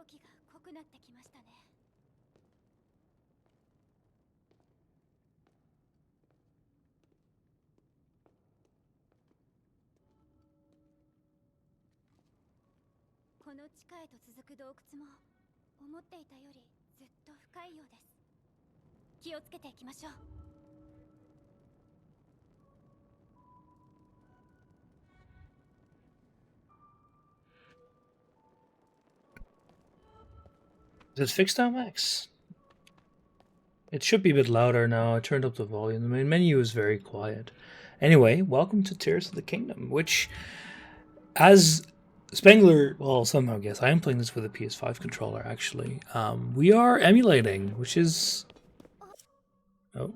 気が濃くなってきましたね。この地下へと続く洞窟も思っていたよりずっと深いようです。気をつけていきましょう。Is it fixed now, Max? It should be a bit louder now. I turned up the volume. The main menu is very quiet. Anyway, welcome to Tears of the Kingdom, which, as Spengler, well, somehow guess, I am playing this with a PS5 controller, actually. We are emulating, which is... Oh.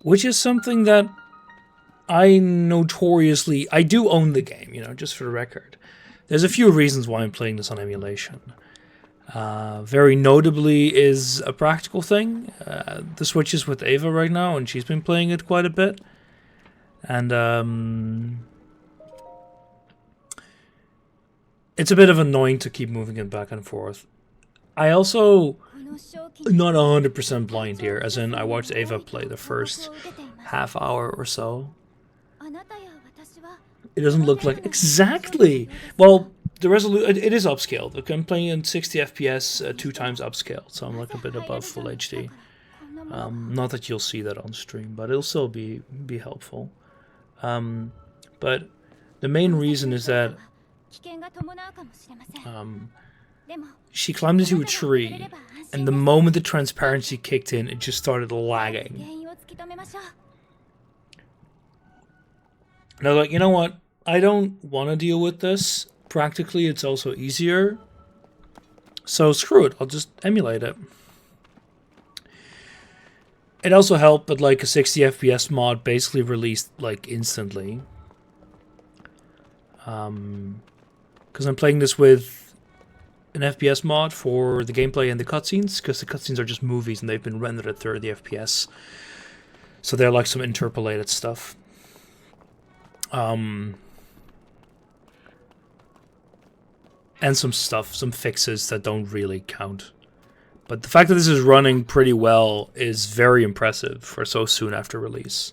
Which is something that I do own the game, you know, just for the record. There's a few reasons why I'm playing this on emulation. Very notably is a practical thing. The Switch is with Ava right now, and she's been playing it quite a bit. And it's a bit of annoying to keep moving it back and forth. I also not 100% blind here, as in I watched Ava play the first half hour or so. It doesn't look like exactly. Well, the resolution it is upscaled. I'm playing in 60 FPS, 2 times upscaled, so I'm like a bit above full HD. Not that you'll see that on stream, but it'll still be helpful. But the main reason is that she climbed into a tree, and the moment the transparency kicked in, it just started lagging. And I was like, you know what? I don't want to deal with this. Practically, it's also easier. So screw it. I'll just emulate it. It also helped, but like a 60 FPS mod basically released like instantly. Because I'm playing this with an FPS mod for the gameplay and the cutscenes, because the cutscenes are just movies and they've been rendered at 30 FPS. So they're like some interpolated stuff. And some fixes that don't really count. But the fact that this is running pretty well is very impressive for so soon after release.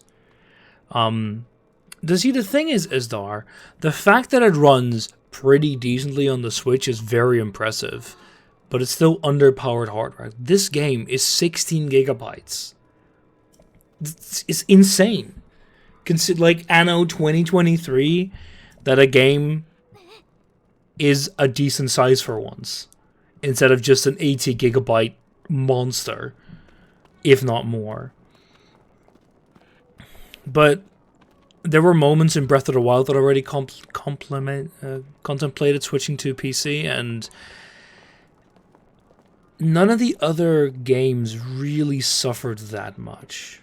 See, the thing is, Isdar, the fact that it runs pretty decently on the Switch is very impressive, but it's still underpowered hardware. This game is 16 gigabytes. It's insane. Consider, like, anno 2023, that a game is a decent size for once, instead of just an 80 gigabyte monster, if not more. But there were moments in Breath of the Wild that already contemplated switching to PC, and none of the other games really suffered that much,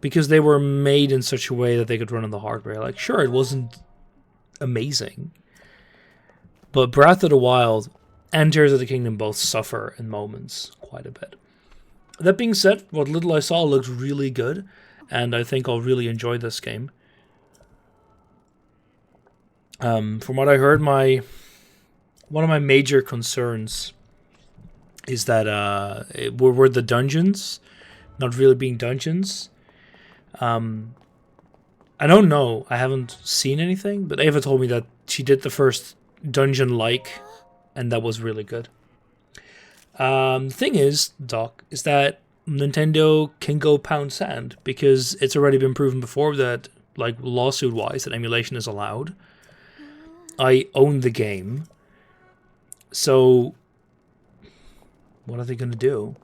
because they were made in such a way that they could run on the hardware. Like, sure, it wasn't amazing, but Breath of the Wild and Tears of the Kingdom both suffer in moments quite a bit. That being said, what little I saw looks really good, and I think I'll really enjoy this game. From what I heard, one of my major concerns is that were the dungeons not really being dungeons. I don't know. I haven't seen anything, but Ava told me that she did the first dungeon-like, and that was really good. The thing is, Doc, is that Nintendo can go pound sand, because it's already been proven before that, like, lawsuit-wise, that emulation is allowed. I own the game, so what are they going to do?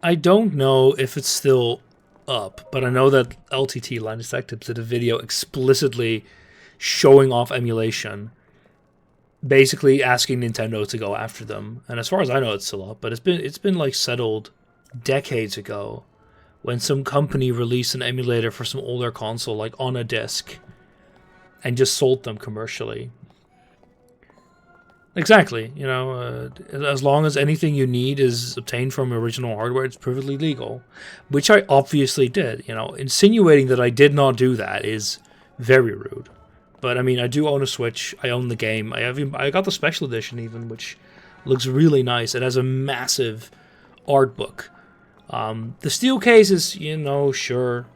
I don't know if it's still up, but I know that LTT, Line Detectives, did a video explicitly showing off emulation, basically asking Nintendo to go after them. And as far as I know, it's still up, but it's been like settled decades ago when some company released an emulator for some older console, like on a disc, and just sold them commercially. Exactly. As long as anything you need is obtained from original hardware, it's perfectly legal. Which I obviously did. Insinuating that I did not do that is very rude. But I mean, I do own a Switch. I own the game. I got the special edition even, which looks really nice. It has a massive art book. The steel case is, sure.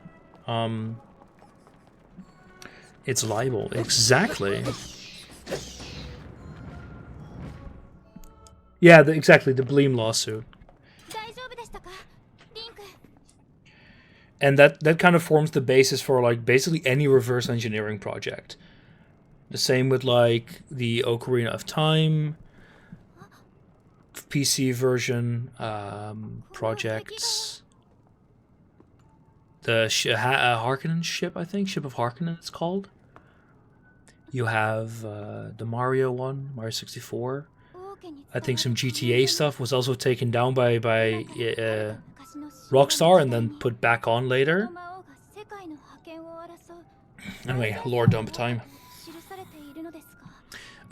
It's libel. Exactly. Yeah, exactly, the Bleem lawsuit. And that kind of forms the basis for, like, basically any reverse engineering project. The same with, like, the Ocarina of Time PC version projects. The Harkonnen ship, I think. Ship of Harkonnen, it's called. You have the Mario one, Mario 64. I think some GTA stuff was also taken down by Rockstar and then put back on later. Anyway, lore dump time.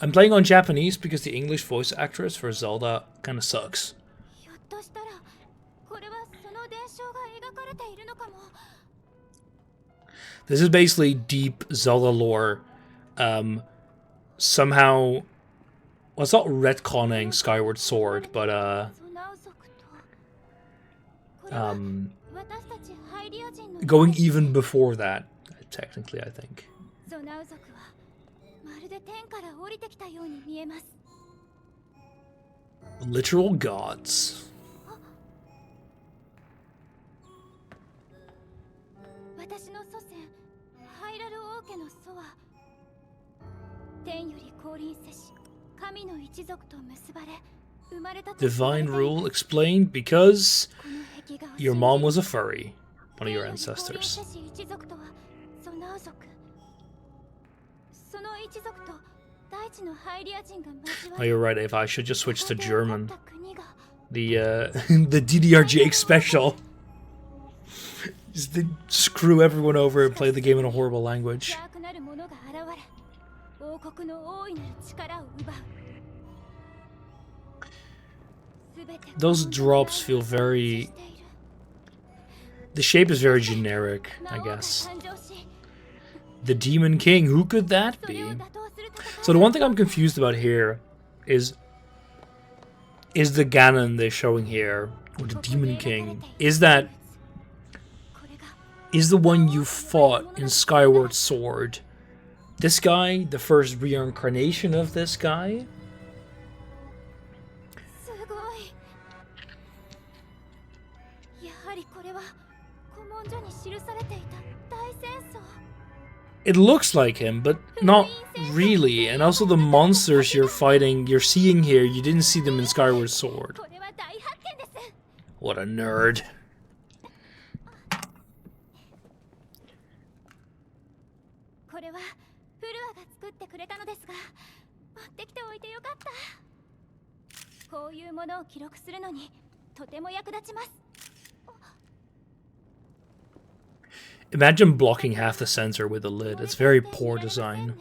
I'm playing on Japanese because the English voice actress for Zelda kind of sucks. This is basically deep Zelda lore. Somehow, well, it's not retconning Skyward Sword, but going even before that, technically, I think. Literal gods. Divine rule explained because your mom was a furry, one of your ancestors. Oh, you're right, Ava. I should just switch to German. The the DDR Jake special. Just to screw everyone over and play the game in a horrible language. Those drops feel very... The shape is very generic, I guess. The Demon King, who could that be? So the one thing I'm confused about here is the Ganon they're showing here, or the Demon King, is the one you fought in Skyward Sword this guy, the first reincarnation of this guy? It looks like him, but not really. And also the monsters you're fighting, you're seeing here, you didn't see them in Skyward Sword. What a nerd. Imagine blocking half the sensor with a lid. It's very poor design.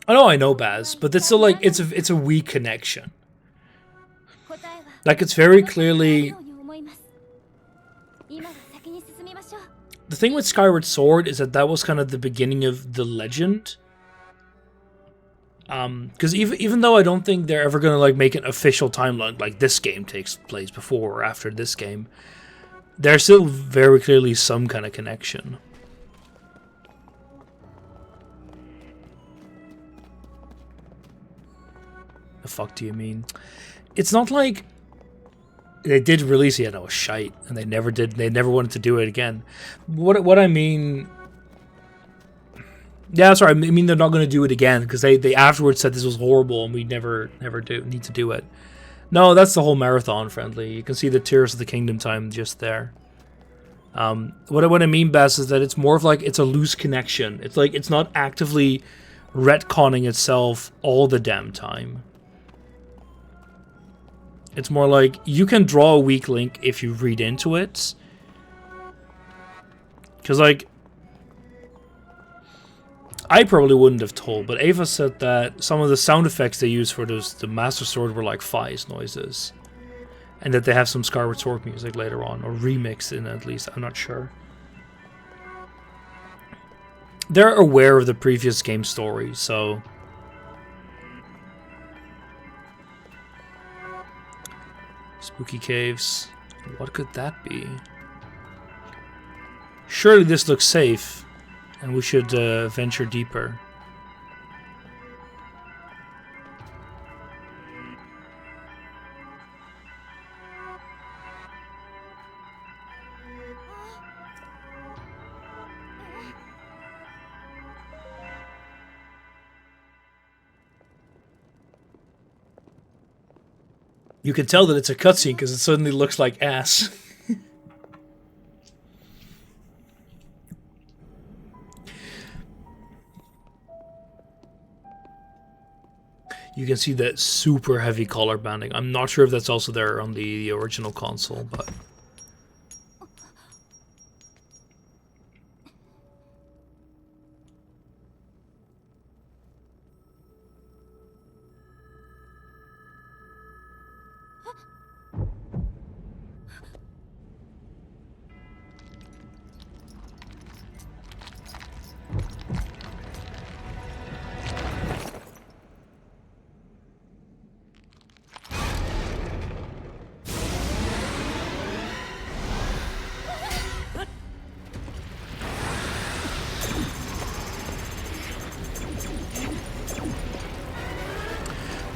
I know, Baz, but it's still like it's a weak connection. Like, it's very clearly... The thing with Skyward Sword is that was kind of the beginning of the legend. Because even though I don't think they're ever gonna like make an official timeline, like this game takes place before or after this game, there's still very clearly some kind of connection. The fuck do you mean? It's not like they did release it, was shite, and they never wanted to do it again. What I mean... Yeah, sorry, I mean they're not going to do it again, because they afterwards said this was horrible and we never need to do it. No, that's the whole marathon friendly. You can see the Tears of the Kingdom time just there. What I mean, Bess, is that it's more of like, it's a loose connection. It's like, it's not actively retconning itself all the damn time. It's more like, you can draw a weak link if you read into it. Because, like... I probably wouldn't have told, but Ava said that some of the sound effects they used for the Master Sword were like Fi's noises. And that they have some Skyward Sword music later on, or remixed in at least, I'm not sure. They're aware of the previous game story, so... Spooky caves. What could that be? Surely this looks safe, and we should venture deeper. You can tell that it's a cutscene because it suddenly looks like ass. You can see that super heavy color banding. I'm not sure if that's also there on the original console, but...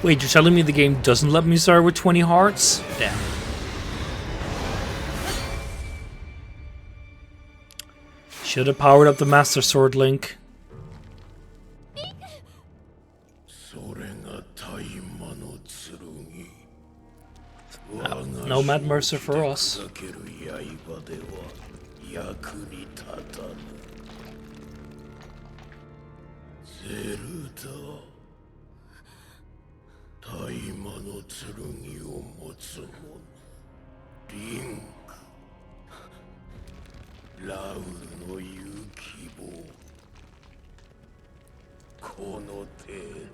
Wait, you're telling me the game doesn't let me start with 20 hearts? Damn. Should have powered up the Master Sword, Link. No Mad Mercer for us.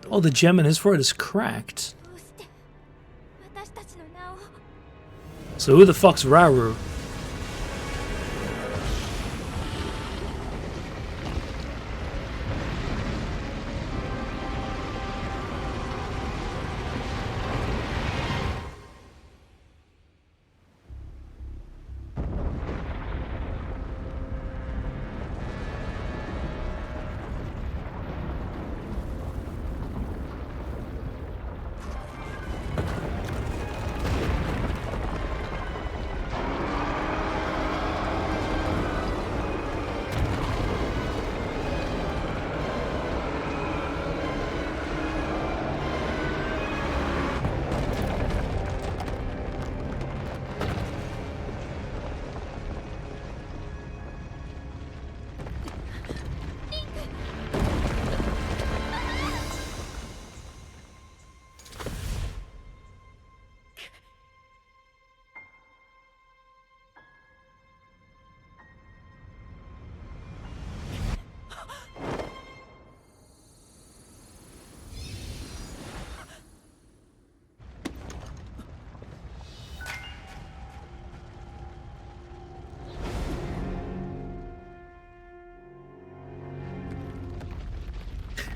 Oh, the gem in his forehead is cracked. So who the fuck's Rauru?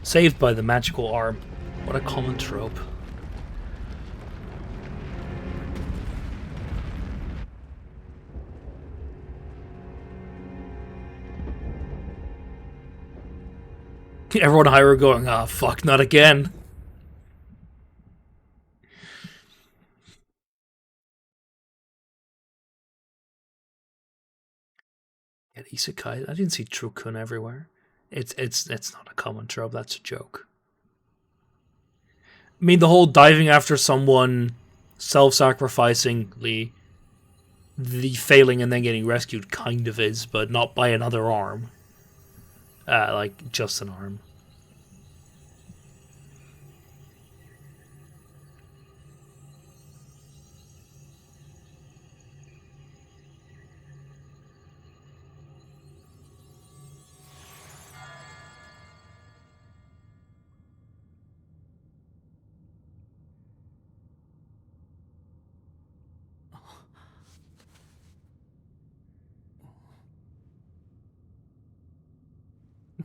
Saved by the magical arm. What a common trope. Everyone in Hyrule going, ah, fuck, not again. Get isekai. I didn't see Trukun everywhere. It's not a common trope. That's a joke. I mean, the whole diving after someone, self-sacrificingly, the failing and then getting rescued kind of is, but not by another arm. Like just an arm.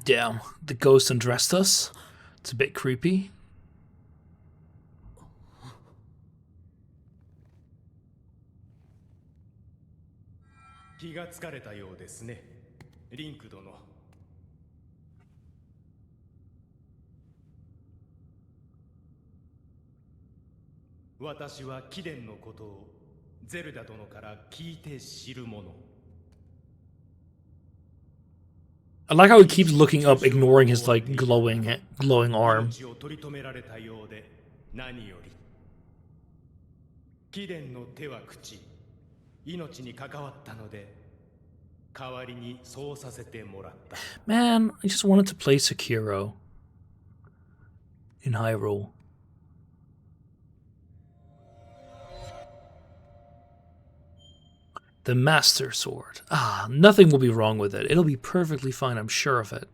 Damn, the ghost undressed us. It's a bit creepy. 気がつかれたようですね、リンク殿。私は貴殿のことをゼルダ殿から聞いて知るもの。 I like how he keeps looking up, ignoring his like glowing arm. 命を取り留められたようで何より。貴殿の手は口、命に関わったので代わりにそうさせてもらった。 Man, I just wanted to play Sekiro in Hyrule. The Master Sword. Ah, nothing will be wrong with it. It'll be perfectly fine, I'm sure of it.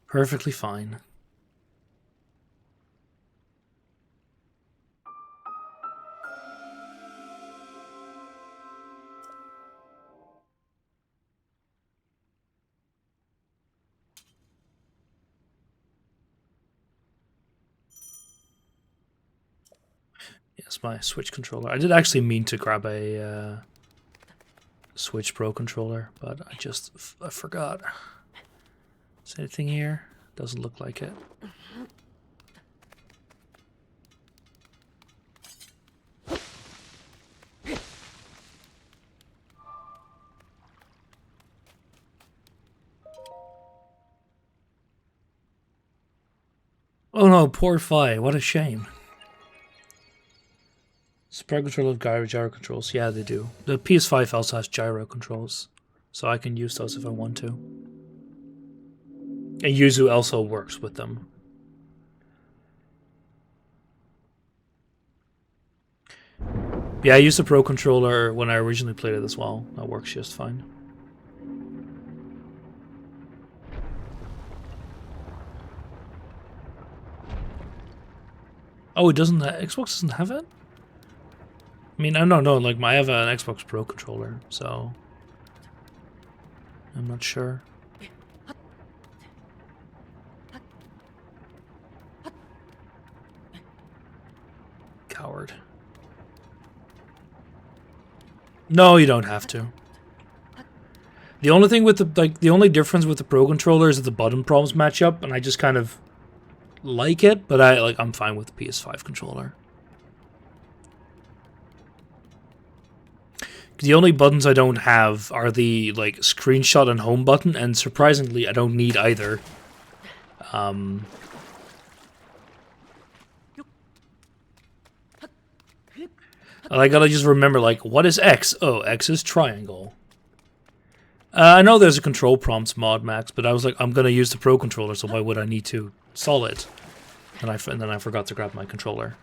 Perfectly fine. Yes, my Switch controller. I did actually mean to grab a Switch Pro controller, but I forgot. Is anything here? Doesn't look like it. Oh no, poor Fi. What a shame. Super controller of gyro controls. Yeah, they do. The PS5 also has gyro controls, so I can use those if I want to. And Yuzu also works with them. Yeah, I used the Pro controller when I originally played it as well. That works just fine. Oh, it doesn't. Xbox doesn't have it? I mean, I don't know. Like, I have an Xbox Pro controller, so I'm not sure. Coward. No, you don't have to. The only thing with the only difference with the Pro controller is that the button problems match up, and I just kind of like it, but I'm fine with the PS5 controller. The only buttons I don't have are the like screenshot and home button, and surprisingly, I don't need either. I gotta just remember, like, what is X? Oh, X is triangle. I know there's a control prompts mod, Max, but I was like, I'm gonna use the Pro controller, so why would I need to install it? And then I forgot to grab my controller.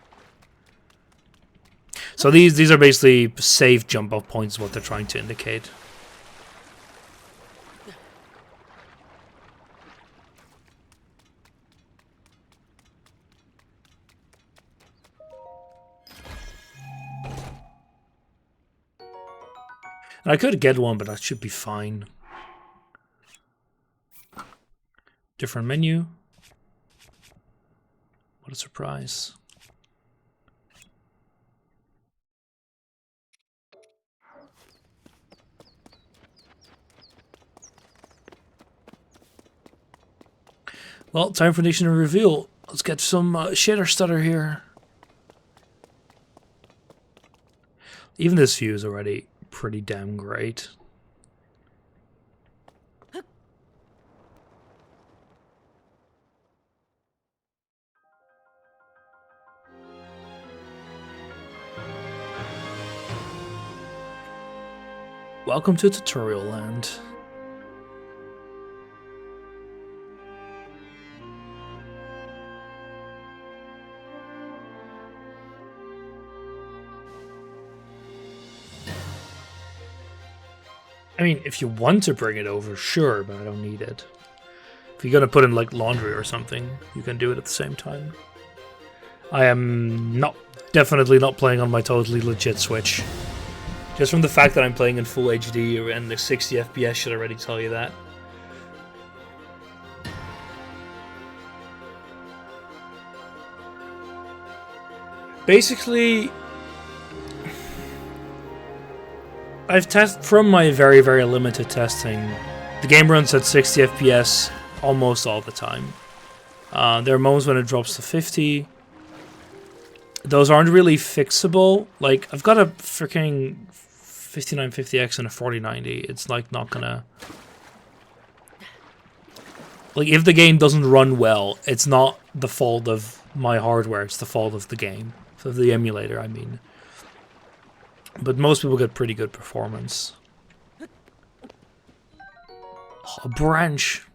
So these are basically safe jump off points, what they're trying to indicate. And I could get one, but that should be fine. Different menu. What a surprise. Well, time for Nation to reveal. Let's get some shitter stutter here. Even this view is already pretty damn great. Welcome to Tutorial Land. I mean, if you want to bring it over, sure, but I don't need it. If you're gonna put in, like, laundry or something, you can do it at the same time. I am definitely not playing on my totally legit Switch. Just from the fact that I'm playing in full HD and the 60 FPS should already tell you that. Basically, I've tested from my very, very limited testing. The game runs at 60 FPS almost all the time. There are moments when it drops to 50. Those aren't really fixable. Like, I've got a freaking 5950X and a 4090. It's like not gonna... Like, if the game doesn't run well, it's not the fault of my hardware. It's the fault of the game. Of the emulator, I mean. But most people get pretty good performance. Oh, a branch.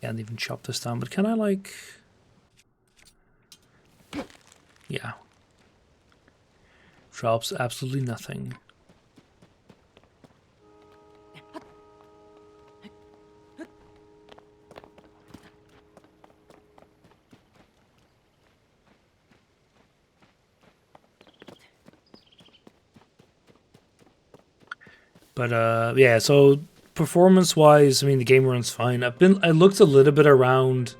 Can't even chop this down, but can I, like... Yeah. Drops absolutely nothing. But yeah, so performance-wise, I mean, the game runs fine. I looked a little bit around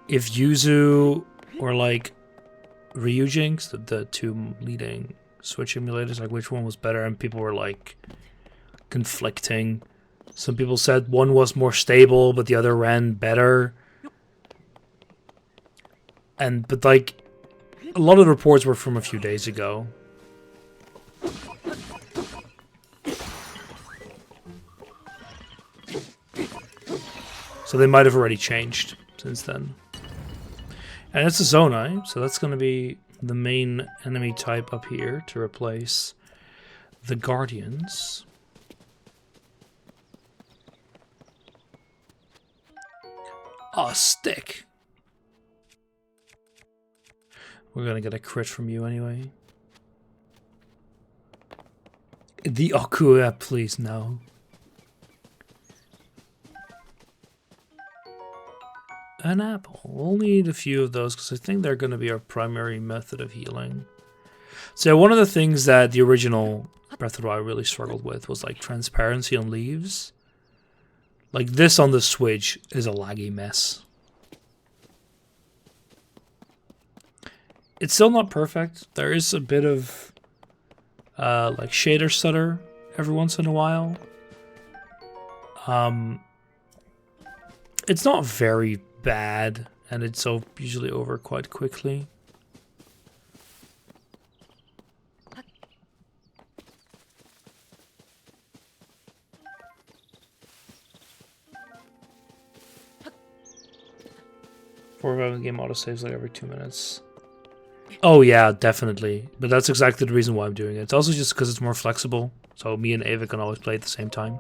if Yuzu or like Ryujinx, the two leading Switch emulators, like which one was better, and people were like conflicting. Some people said one was more stable, but the other ran better. But like a lot of the reports were from a few days ago. So they might have already changed since then. And it's a Zonai, so that's going to be the main enemy type up here to replace the Guardians. Oh, stick! We're going to get a crit from you anyway. The Okuya, please, no. An apple. We'll need a few of those because I think they're going to be our primary method of healing. So one of the things that the original Breath of the Wild really struggled with was like transparency on leaves. Like this on the Switch is a laggy mess. It's still not perfect. There is a bit of like shader stutter every once in a while. It's not very bad, and it's usually over quite quickly. For a game autosaves like every 2 minutes. Oh yeah, definitely. But that's exactly the reason why I'm doing it. It's also just because it's more flexible, so me and Ava can always play at the same time.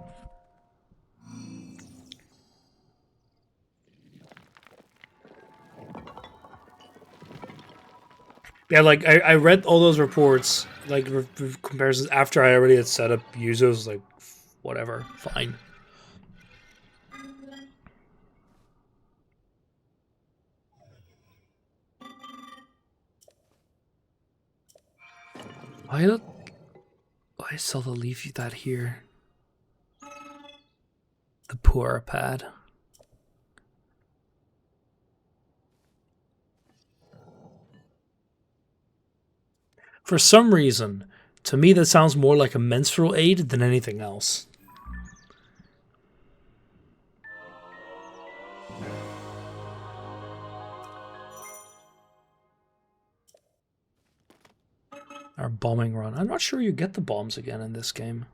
Yeah, like I read all those reports, like comparisons after I already had set up users. Like, whatever, fine. Why Zelda leave you that here? The poor pad. For some reason, to me that sounds more like a menstrual aid than anything else. Our bombing run. I'm not sure you get the bombs again in this game.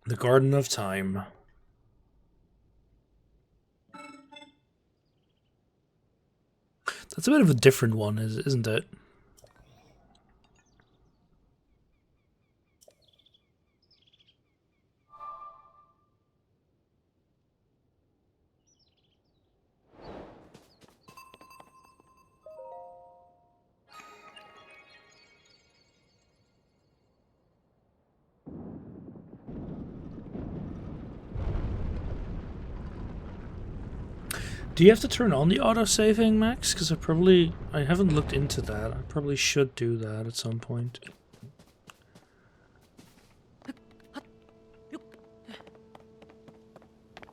The Garden of Time. That's a bit of a different one, isn't it? Do you have to turn on the auto-saving, Max? Because I haven't looked into that. I probably should do that at some point.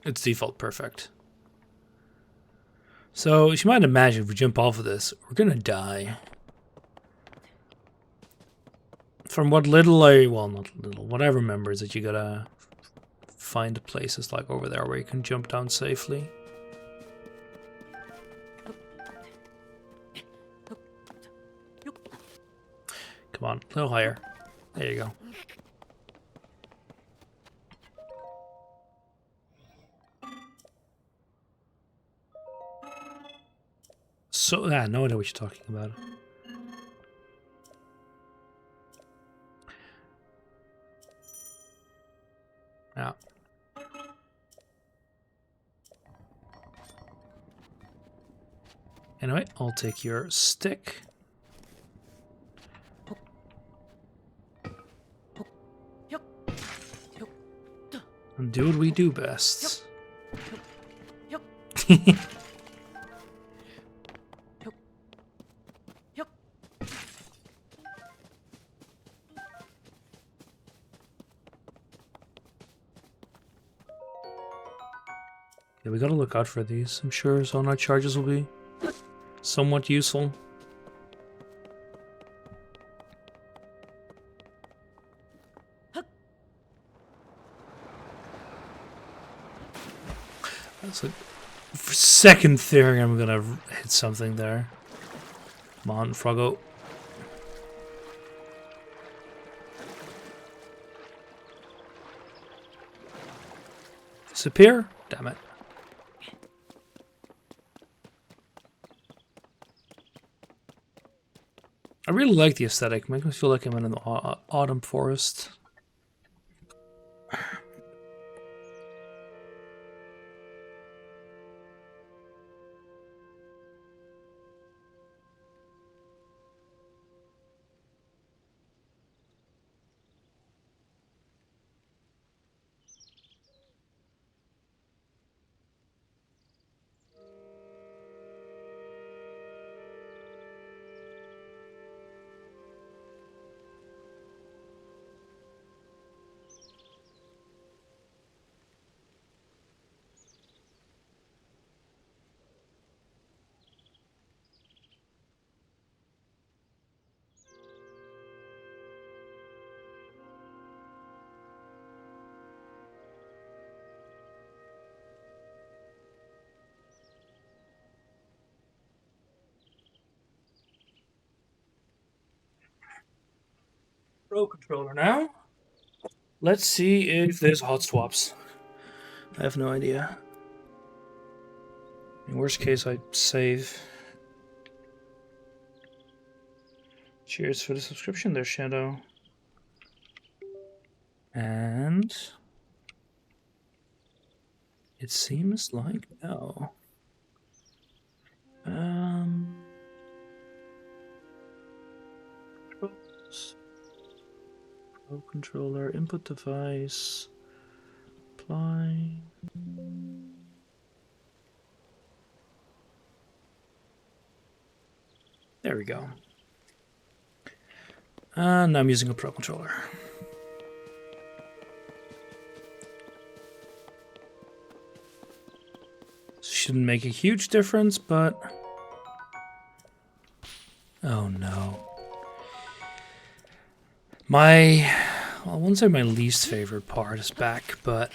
It's default perfect. So, as you might imagine, if we jump off of this, we're gonna die. From what little not little, what I remember is that you gotta find places like over there where you can jump down safely. Come on, a little higher. There you go. So, no idea what you're talking about. Yeah. Anyway, I'll take your stick. And do what we do best. Yeah, we gotta look out for these. I'm sure zonite charges will be somewhat useful. That's a second theory I'm gonna hit something there. Come on, Froggo. Disappear? Damn it. I really like the aesthetic. Makes me feel like I'm in an autumn forest. Pro controller now. Let's see if there's hot swaps. I have no idea. In worst case, I save. Cheers for the subscription there, Shadow. And it seems like no. Pro controller, input device, apply. There we go. And I'm using a Pro controller. Shouldn't make a huge difference, but... Oh no. I won't say my least favorite part is back, but...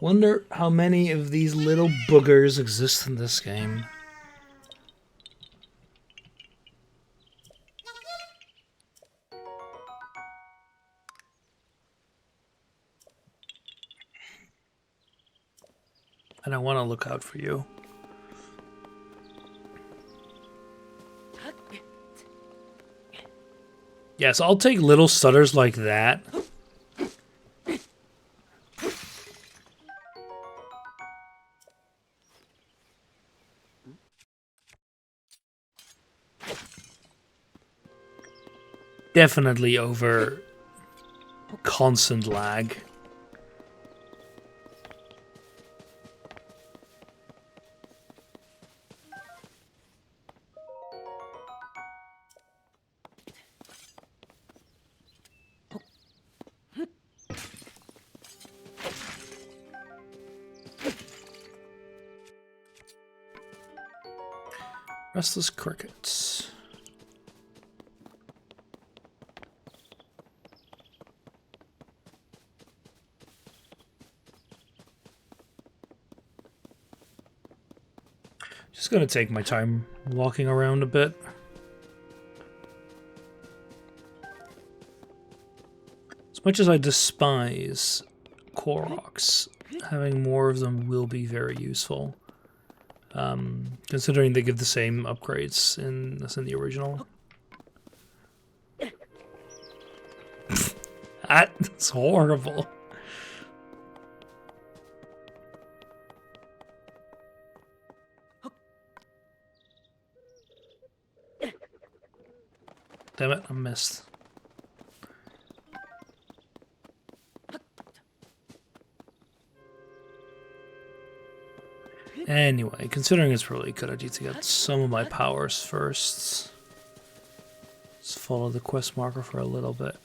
Wonder how many of these little boogers exist in this game. And I want to look out for you. Yes, I'll take little stutters like that. Definitely over constant lag. Restless crickets. Just gonna take my time walking around a bit. As much as I despise Koroks, having more of them will be very useful. Considering they give the same upgrades as in the original. That's horrible. Damn it, I missed. Anyway, considering it's really a good idea to get some of my powers first. Let's follow the quest marker for a little bit.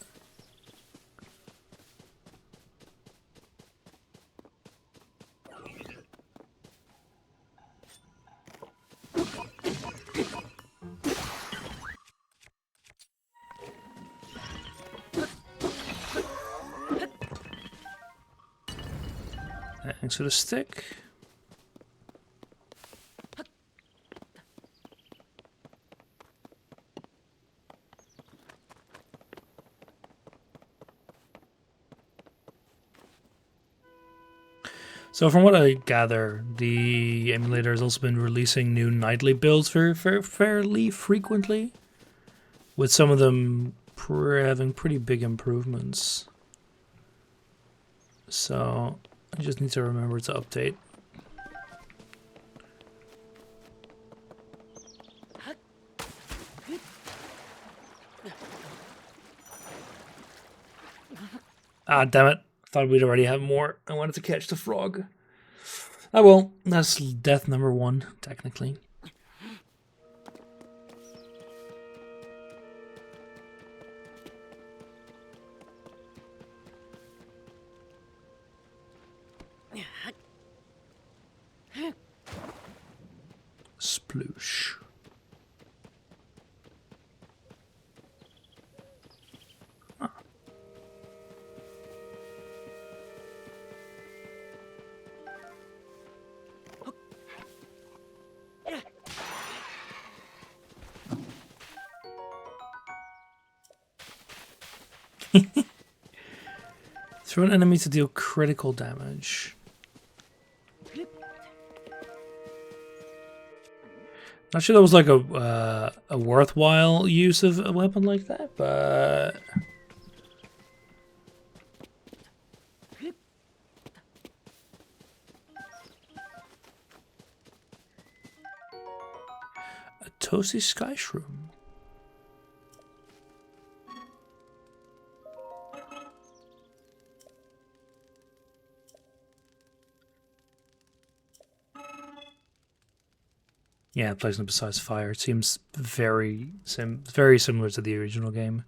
Thanks for the stick. So from what I gather, the emulator has also been releasing new nightly builds fairly frequently, with some of them having pretty big improvements. So I just need to remember to update. Ah, damn it. Thought we'd already have more. I wanted to catch the frog. Oh well, that's death number 1, technically. Sploosh. Throw an enemy to deal critical damage. Not sure that was like a worthwhile use of a weapon like that, but a toasty sky shroom. Yeah, placing it besides fire. It seems very similar to the original game.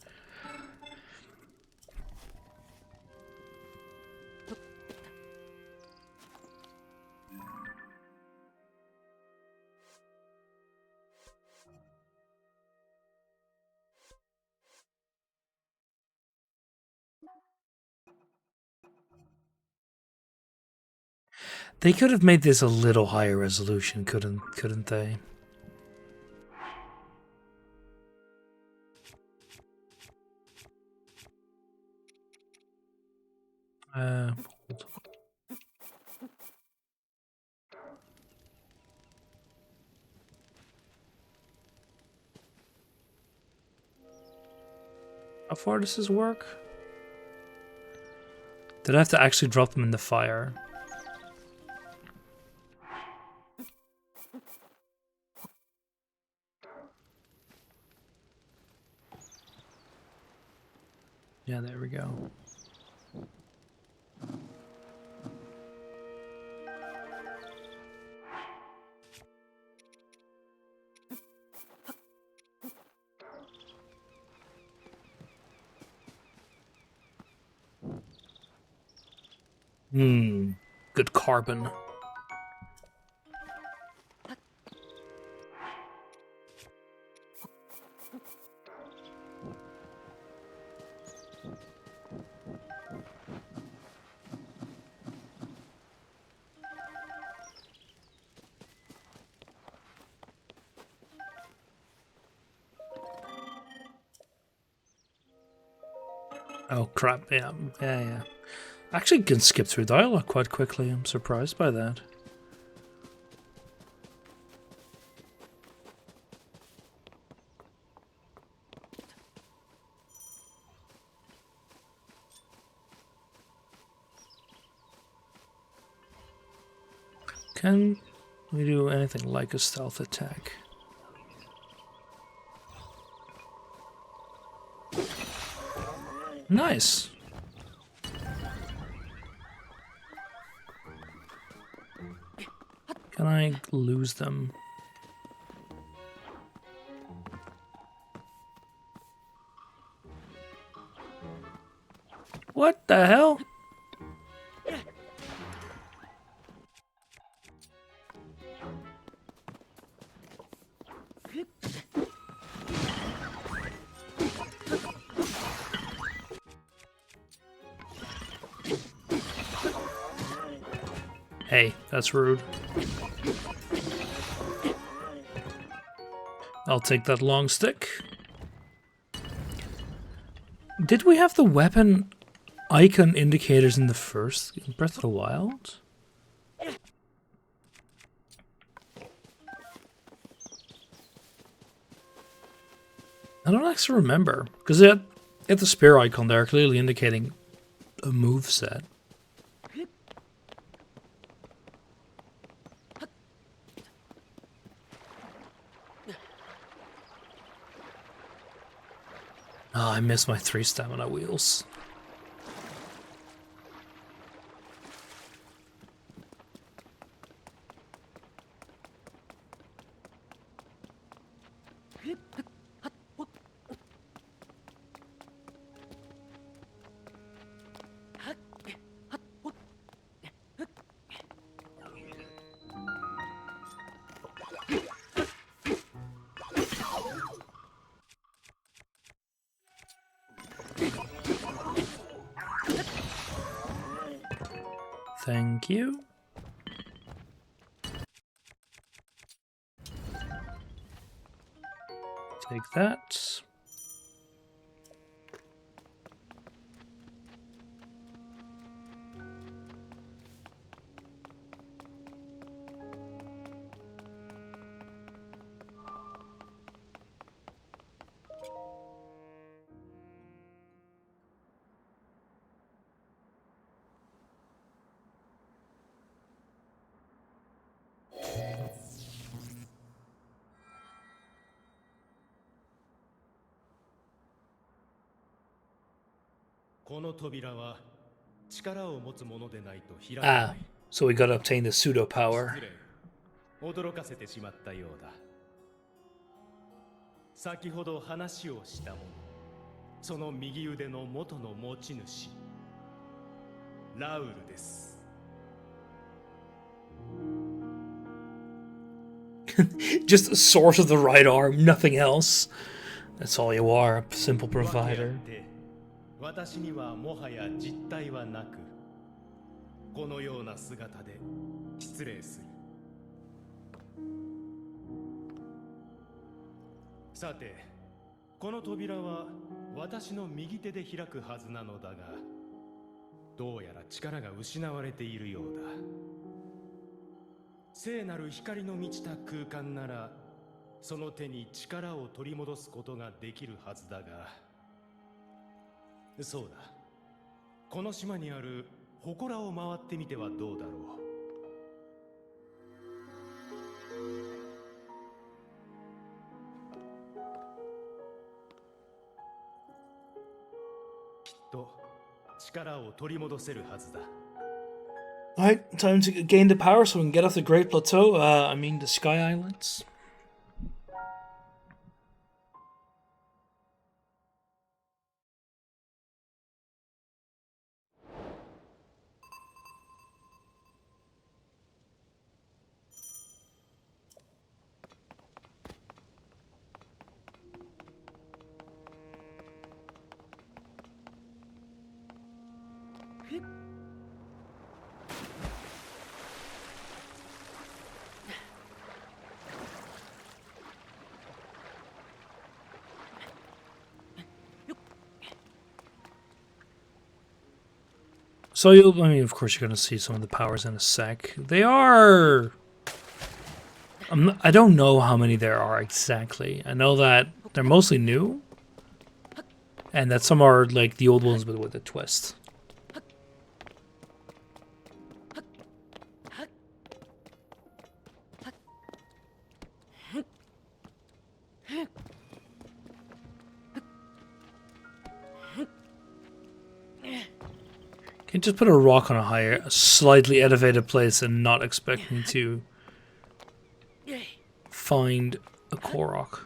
They could have made this a little higher resolution, couldn't they? How far does this work? Did I have to actually drop them in the fire? Yeah, there we go. Good carbon. Oh crap! Yeah. Actually, can skip through dialogue quite quickly. I'm surprised by that. Can we do anything like a stealth attack? Nice. Can I lose them? What the hell? Hey, that's rude. I'll take that long stick. Did we have the weapon icon indicators in the first in Breath of the Wild? I don't actually remember, because it had the spear icon there, clearly indicating a move set. Oh, I missed my 3 stamina wheels. Thank you. Take that. Ah, so we gotta obtain the pseudo power. 驚かせてしまったようだ。先ほど話をしたもの、その右腕の元の持ち主、ラウルです。Just a sword of the right arm, nothing else. That's all you are, a simple provider. 私にはもはや実体はなく、このような姿で失礼する。さて、この扉は私の右手で開くはずなのだが、どうやら力が失われているようだ。聖なる光の満ちた空間なら、その手に力を取り戻すことができるはずだが、そうだ。この島にある祠を回ってみてはどうだろう。きっと力を取り戻せるはずだ。Alright, time to gain the power so we can get off the Great Plateau. I mean the Sky Islands. So you'll, I mean, of course, you're gonna see some of the powers in a sec. They are. I don't know how many there are exactly. I know that they're mostly new, and that some are like the old ones but with a twist. Can you just put a rock on a higher, slightly elevated place and not expect me to find a Korok?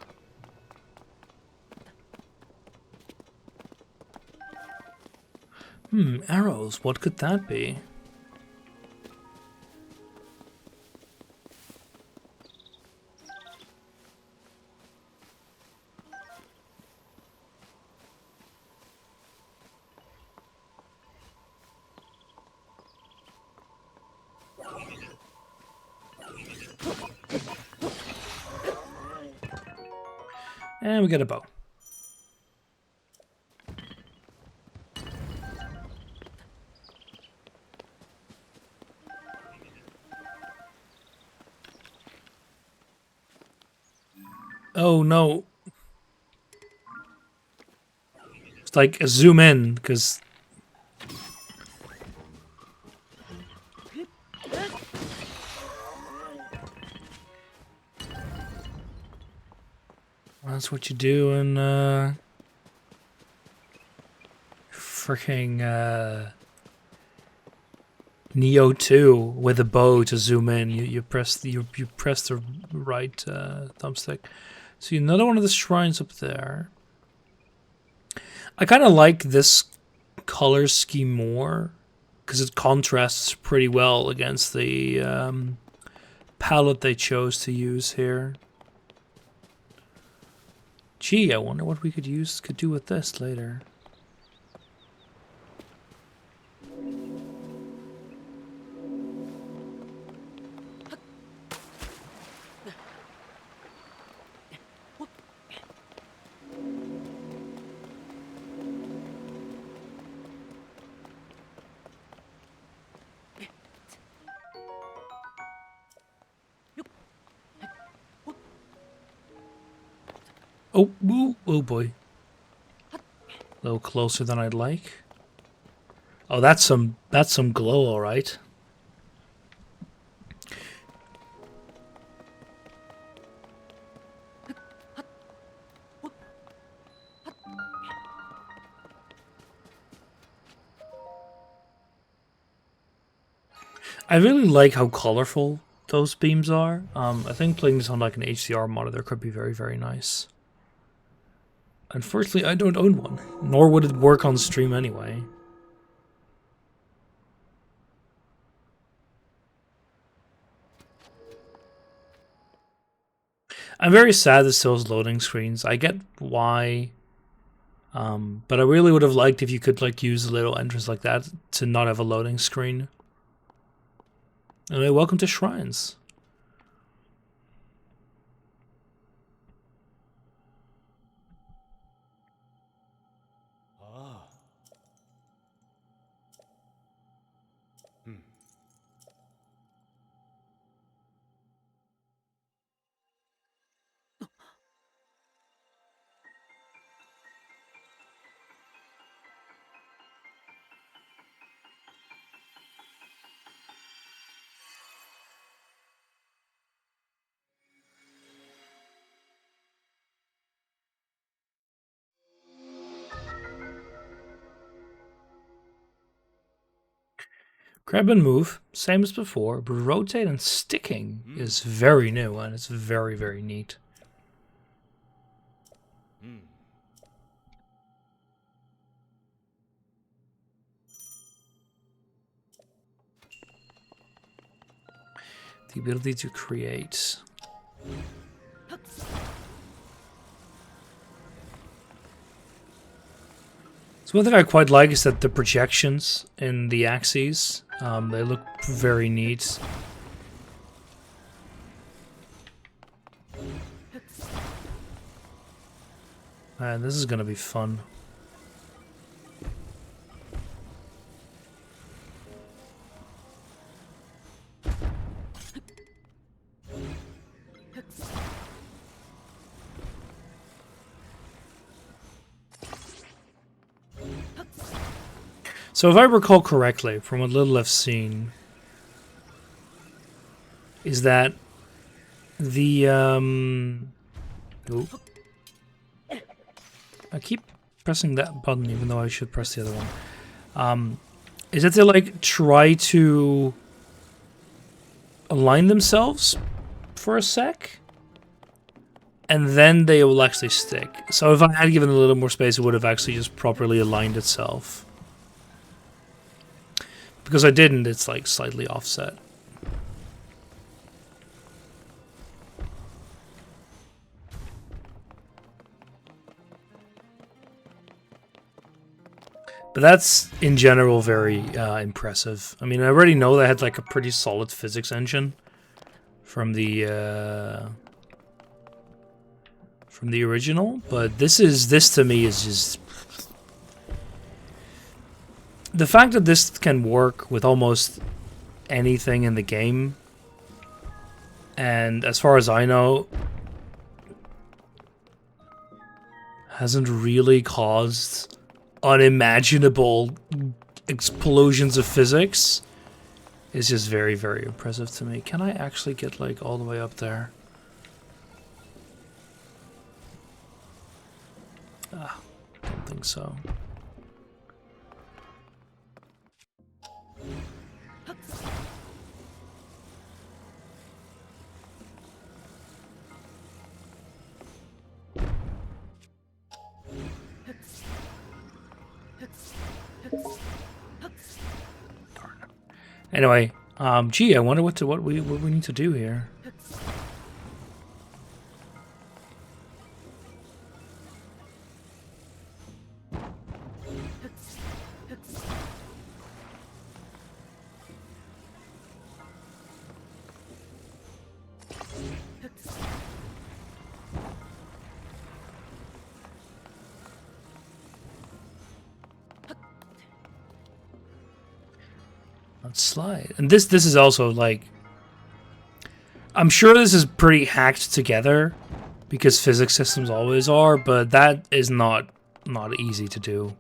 Arrows. What could that be? And we get a bow. Oh no. It's like a zoom in, because that's what you do in freaking Neo 2 with a bow to zoom in. You press the right thumbstick. See another one of the shrines up there. I kind of like this color scheme more because it contrasts pretty well against the palette they chose to use here. Gee, I wonder what we could do with this later. Oh, oh boy. A little closer than I'd like. Oh, that's some glow, all right. I really like how colorful those beams are. I think playing this on like an HDR monitor could be very, very nice. Unfortunately, I don't own one, nor would it work on stream anyway. I'm very sad this still has loading screens. I get why, but I really would have liked if you could like use a little entrance like that to not have a loading screen. Anyway, welcome to Shrines. Grab and move, same as before, but rotate and sticking is very new and it's very, very neat. The ability to create. So one thing I quite like is that the projections in the axes, they look very neat. Man, this is gonna be fun. So if I recall correctly, from what little I've seen, is that the Oop. I keep pressing that button even though I should press the other one. Is that they like try to align themselves for a sec, and then they will actually stick. So if I had given it a little more space, it would have actually just properly aligned itself. Because I didn't, it's like slightly offset. But that's, in general, very impressive. I mean, I already know they had like a pretty solid physics engine from the original, but this to me is just the fact that this can work with almost anything in the game, and as far as I know, hasn't really caused unimaginable explosions of physics, is just very, very impressive to me. Can I actually get like all the way up there? Don't think so. Anyway, gee, I wonder what we need to do here. Let's slide. And this is also like, I'm sure this is pretty hacked together because physics systems always are, but that is not easy to do.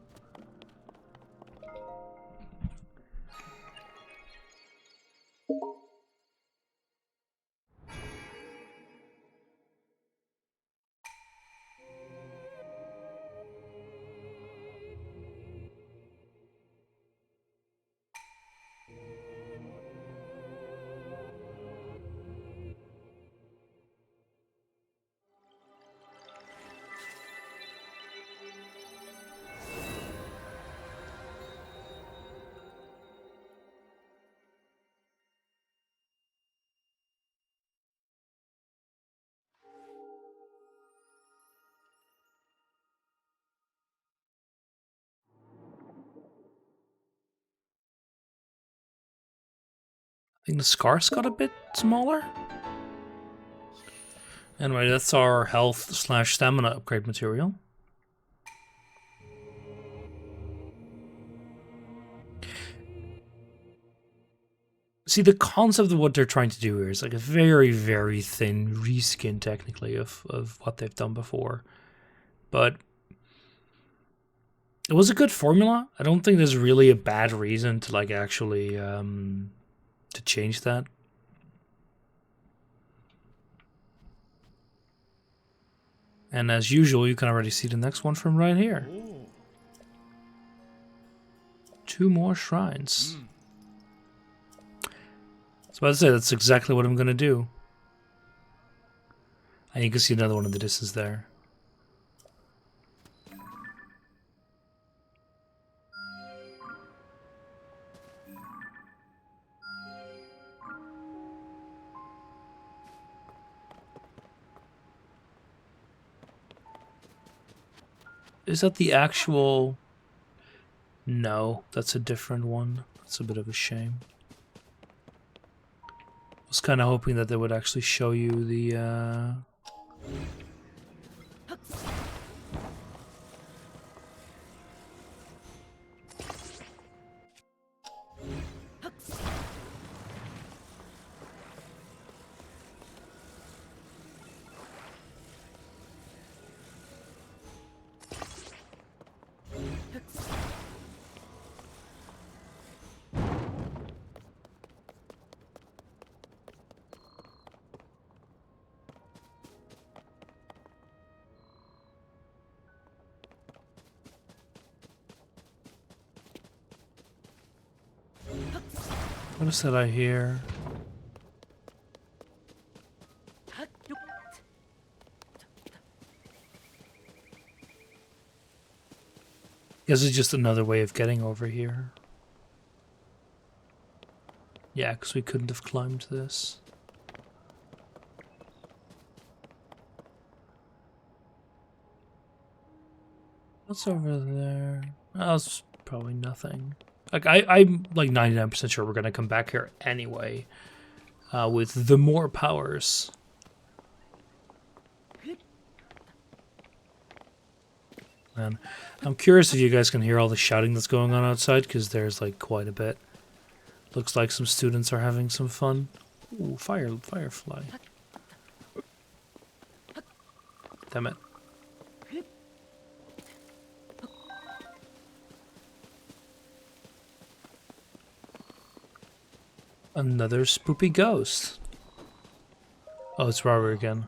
I think the scarf got a bit smaller. Anyway, that's our health / stamina upgrade material. See, the concept of what they're trying to do here is like a very, very thin reskin, technically, of what they've done before. But it was a good formula. I don't think there's really a bad reason to like actually to change that. And as usual, you can already see the next one from right here. 2 more shrines. So as I say, that's exactly what I'm going to do. And you can see another one in the distance there. Is that the actual... No, that's a different one. That's a bit of a shame. I was kind of hoping that they would actually show you the... What is that I hear? Guess it's just another way of getting over here. Yeah, because we couldn't have climbed this. What's over there? Oh, it's probably nothing. Like I'm like 99% sure we're gonna come back here anyway, with the more powers. Man, I'm curious if you guys can hear all the shouting that's going on outside, because there's like quite a bit. Looks like some students are having some fun. Ooh, firefly. Damn it. Another spoopy ghost. Oh, it's Robert again.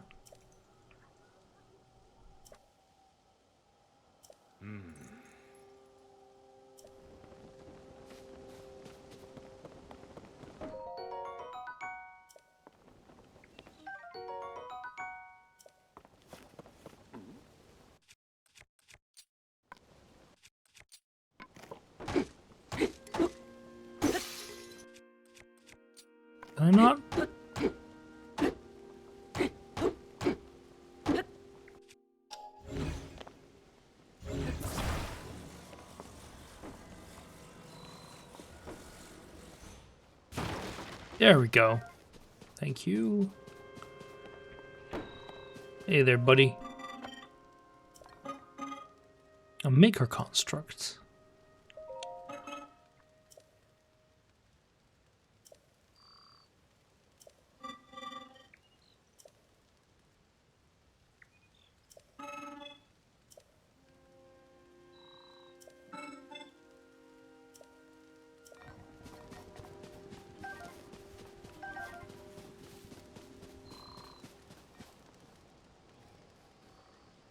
Can I not? There we go. Thank you. Hey there, buddy. A maker construct.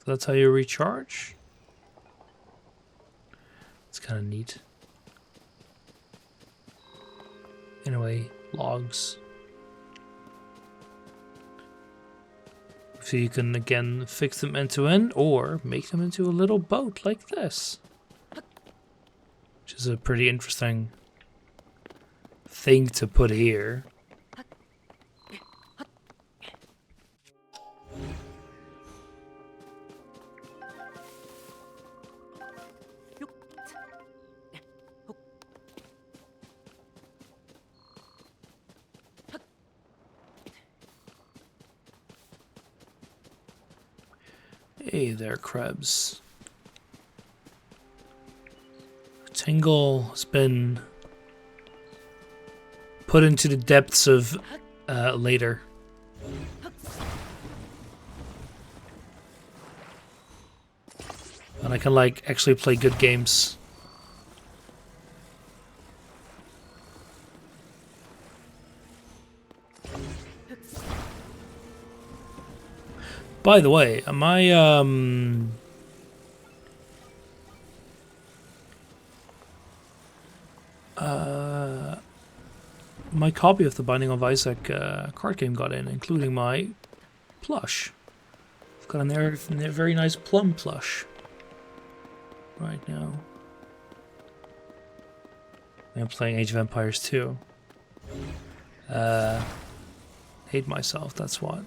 So that's how you recharge? It's kind of neat. Anyway, logs. So you can again fix them end to end or make them into a little boat like this. Which is a pretty interesting thing to put here. Hey there, Krebs. Tingle has been put into the depths of later. And I can like actually play good games. By the way, my copy of the Binding of Isaac card game got in, including my plush. I've got a very nice plum plush right now. I'm playing Age of Empires 2. Hate myself, that's what.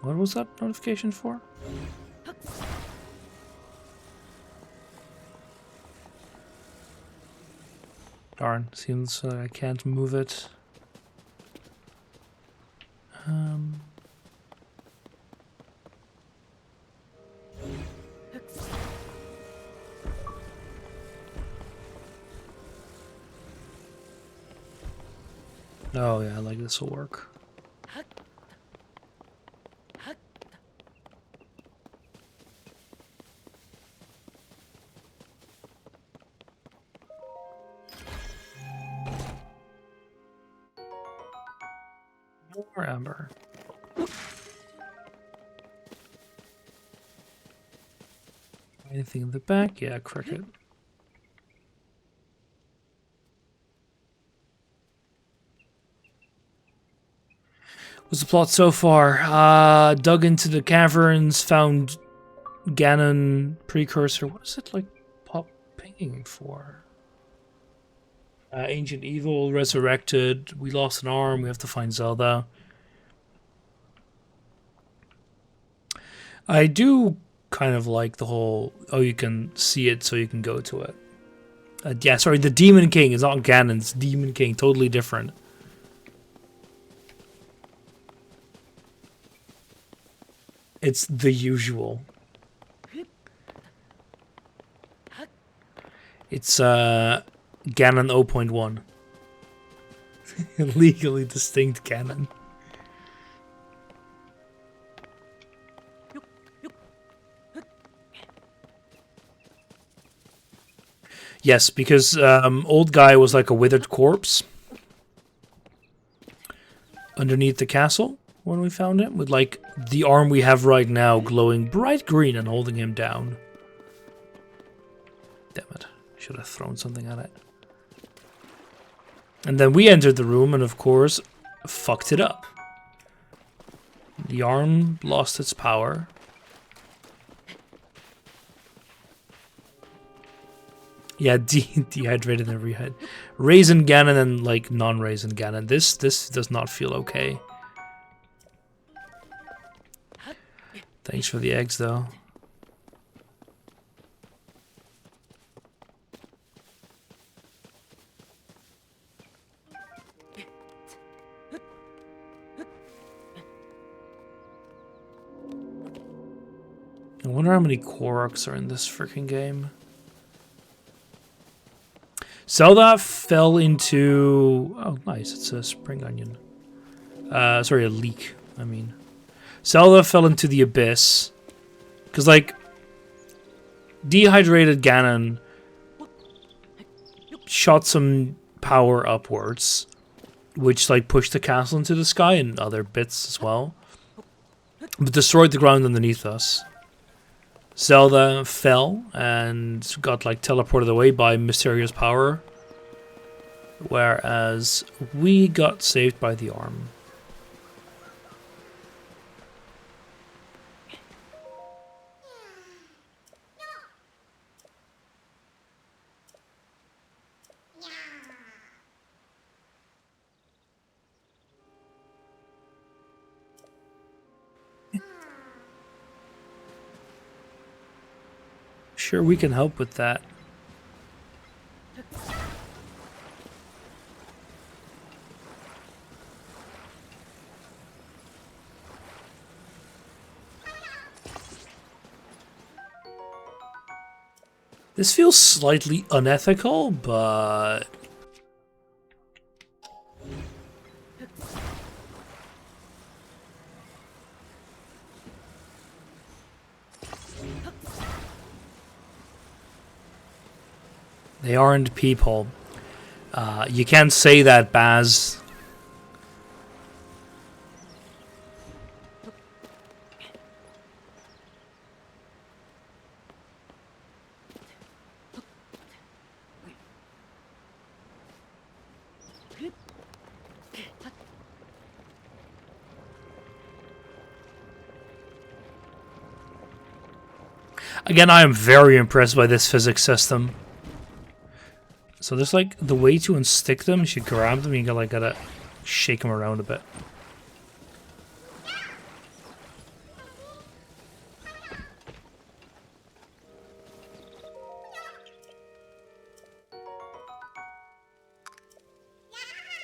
What was that notification for? Darn, seems like I can't move it. Oh yeah, like this will work. More amber. Anything in the back? Yeah, cricket. What's the plot so far? Dug into the caverns, found Ganon precursor. What is it like pop pinging for? Ancient evil resurrected. We lost an arm. We have to find Zelda. I do kind of like the whole, oh, you can see it so you can go to it. Yeah, sorry, the Demon King is not Ganon. It's Demon King. Totally different. It's the usual. It's Ganon 0.1. Legally distinct Ganon. Yes, because old guy was like a withered corpse underneath the castle when we found him, with like the arm we have right now glowing bright green and holding him down. Damn it. Should have thrown something at it. And then we entered the room and, of course, fucked it up. The arm lost its power. Yeah, dehydrated and rehydrated. Raisin Ganon and, like, non-Raisin Ganon. This does not feel okay. Thanks for the eggs, though. I wonder how many Koroks are in this freaking game. Zelda fell into... Oh, nice. It's a spring onion. Sorry, a leek, I mean. Zelda fell into the abyss. Because, like, dehydrated Ganon shot some power upwards, which, like, pushed the castle into the sky and other bits as well. But destroyed the ground underneath us. Zelda fell and got like teleported away by mysterious power, whereas we got saved by the arm. Sure, we can help with that. This feels slightly unethical, but... They aren't people. You can't say that, Baz. Again, I am very impressed by this physics system. So there's like the way to unstick them. You should grab them. You gotta shake them around a bit.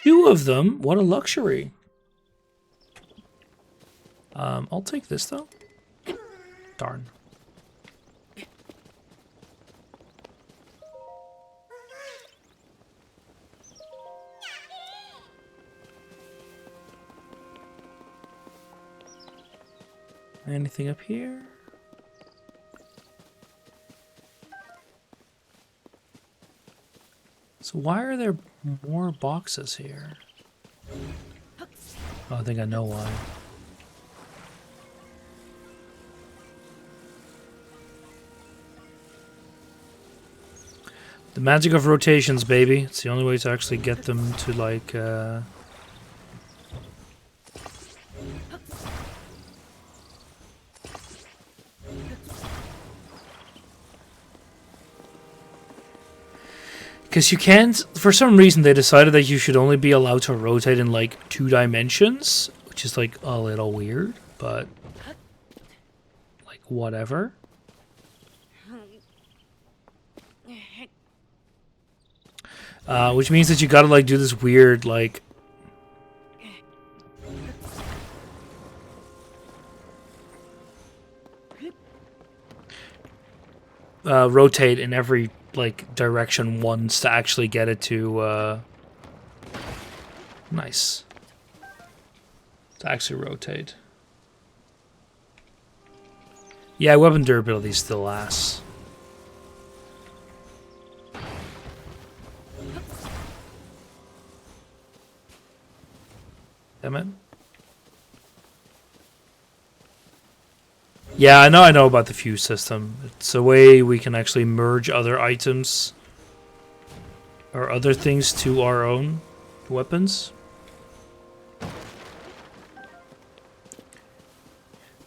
Two of them. What a luxury. I'll take this though. Darn. Anything up here? So why are there more boxes here? Oh, I think I know why. The magic of rotations, baby. It's the only way to actually get them to, like, because you can't... For some reason, they decided that you should only be allowed to rotate in, like, 2 dimensions, which is, like, a little weird, but... like, whatever. Which means that you gotta, like, do this weird, like... rotate in every, like, direction once to actually get it to, nice. To actually rotate. Yeah, weapon durability is still ass. Damn it. Yeah, I know about the fuse system. It's a way we can actually merge other items or other things to our own weapons.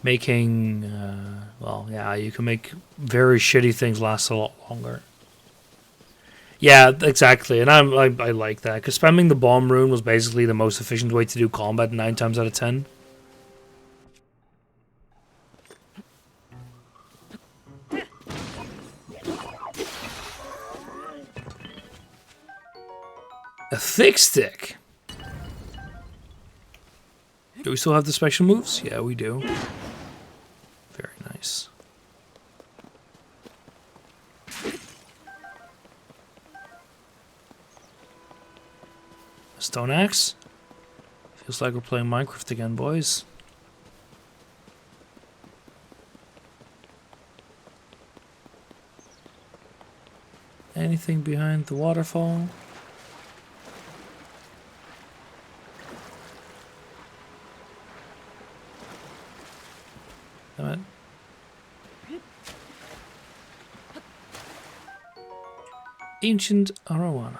Making, well, yeah, you can make very shitty things last a lot longer. Yeah, exactly, and I like that, because spamming the bomb rune was basically the most efficient way to do combat 9 times out of 10. A thick stick! Do we still have the special moves? Yeah, we do. Very nice. Stone axe? Feels like we're playing Minecraft again, boys. Anything behind the waterfall? Damn it. Ancient arowana.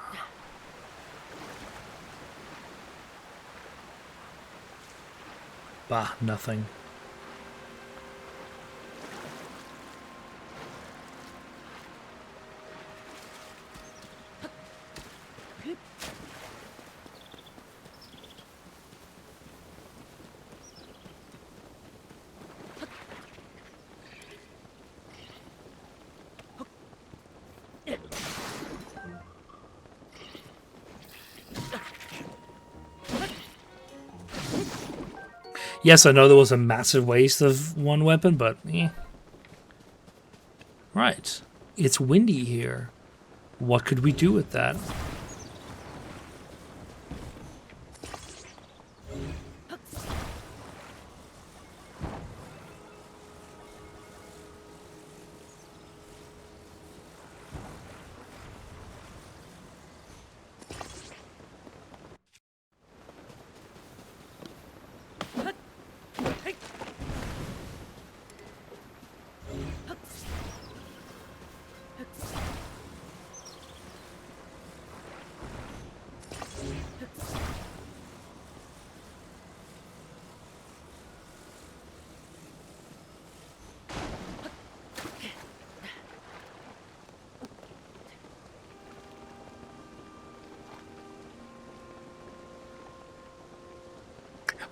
Bah, nothing. Yes, I know there was a massive waste of one weapon, but eh. Right. It's windy here. What could we do with that?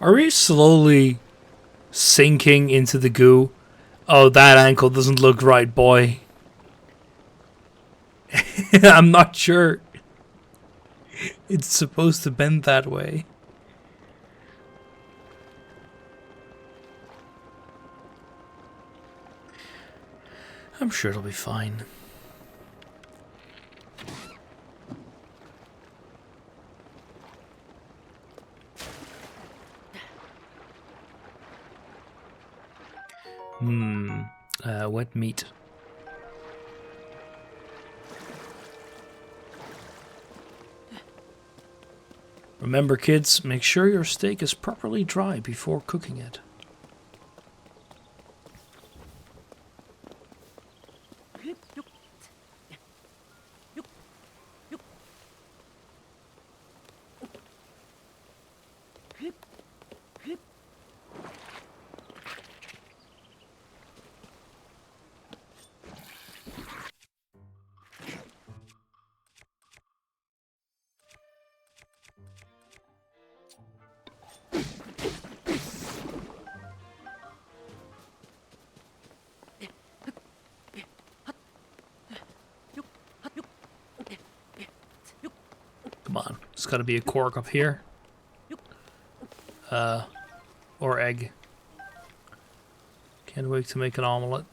Are we slowly sinking into the goo? Oh, that ankle doesn't look right, boy. I'm not sure. It's supposed to bend that way. I'm sure it'll be fine. Wet meat. Remember, kids, make sure your steak is properly dry before cooking it. Come on. It's got to be a cork up here. Or egg. Can't wait to make an omelette.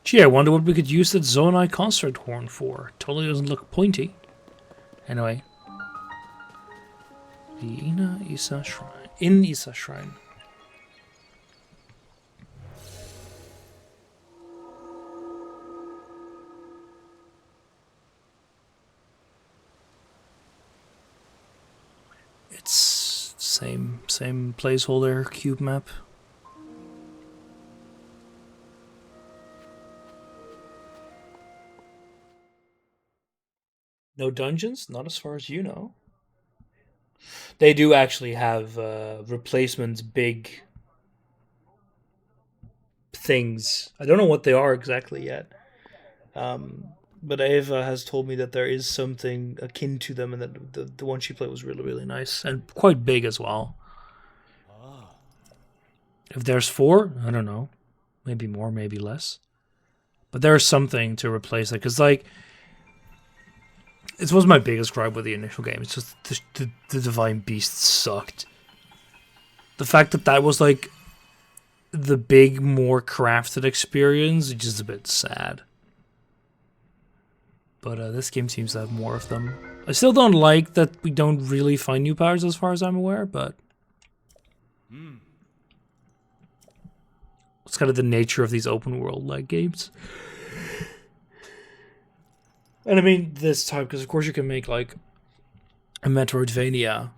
Gee, I wonder what we could use that Zonai concert horn for. Totally doesn't look pointy. Anyway. The Isa Shrine. In Isa Shrine. It's same placeholder cube map. No dungeons? Not as far as you know. They do actually have replacement big things. I don't know what they are exactly yet. But Eva has told me that there is something akin to them, and that the one she played was really, really nice. And quite big as well. If there's 4, I don't know. Maybe more, maybe less. But there's something to replace it. Because, like... It was my biggest gripe with the initial game. It's just the Divine Beast sucked. The fact that was like the big, more crafted experience is just a bit sad. But this game seems to have more of them. I still don't like that we don't really find new powers as far as I'm aware, but... It's kind of the nature of these open world-like games. And I mean this type, because of course you can make like a Metroidvania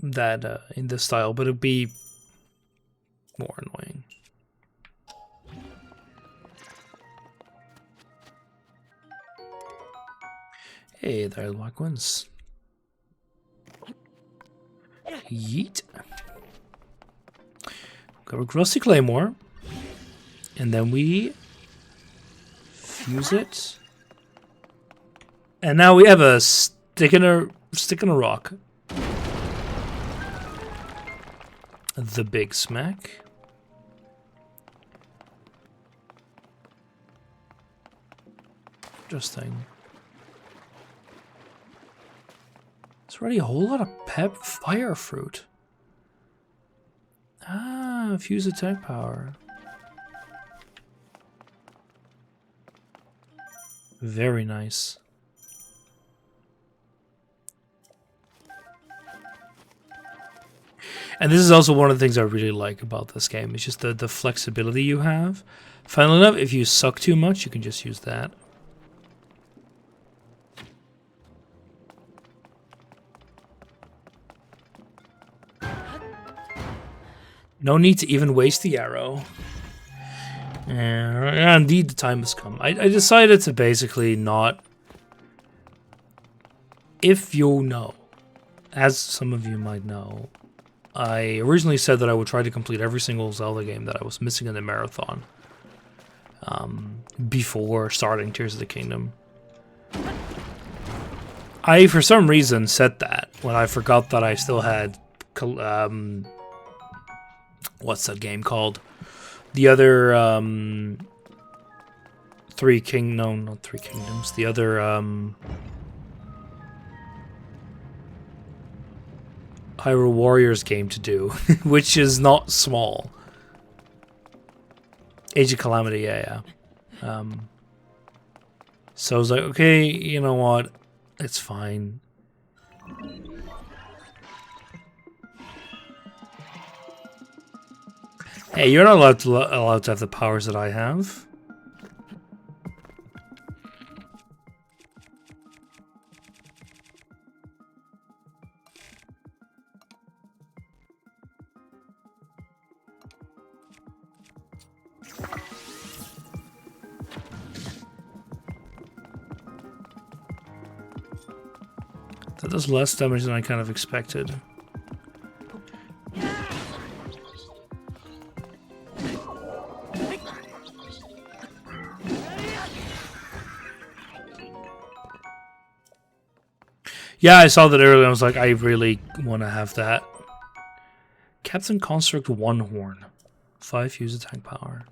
that in this style, but it'd be more annoying. Hey there, black ones. Yeet. Got a Rusty Claymore, and then we use it, and now we have a stick in a rock. The big smack. Interesting. There's already a whole lot of fire fruit. Ah, fuse attack power. Very nice. And this is also one of the things I really like about this game. It's just the flexibility you have. Funnily enough, if you suck too much, you can just use that. No need to even waste the arrow. And indeed, the time has come. I decided to basically not... If you know, as some of you might know, I originally said that I would try to complete every single Zelda game that I was missing in the marathon before starting Tears of the Kingdom. I, for some reason, said that when I forgot that I still had... what's that game called? The other not Three Kingdoms. The other Hyrule Warriors game to do, which is not small. Age of Calamity, yeah. So I was like, okay, you know what? It's fine. Hey, you're not allowed to have the powers that I have. That does less damage than I kind of expected. Yeah, I saw that earlier. I was like, I really want to have that. Captain Construct 1 Horn. 5 fuse attack power.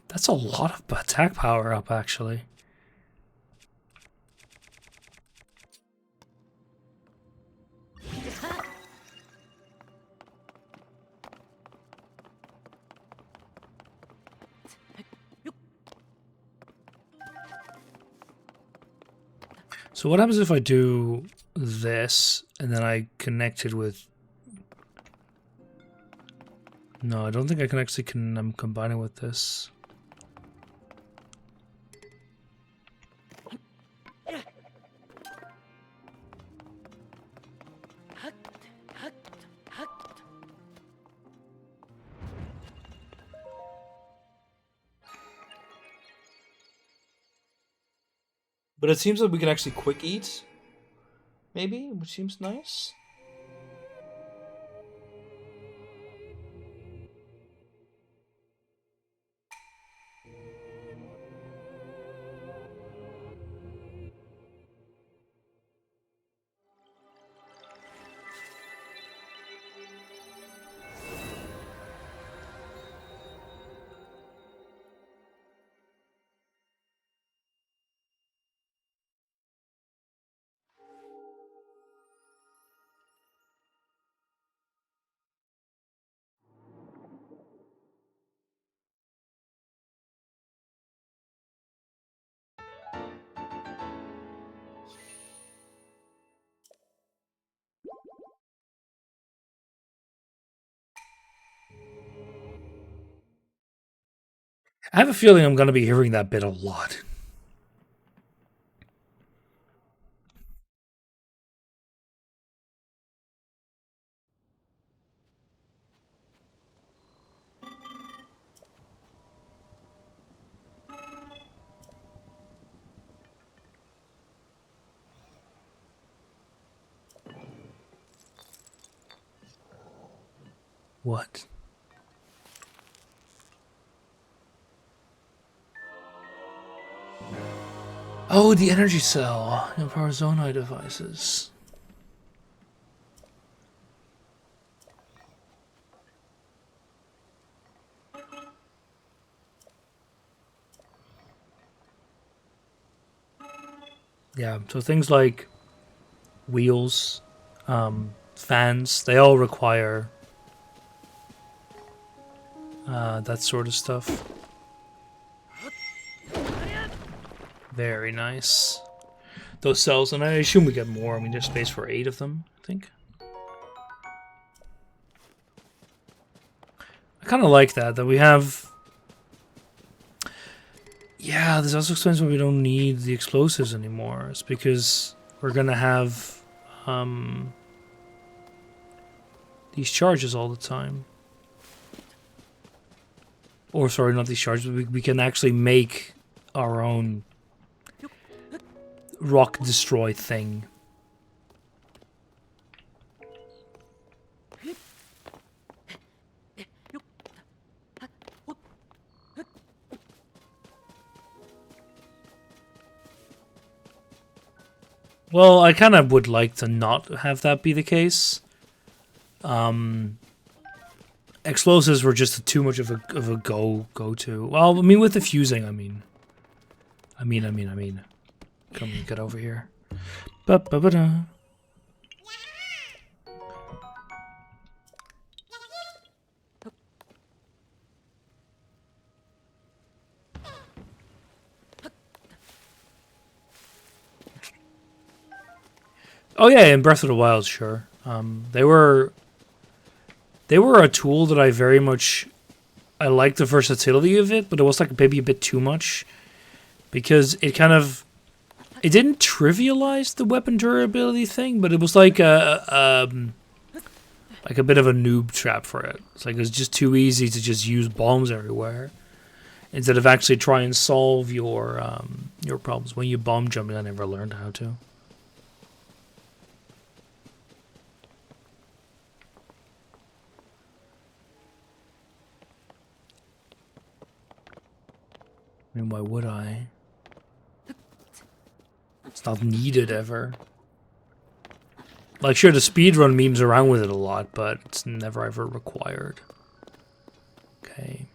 That's a lot of attack power up, actually. So what happens if I do this and then I connect it with... No, I don't think I can actually combine it with this. But it seems like we can actually quick eat, maybe, which seems nice. I have a feeling I'm going to be hearing that bit a lot. What? Oh, the energy cell. Empowers Zonai devices. Yeah, so things like wheels, fans, they all require that sort of stuff. Very nice. Those cells, and I assume we get more. I mean, there's space for 8 of them, I think. I kind of like that we have... Yeah, this also explains why we don't need the explosives anymore. It's because we're going to have these charges all the time. Or, sorry, not these charges, but we can actually make our own rock destroy thing. Well, I kind of would like to not have that be the case. Explosives were just too much of a go-to. Well, I mean, with the fusing, I mean. Come on, get over here. Ba-ba-ba-da. Oh yeah, in Breath of the Wild, sure. They were a tool that I very much... I liked the versatility of it, but it was like maybe a bit too much. Because it kind of... It didn't trivialize the weapon durability thing, but it was like a bit of a noob trap for it. It's like it's just too easy to just use bombs everywhere instead of actually try and solve your problems. When you bomb jumping, I never learned how to. I mean, why would I? It's not needed ever. Like, sure, the speedrun memes around with it a lot, but it's never ever required. Okay.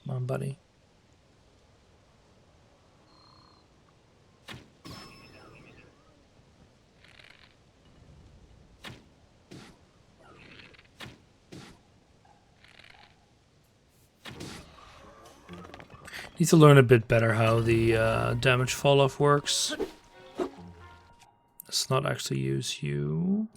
Come on, buddy. Need to learn a bit better how the damage fall-off works. Let's not actually use you.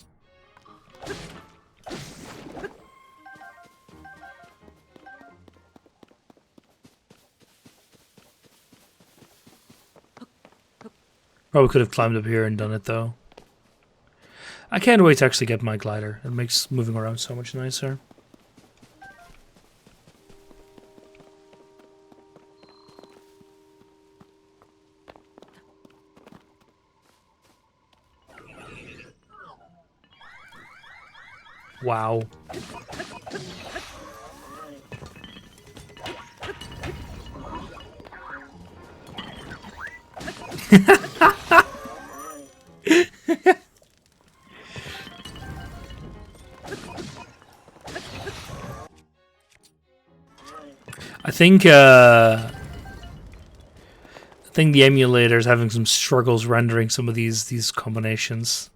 Probably could have climbed up here and done it, though. I can't wait to actually get my glider. It makes moving around so much nicer. Wow. I think the emulator is having some struggles rendering some of these combinations.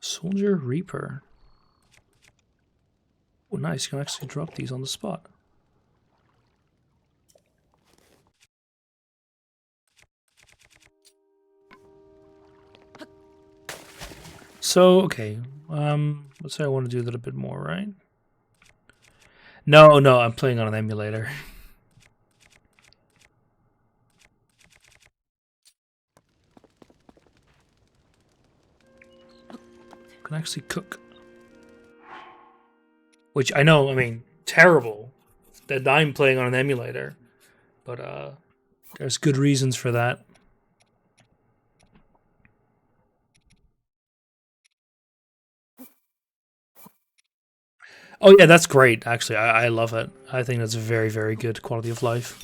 Soldier Reaper. Oh, nice. You can actually drop these on the spot. So, okay. Let's say I want to do that a bit more, right? No, I'm playing on an emulator. Can actually cook. Which I know, I mean, terrible that I'm playing on an emulator. But there's good reasons for that. Oh yeah, that's great, actually. I love it. I think that's a very, very good quality of life.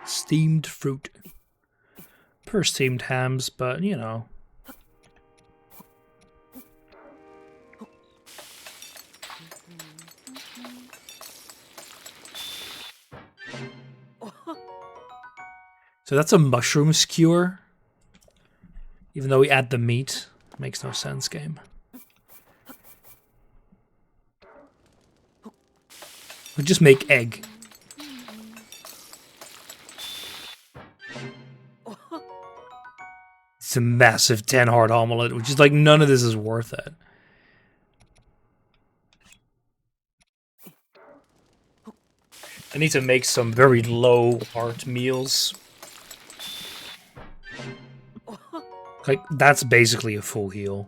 Steamed fruit. Per steamed hams, but you know. So that's a mushroom skewer. Even though we add the meat. Makes no sense, game. We'll just make egg. It's a massive 10 heart omelet, which is like none of this is worth it. I need to make some very low heart meals. Like, that's basically a full heal.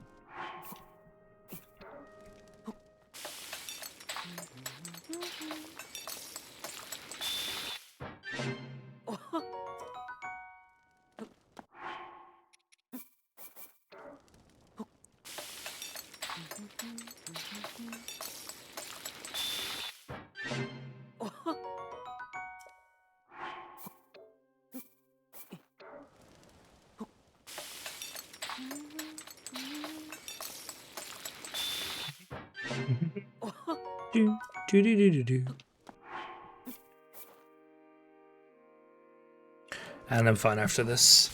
Do, do, do, do, do, do. And I'm fine after this.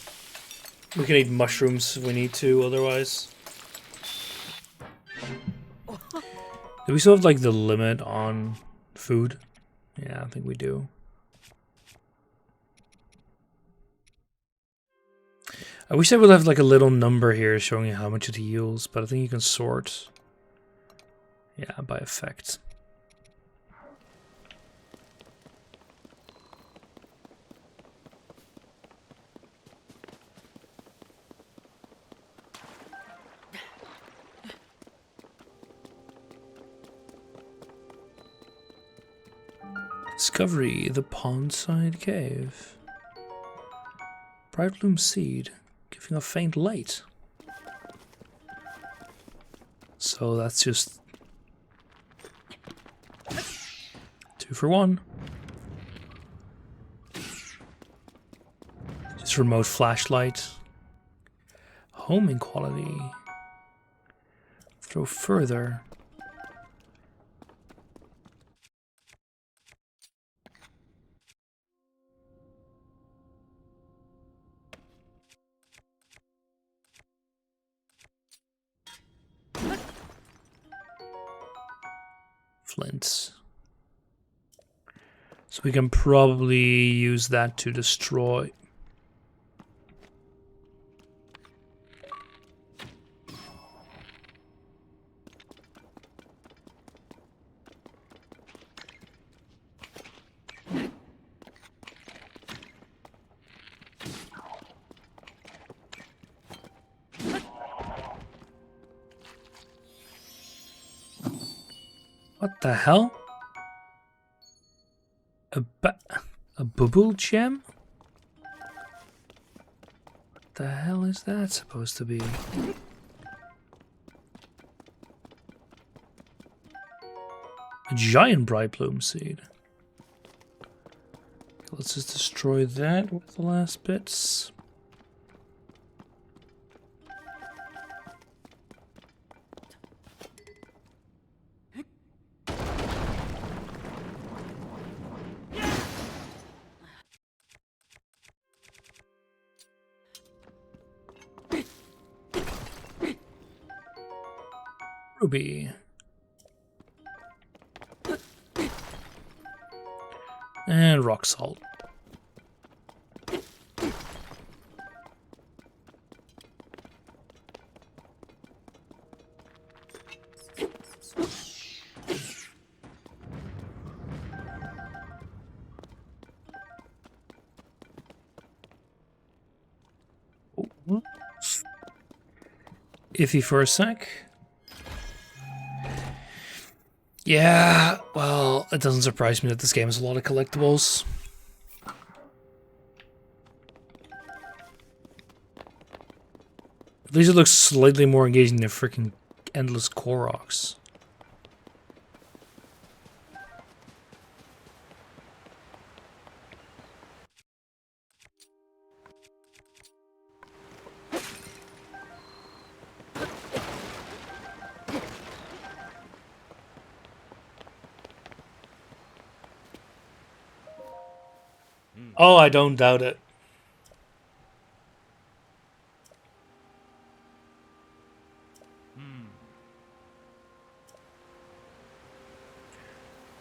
We can eat mushrooms if we need to, otherwise. Do we still have, like, the limit on food? Yeah, I think we do. I wish I would have, like, a little number here showing you how much it heals, but I think you can sort. Yeah, by effect. Discovery, the pondside cave. Bright bloom seed, giving a faint light. So that's just 2 for 1. Just remote flashlight. Homing quality. Throw further. Flints. So we can probably use that to destroy. What the hell? A bubble gem? What the hell is that supposed to be? A giant bright bloom seed. Let's just destroy that with the last bits. Ruby. And rock salt. Oh. Iffy for a sec. Yeah, well, it doesn't surprise me that this game has a lot of collectibles. At least it looks slightly more engaging than freaking endless Koroks. Oh, I don't doubt it.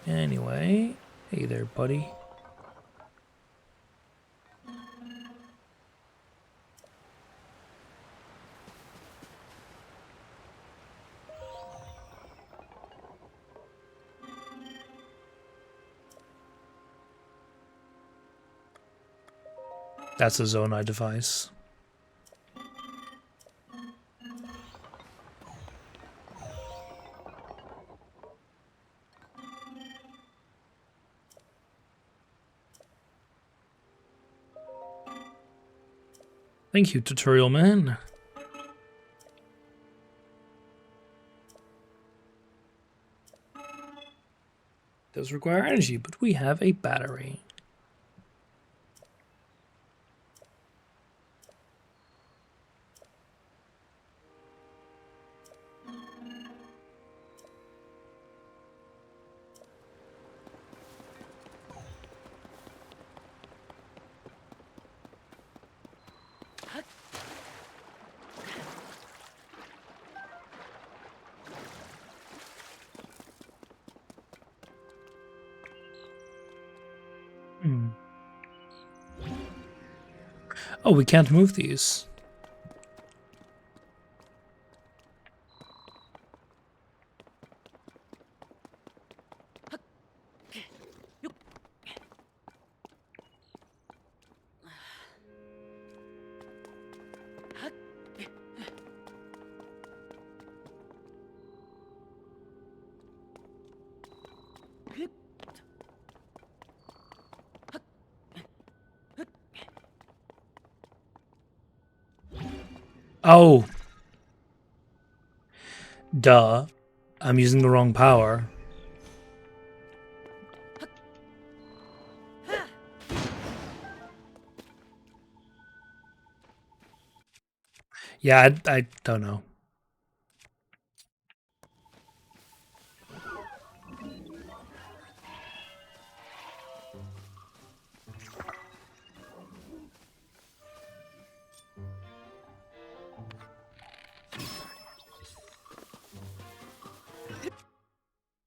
Anyway, hey there, buddy. That's a Zonai device. Thank you, tutorial man. Does require energy, but we have a battery. Oh, we can't move these. Oh. Duh. I'm using the wrong power. Yeah, I don't know.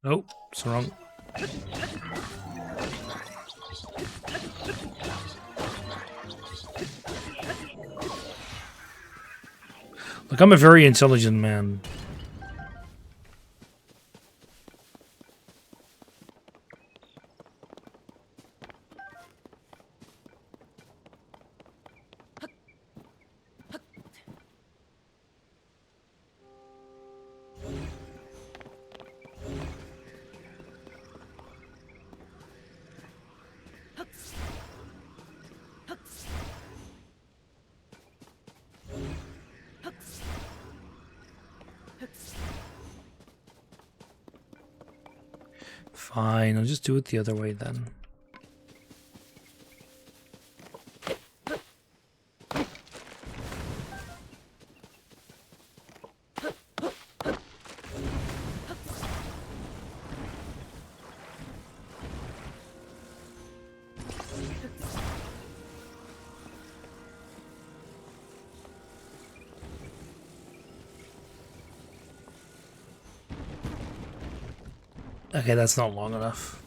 Nope, it's wrong. Look, I'm a very intelligent man. Fine, I'll just do it the other way then. Okay, that's not long enough.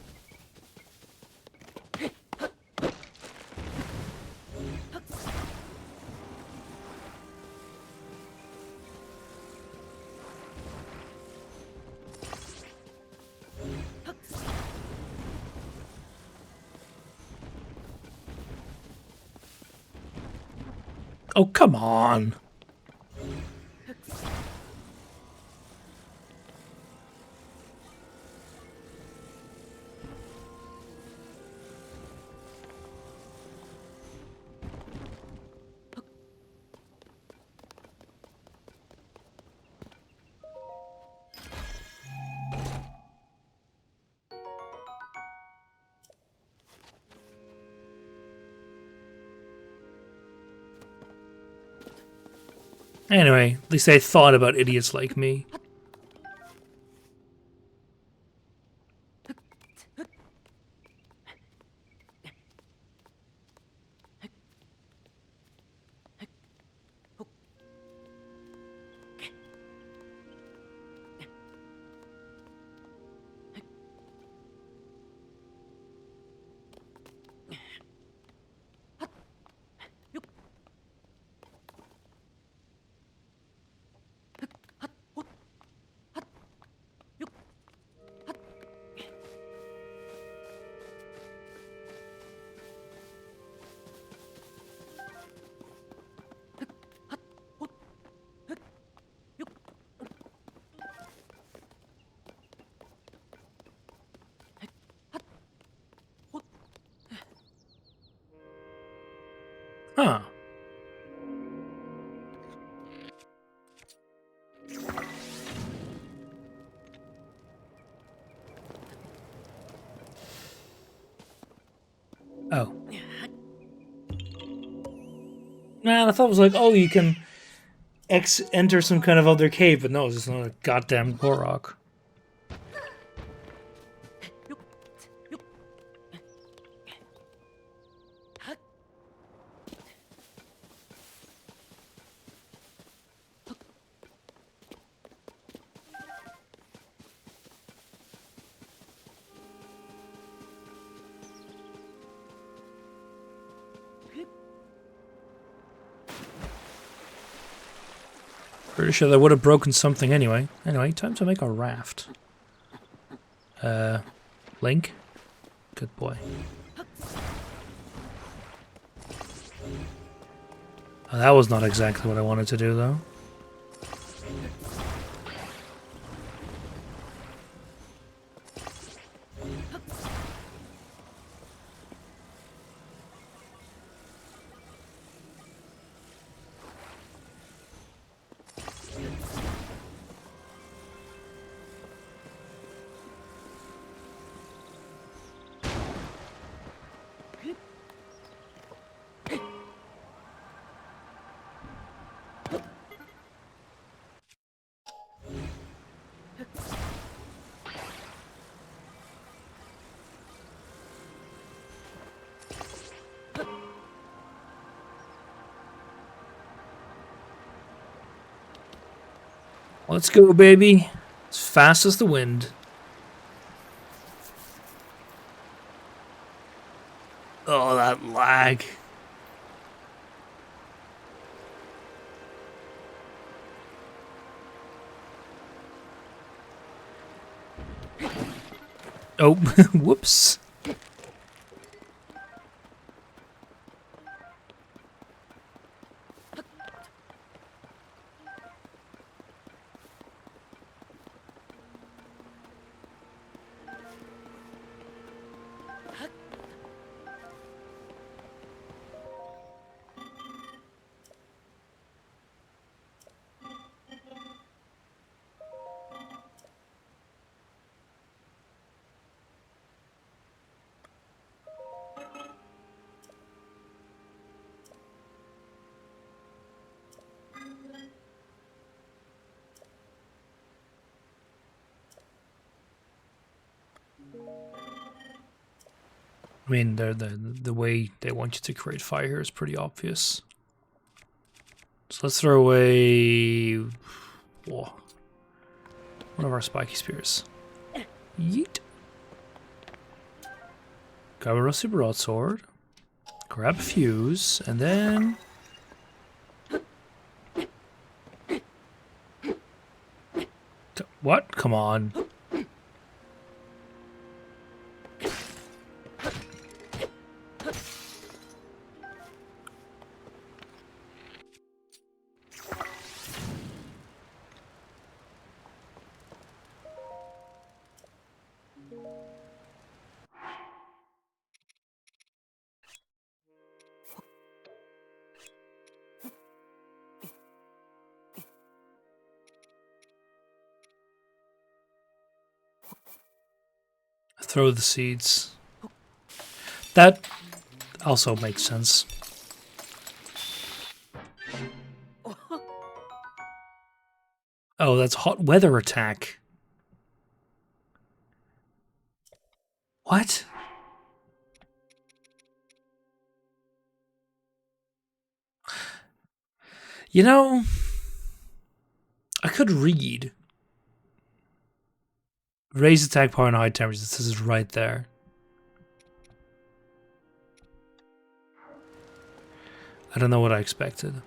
Oh, come on. Anyway, at least I thought about idiots like me. Huh. Oh. Man, I thought it was like, oh, you can enter some kind of other cave, but no, it's just not a goddamn Korok. Pretty sure that would have broken something anyway. Anyway, time to make a raft. Link? Good boy. Oh, that was not exactly what I wanted to do, though. Let's go, baby. As fast as the wind. Oh, that lag. Oh, whoops. I mean, the way they want you to create fire here is pretty obvious. So let's throw away one of our spiky spears. Yeet. Grab a rusty broadsword. Grab a fuse, and then... What? Come on. Throw the seeds. That also makes sense. Oh, that's hot weather attack. What? You know, I could read. Raise attack power and high temperatures. This is right there. I don't know what I expected.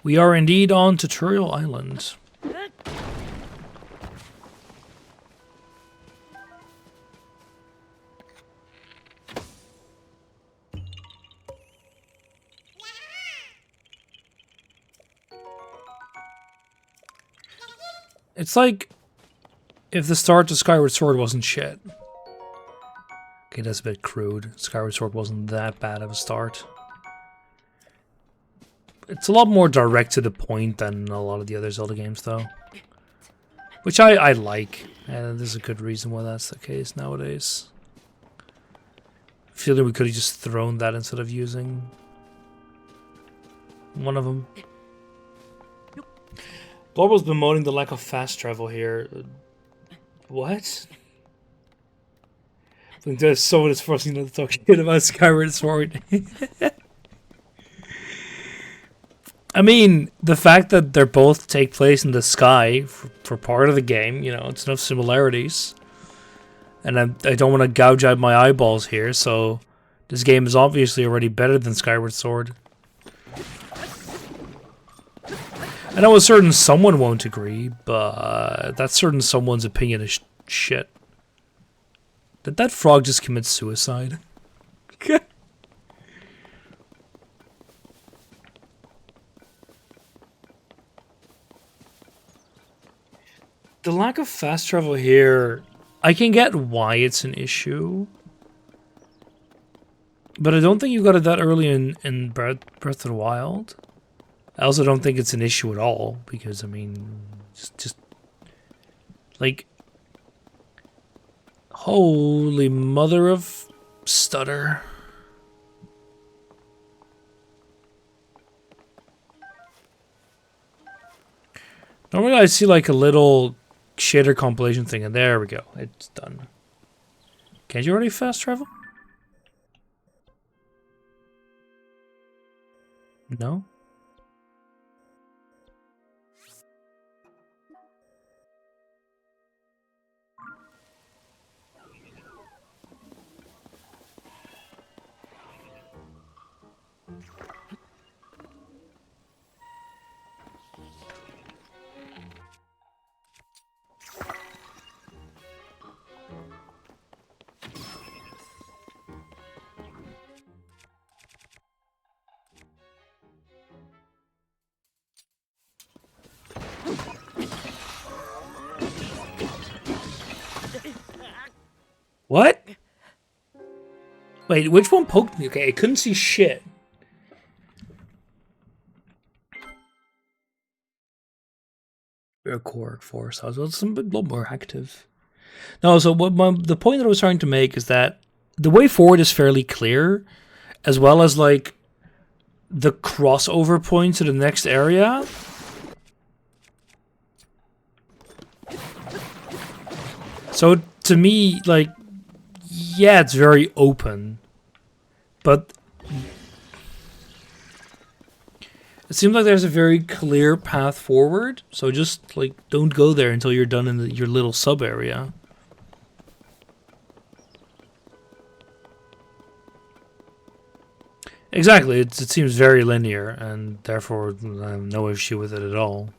We are indeed on Tutorial Island. It's like if the start to Skyward Sword wasn't shit. Okay, that's a bit crude. Skyward Sword wasn't that bad of a start. It's a lot more direct to the point than a lot of the other Zelda games, though. Which I like. And there's a good reason why that's the case nowadays. I feel like we could have just thrown that instead of using one of them. Glorbal's bemoaning the lack of fast travel here. What? I think there's someone is forcing not to talk shit about Skyward Sword. I mean, the fact that they both take place in the sky for part of the game, you know, it's enough similarities. And I don't want to gouge out my eyeballs here, so this game is obviously already better than Skyward Sword. I know a certain someone won't agree, but that certain someone's opinion is shit. Did that frog just commit suicide? The lack of fast travel here, I can get why it's an issue. But I don't think you got it that early in Breath of the Wild. I also don't think it's an issue at all, because, I mean, just like, holy mother of stutter. Normally I see like a little shader compilation thing, and there we go, it's done. Can't you already fast travel? No? What? Wait, which one poked me? Okay, I couldn't see shit. A core force. I was a little more active. No, so the point that I was trying to make is that the way forward is fairly clear, as well as like the crossover point to the next area. So to me, like, yeah, it's very open, but it seems like there's a very clear path forward. So just like don't go there until you're done in your little sub area. Exactly, it seems very linear, and therefore I have no issue with it at all.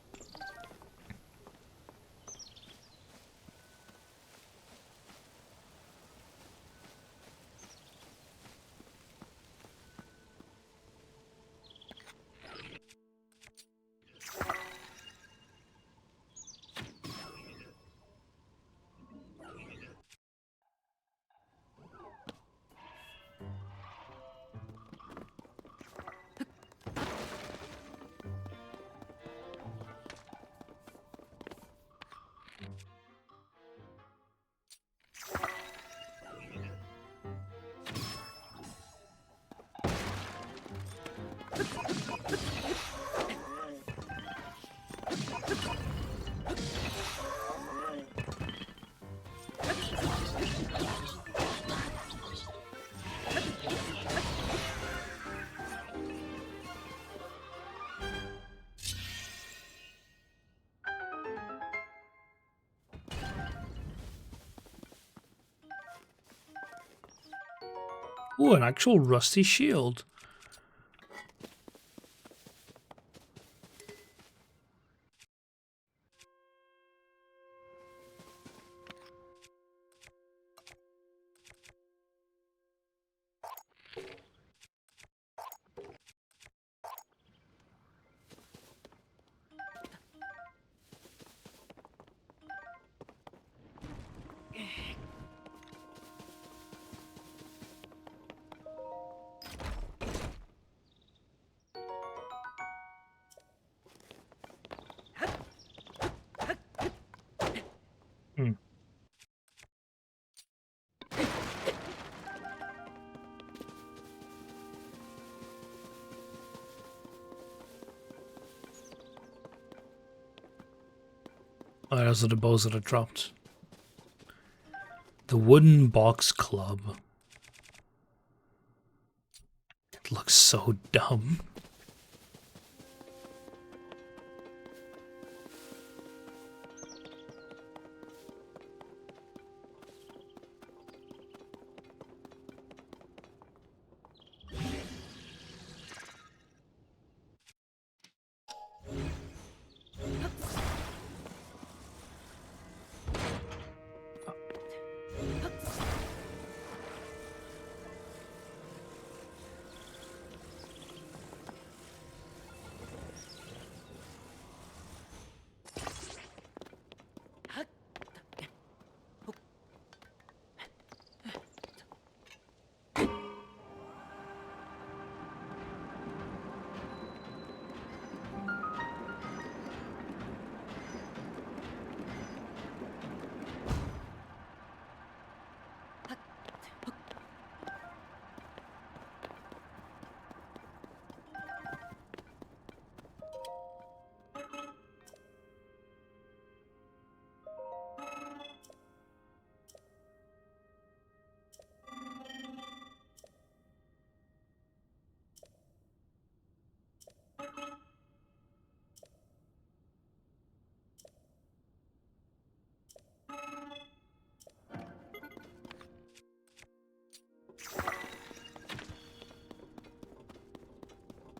Ooh, an actual rusty shield. Oh, those are the bows that I dropped. The Wooden Box Club. It looks so dumb.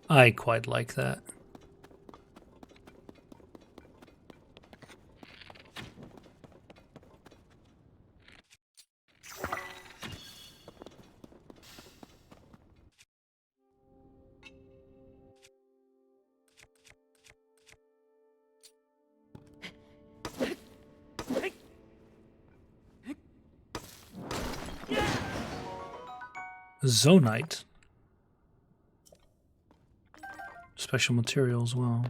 I quite like that. Zonite. Special material as well.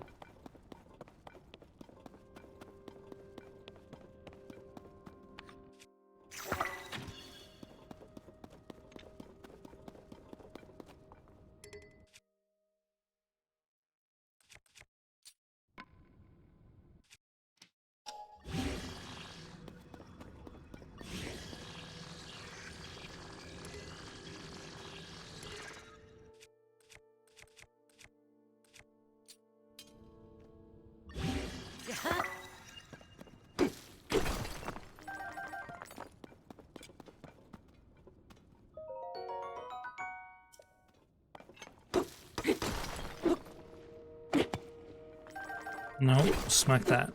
No, smack that.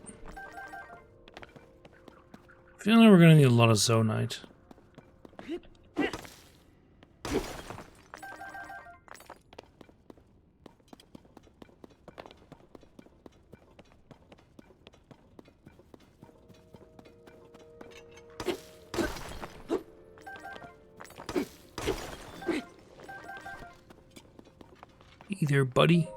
I feel like we're gonna need a lot of Zonite. Either, buddy.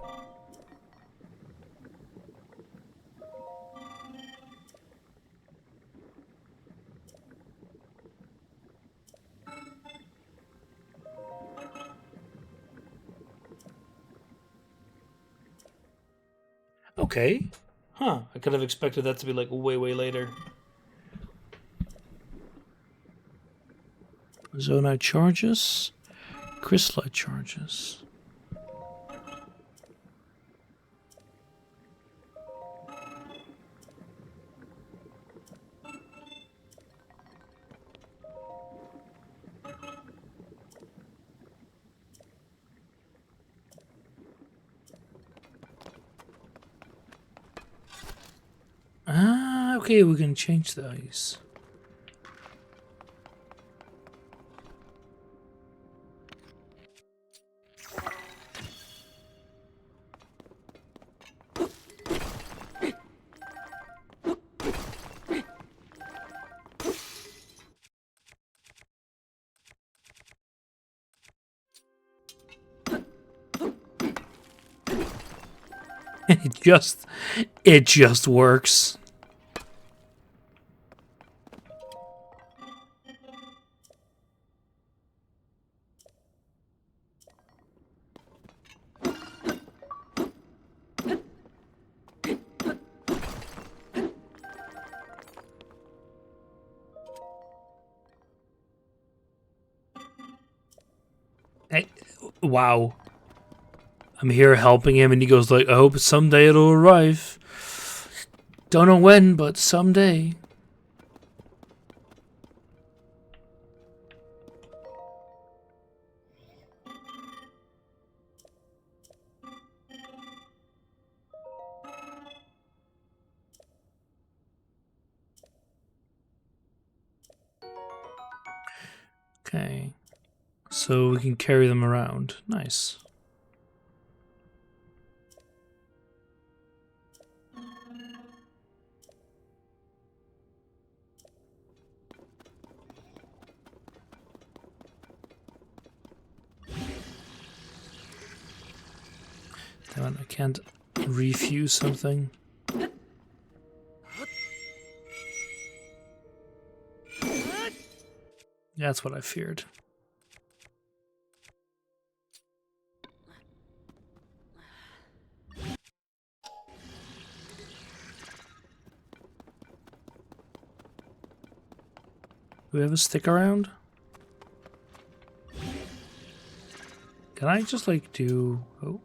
Okay. Huh. I could have expected that to be like way, way later. Zonite charges. Chrysolite charges. Ah, okay, we can change those. It just works. Hey, wow. I'm here helping him, and he goes like, I hope someday it'll arrive. Don't know when, but someday. Okay. So we can carry them around. Nice. Damn it, I can't refuse something. That's what I feared. Do we have a stick around? Can I just like do... Oh.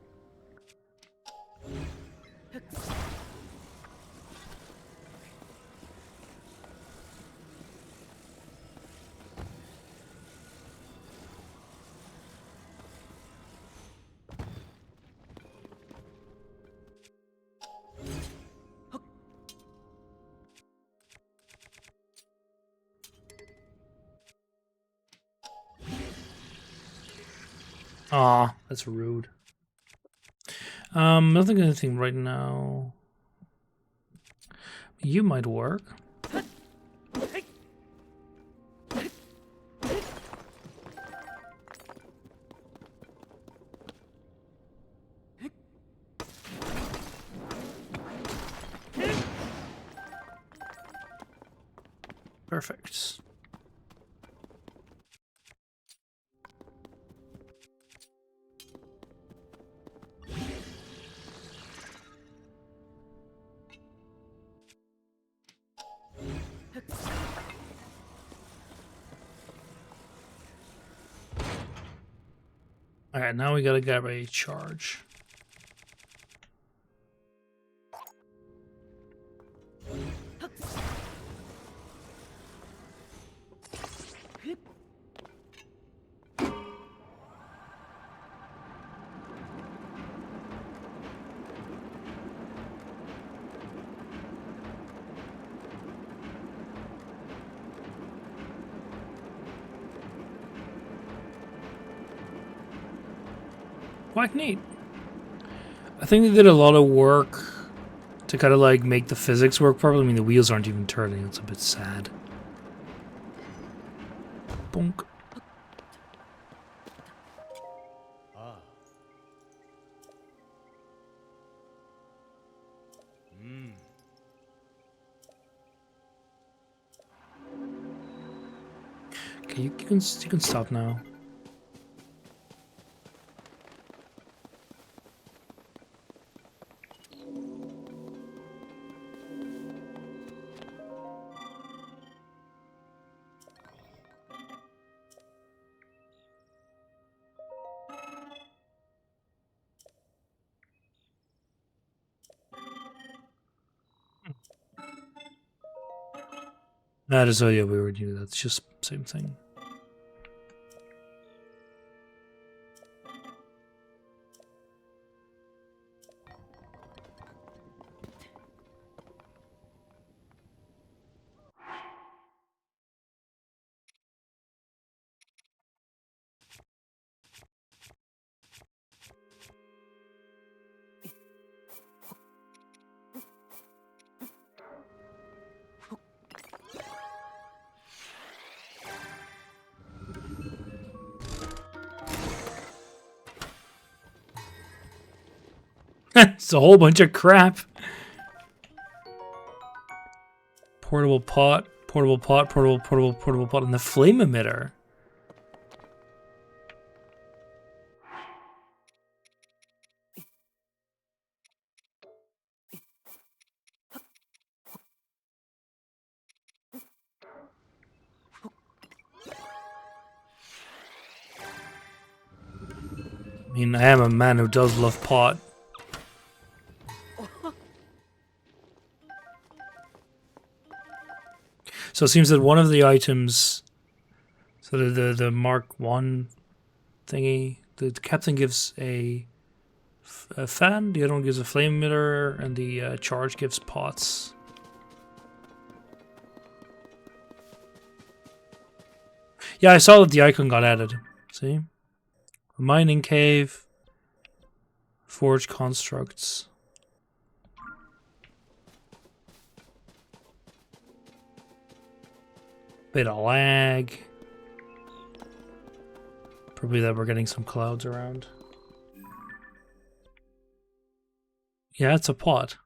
Aw, that's rude. Nothing anything right now. You might work. Perfect. Alright, now we gotta get a charge. Quite neat. I think they did a lot of work to kind of like make the physics work properly. I mean, the wheels aren't even turning. It's a bit sad. Bonk. Okay, you can stop now. That is, oh yeah, we already knew that. It's just same thing. It's a whole bunch of crap. Portable pot, portable pot, portable pot, and the flame emitter. mean, I am a man who does love pot. So it seems that one of the items, so the Mark 1 thingy, the captain gives a fan, the other one gives a flame emitter, and the charge gives pots. Yeah, I saw that the icon got added. See? A mining cave, forge constructs. Bit of lag. Probably that we're getting some clouds around. Yeah, it's a pot.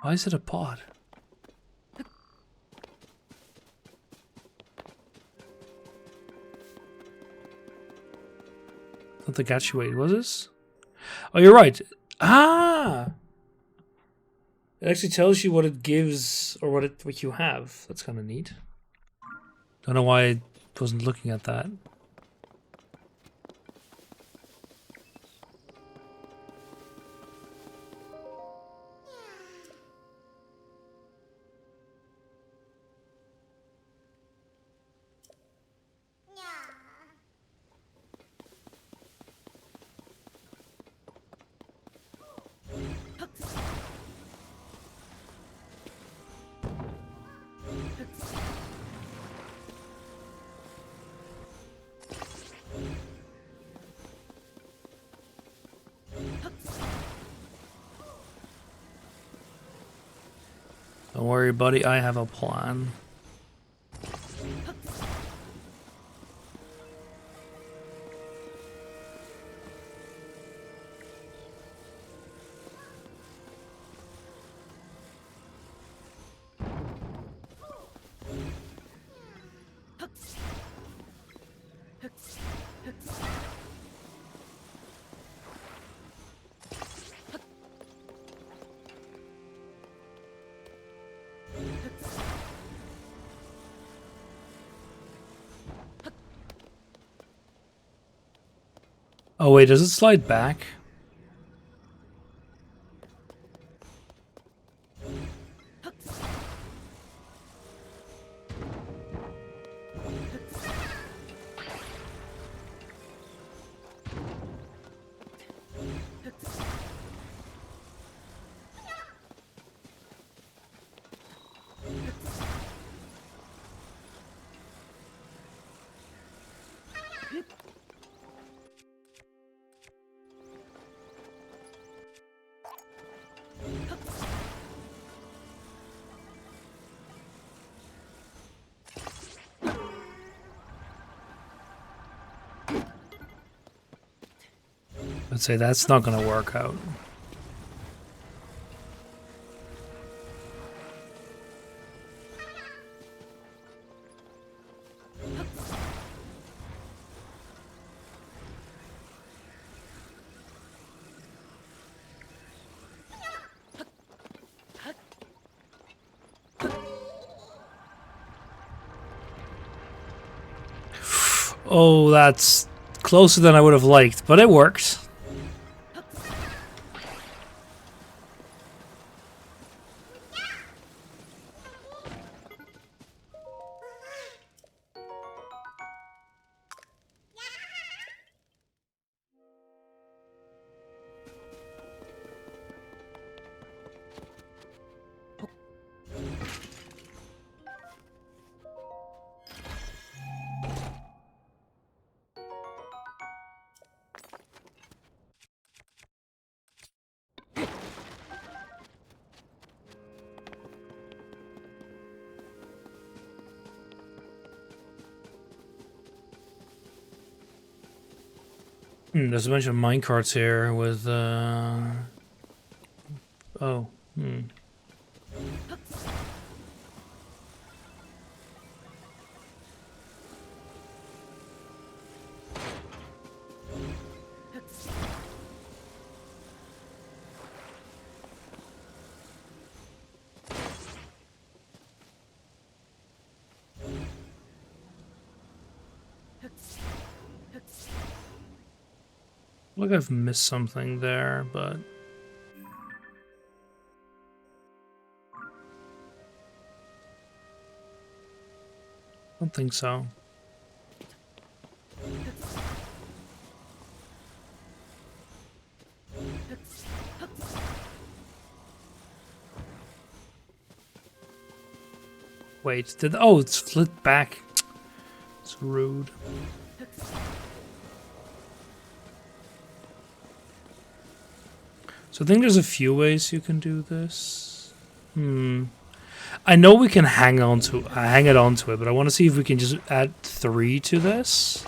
Why is it a pot? Not the Gatchway, was this? Oh, you're right. Ah! It actually tells you what it gives or what you have. That's kind of neat. Don't know why I wasn't looking at that. Don't worry, buddy. I have a plan. Oh wait, does it slide back? I'd say that's not going to work out. Oh, that's closer than I would have liked, but it works. There's a bunch of minecarts here with, oh, Look, I've missed something there, but I don't think so. Wait, oh, it's flipped back. It's rude. So I think there's a few ways you can do this. I know we can hang it onto it, but I want to see if we can just add 3 to this.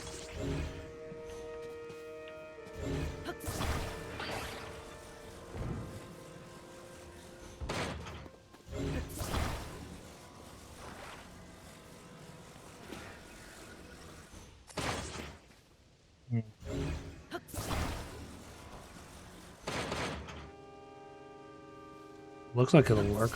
Looks like it'll work.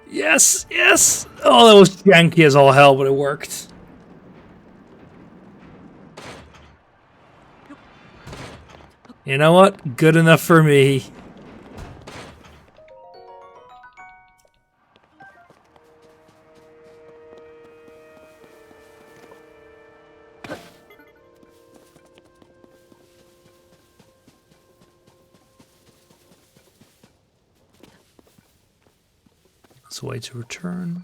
Yes, yes! Oh, that was janky as all hell, but it worked. You know what? Good enough for me. That's a way to return.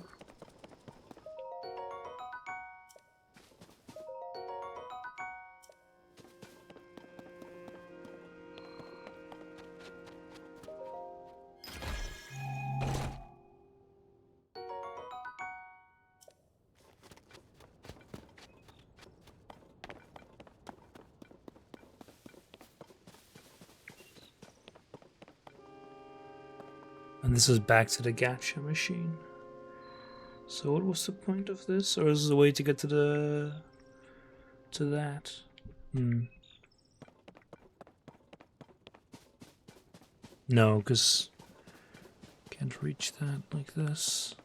And this is back to the gacha machine. So what was the point of this? Or is this a way to get to that? No, because can't reach that like this.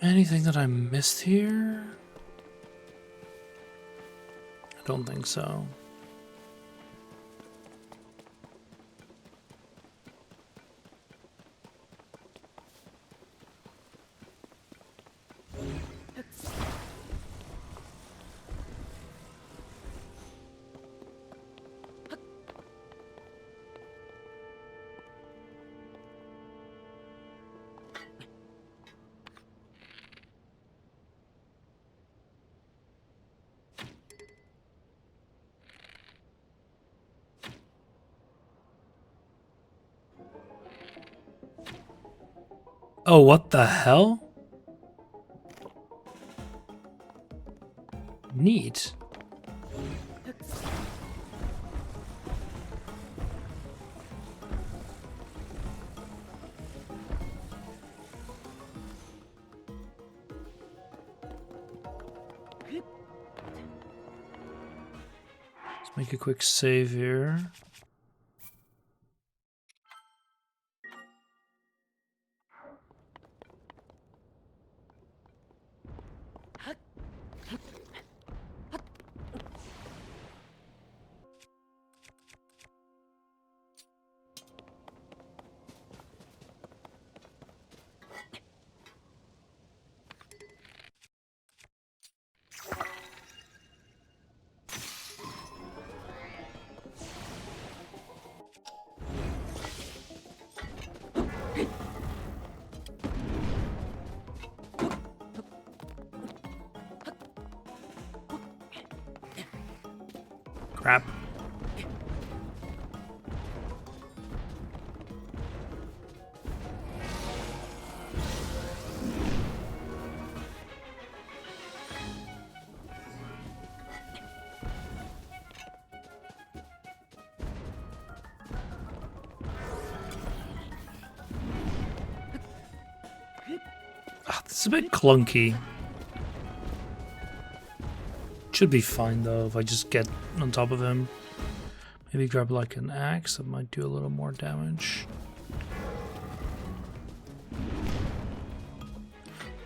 Anything that I missed here? I don't think so. Oh, what the hell? Neat. Let's make a quick save here. Crap. It's a bit clunky. Should be fine though if I just get on top of him. Maybe grab like an axe, that might do a little more damage.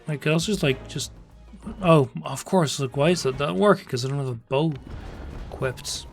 I could also just oh, of course, like why is that not working? Because I don't have a bow equipped.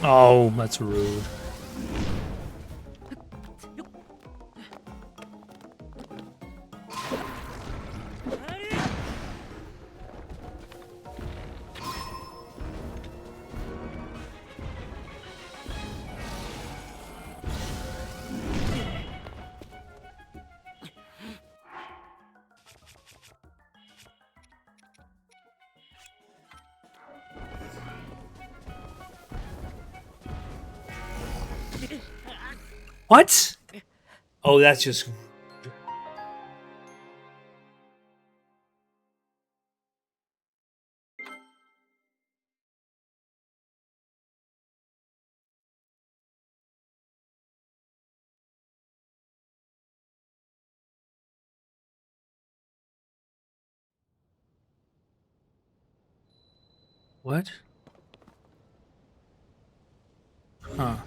Oh, that's rude. What? Oh, that's just... What? Huh.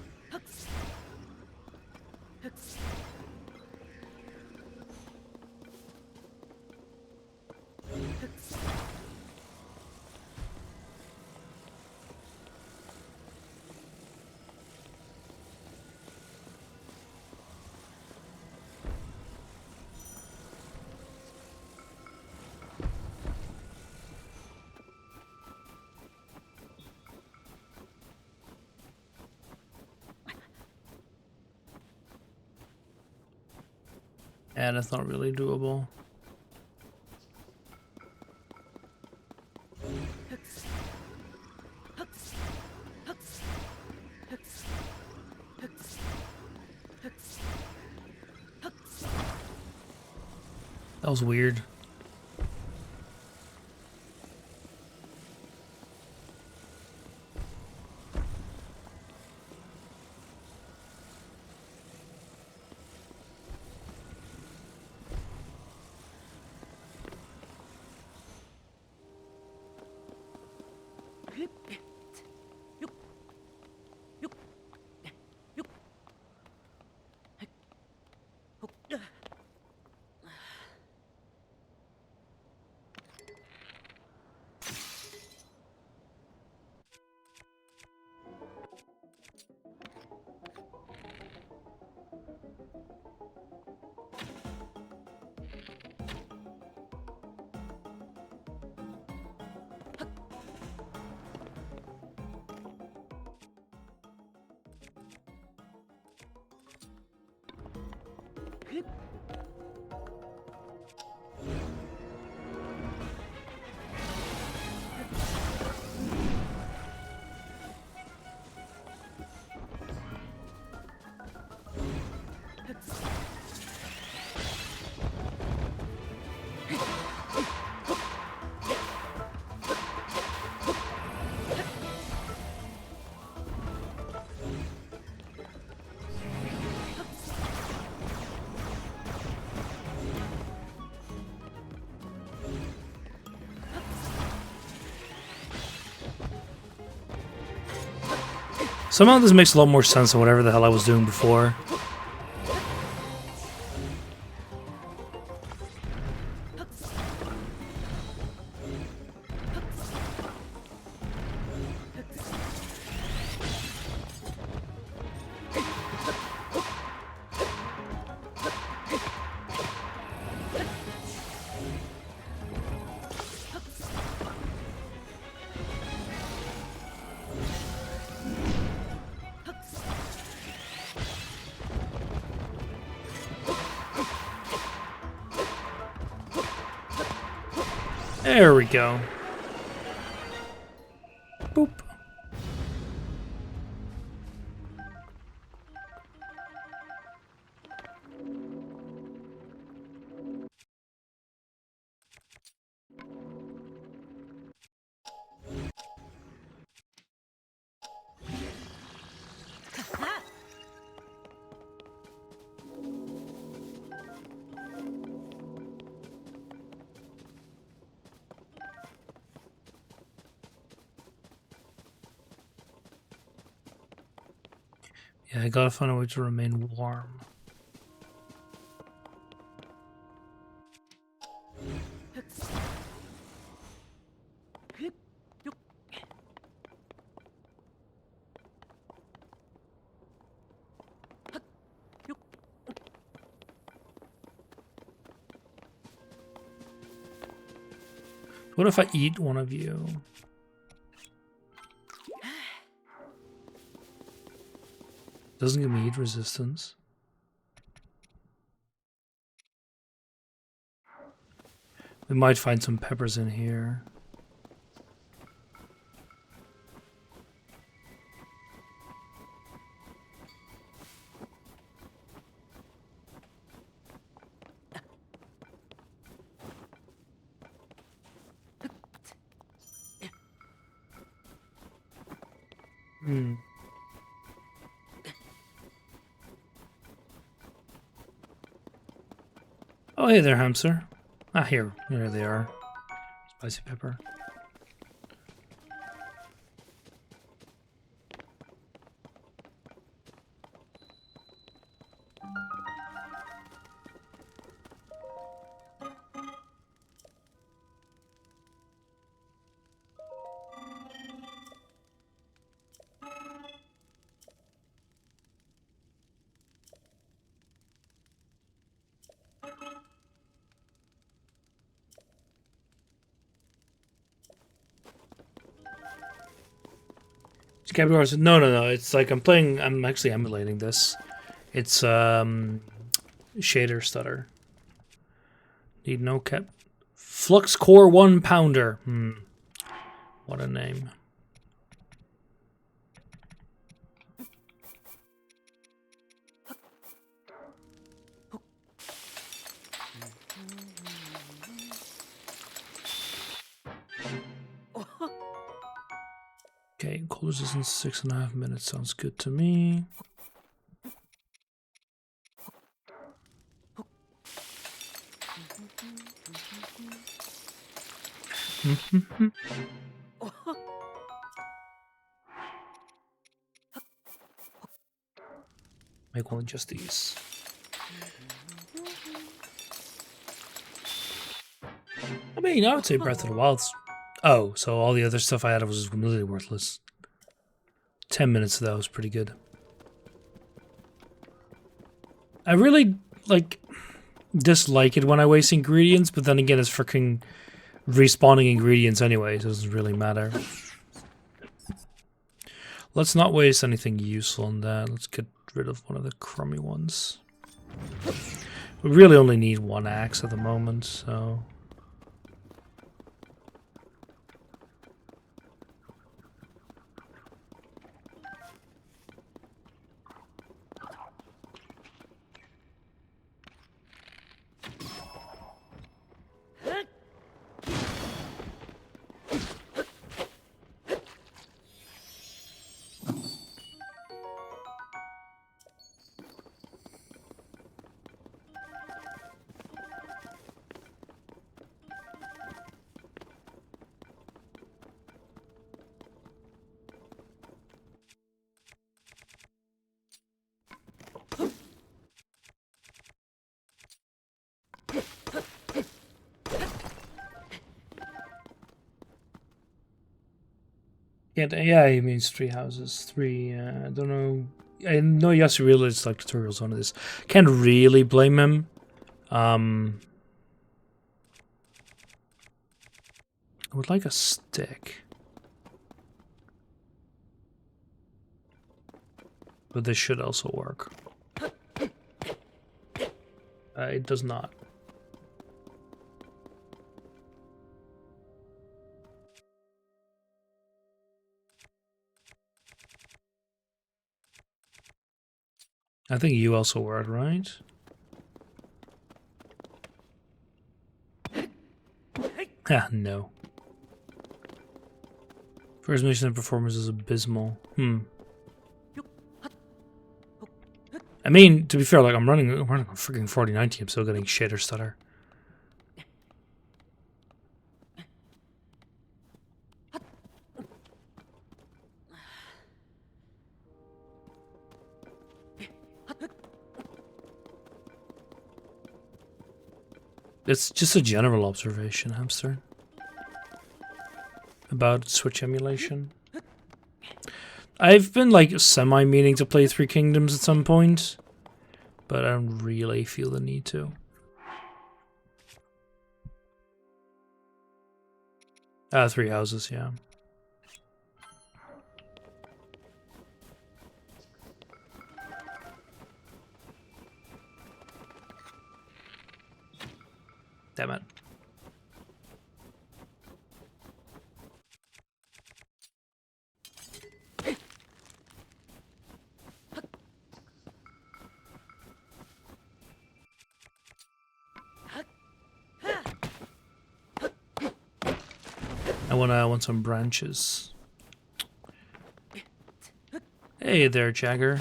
Yeah, that's not really doable. That was weird. Somehow this makes a lot more sense than whatever the hell I was doing before. There we go. Boop. Yeah, I gotta find a way to remain warm. What if I eat one of you? Doesn't give me heat resistance. We might find some peppers in here. Hmm. Oh, hey there, hamster. Ah, here they are. Spicy pepper. No. It's like I'm actually emulating this. It's shader stutter. Need no cap. Flux Core 1 Pounder. What a name. Okay, cold resistance 6.5 minutes sounds good to me. Make one of just these. I mean, I would say Breath of the Wild's... Oh, so all the other stuff I had was completely worthless. 10 minutes of that was pretty good. I really, dislike it when I waste ingredients, but then again, it's freaking respawning ingredients anyway, so it doesn't really matter. Let's not waste anything useful on that. Let's get rid of one of the crummy ones. We really only need one axe at the moment, so... Yeah, he means 3 houses. 3, I don't know. I know Yasuo really is like tutorials on this. Can't really blame him. I would like a stick. But this should also work. It does not. I think you also were it, right? Ah, no. First mission and performance is abysmal. I mean, to be fair, like I'm running a freaking 4090. I'm still getting shit or stutter. It's just a general observation, Hamster, about Switch emulation. I've been like semi-meaning to play Three Kingdoms at some point, but I don't really feel the need to. Three Houses, yeah. Damn it. I want some branches. Hey there, Jagger.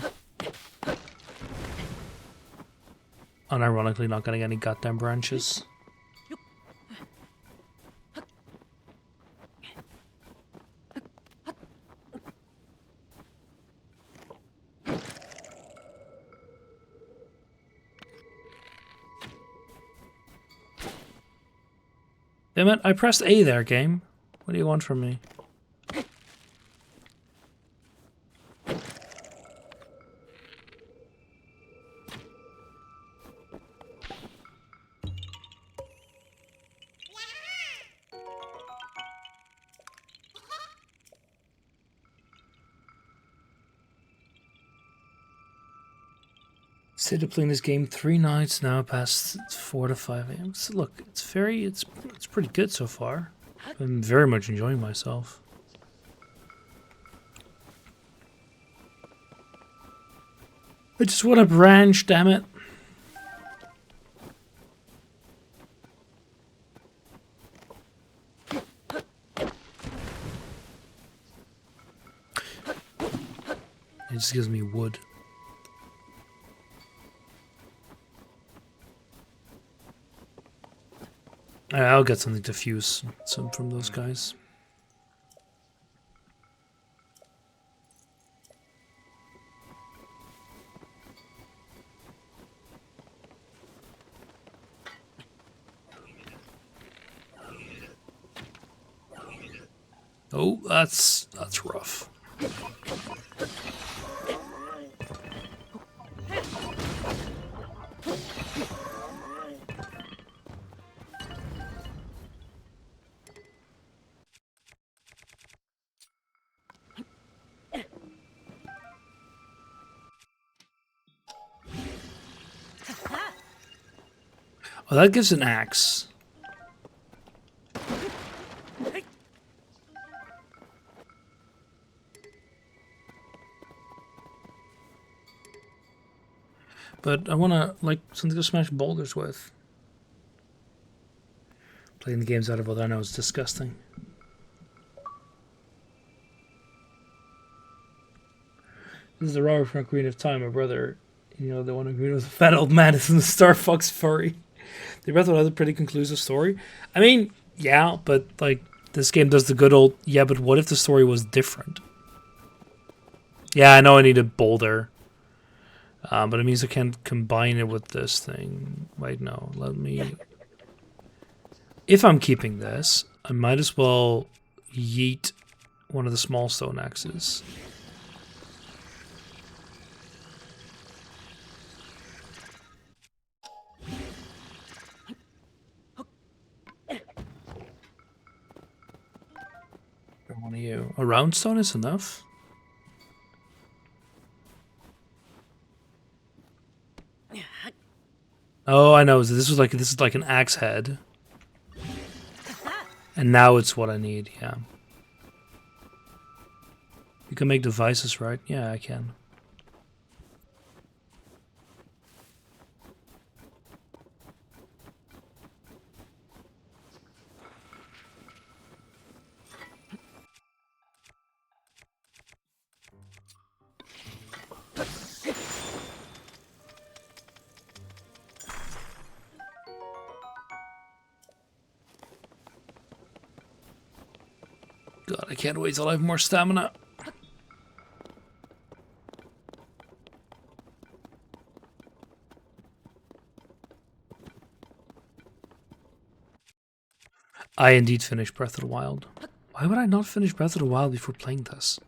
Unironically not getting any goddamn branches. Damn it, I pressed A there, game. What do you want from me? Stayed to playing this game 3 nights now, past 4 to 5 a.m. So look, it's pretty good so far. I'm very much enjoying myself. I just want a branch, damn it. It just gives me wood. I'll get something to fuse some from those guys. Oh, that's rough. Oh, that gives an axe. But I wanna, like, something to smash boulders with. Playing the games out of what I know is disgusting. This is the Robert from Green of Time, my brother. You know, the one who agreed with the fat old man is in the Star Fox furry. They both had a pretty conclusive story. I mean, yeah, but like this game does the good old yeah, but what if the story was different? Yeah, I know I need a boulder. But it means I can't combine it with this thing. Wait, no, let me... If I'm keeping this, I might as well yeet one of the small stone axes. One of you. A round stone is enough. Oh, I know. This is like an axe head, and now it's what I need. Yeah. You can make devices, right? Yeah, I can. God, I can't wait till I have more stamina. I indeed finished Breath of the Wild. Why would I not finish Breath of the Wild before playing this?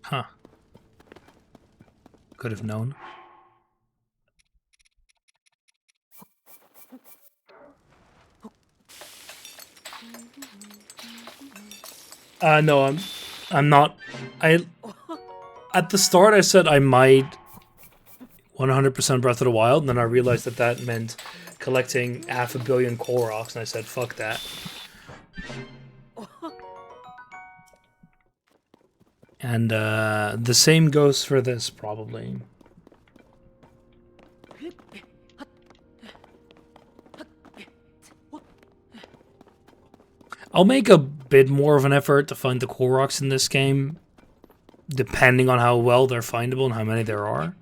Huh. Could have known. No, I'm not. At the start I said I might 100% Breath of the Wild, and then I realized that that meant collecting 500 million Koroks, and I said, fuck that. And the same goes for this, probably. I'll make a bit more of an effort to find the Koroks in this game, depending on how well they're findable and how many there are.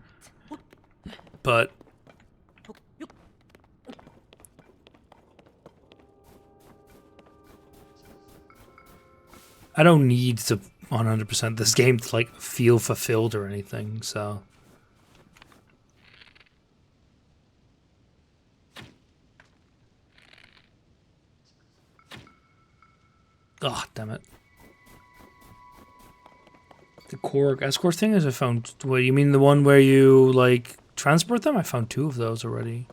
But I don't need to 100% this game to like feel fulfilled or anything, so. Oh, damn it. The Korok escort thing is I found. What, you mean the one where you like transport them? I found 2 of those already.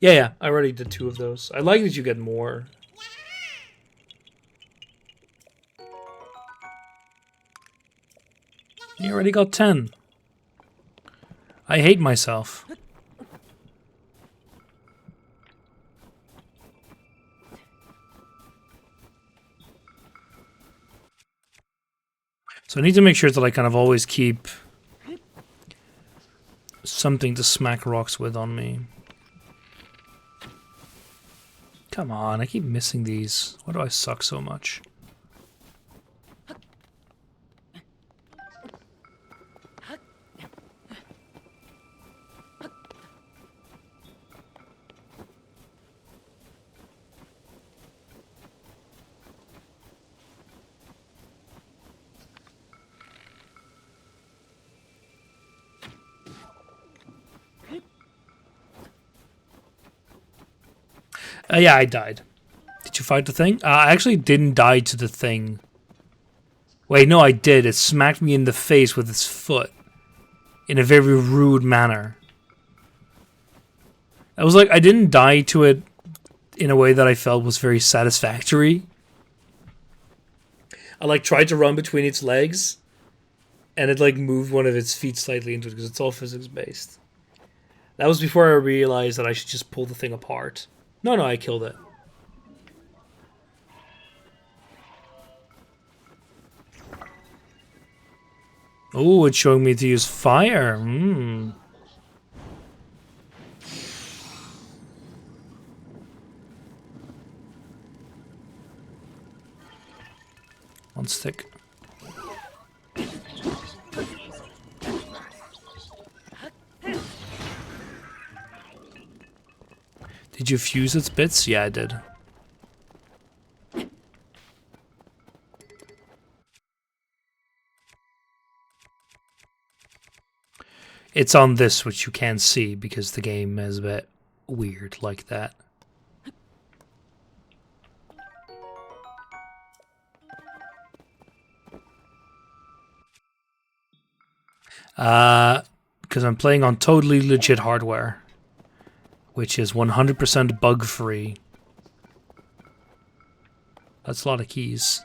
Yeah, I already did 2 of those. I like that you get more. You already got 10. I hate myself. So I need to make sure that I kind of always keep something to smack rocks with on me. Come on, I keep missing these. Why do I suck so much? Yeah, I died. Did you fight the thing? I actually didn't die to the thing. Wait, no, I did. It smacked me in the face with its foot. In a very rude manner. I was like, I didn't die to it in a way that I felt was very satisfactory. I like tried to run between its legs. And it like moved one of its feet slightly into it because it's all physics based. That was before I realized that I should just pull the thing apart. No, I killed it. Oh, it's showing me to use fire. Hmm. One stick. Did you fuse its bits? Yeah, I did. It's on this, which you can't see because the game is a bit weird like that. Because I'm playing on totally legit hardware, which is 100% bug-free. That's a lot of keys.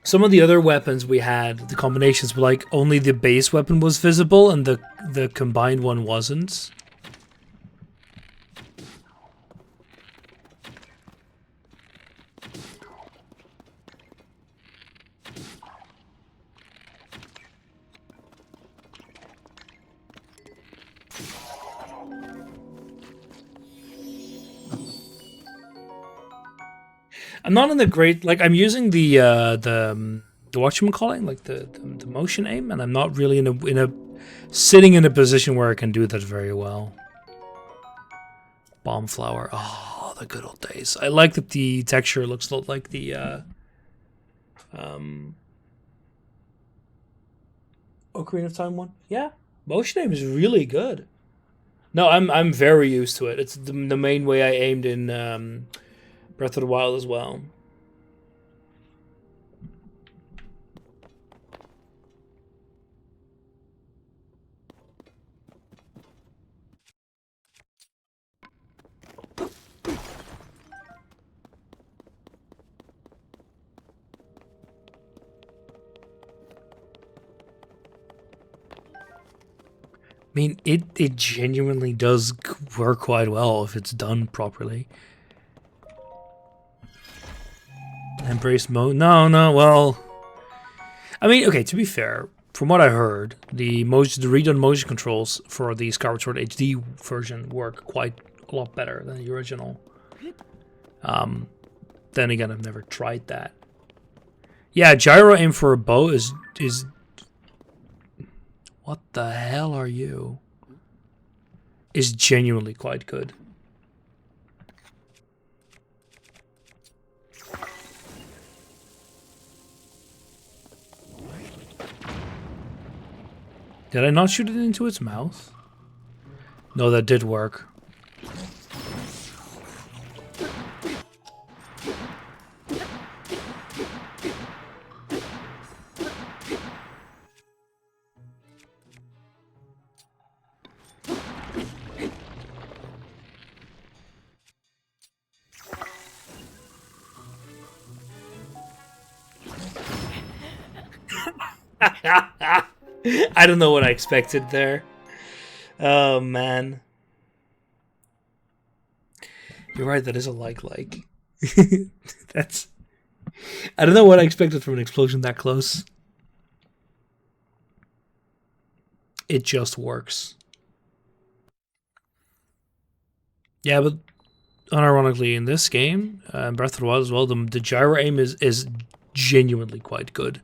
Some of the other weapons we had, the combinations were like only the base weapon was visible and the combined one wasn't. I'm not in the great, like, I'm using the whatchamacallit, like the motion aim, and I'm not really sitting in a position where I can do that very well. Bomb flower. Oh, the good old days. I like that the texture looks a lot like the Ocarina of Time one. Yeah, motion aim is really good. No, I'm very used to it. It's the main way I aimed in Breath of the Wild as well. I mean, it genuinely does work quite well if it's done properly. Embrace mode? No, well... I mean, okay, to be fair, from what I heard, the redone motion controls for the Skyward Sword HD version work quite a lot better than the original. Then again, I've never tried that. Yeah, gyro aim for a bow is... What the hell are you? Is genuinely quite good. Did I not shoot it into its mouth? No, that did work. I don't know what I expected there. Oh, man. You're right, that is a like. That's... I don't know what I expected from an explosion that close. It just works. Yeah, but unironically, in this game, Breath of the Wild as well, the gyro aim is genuinely quite good.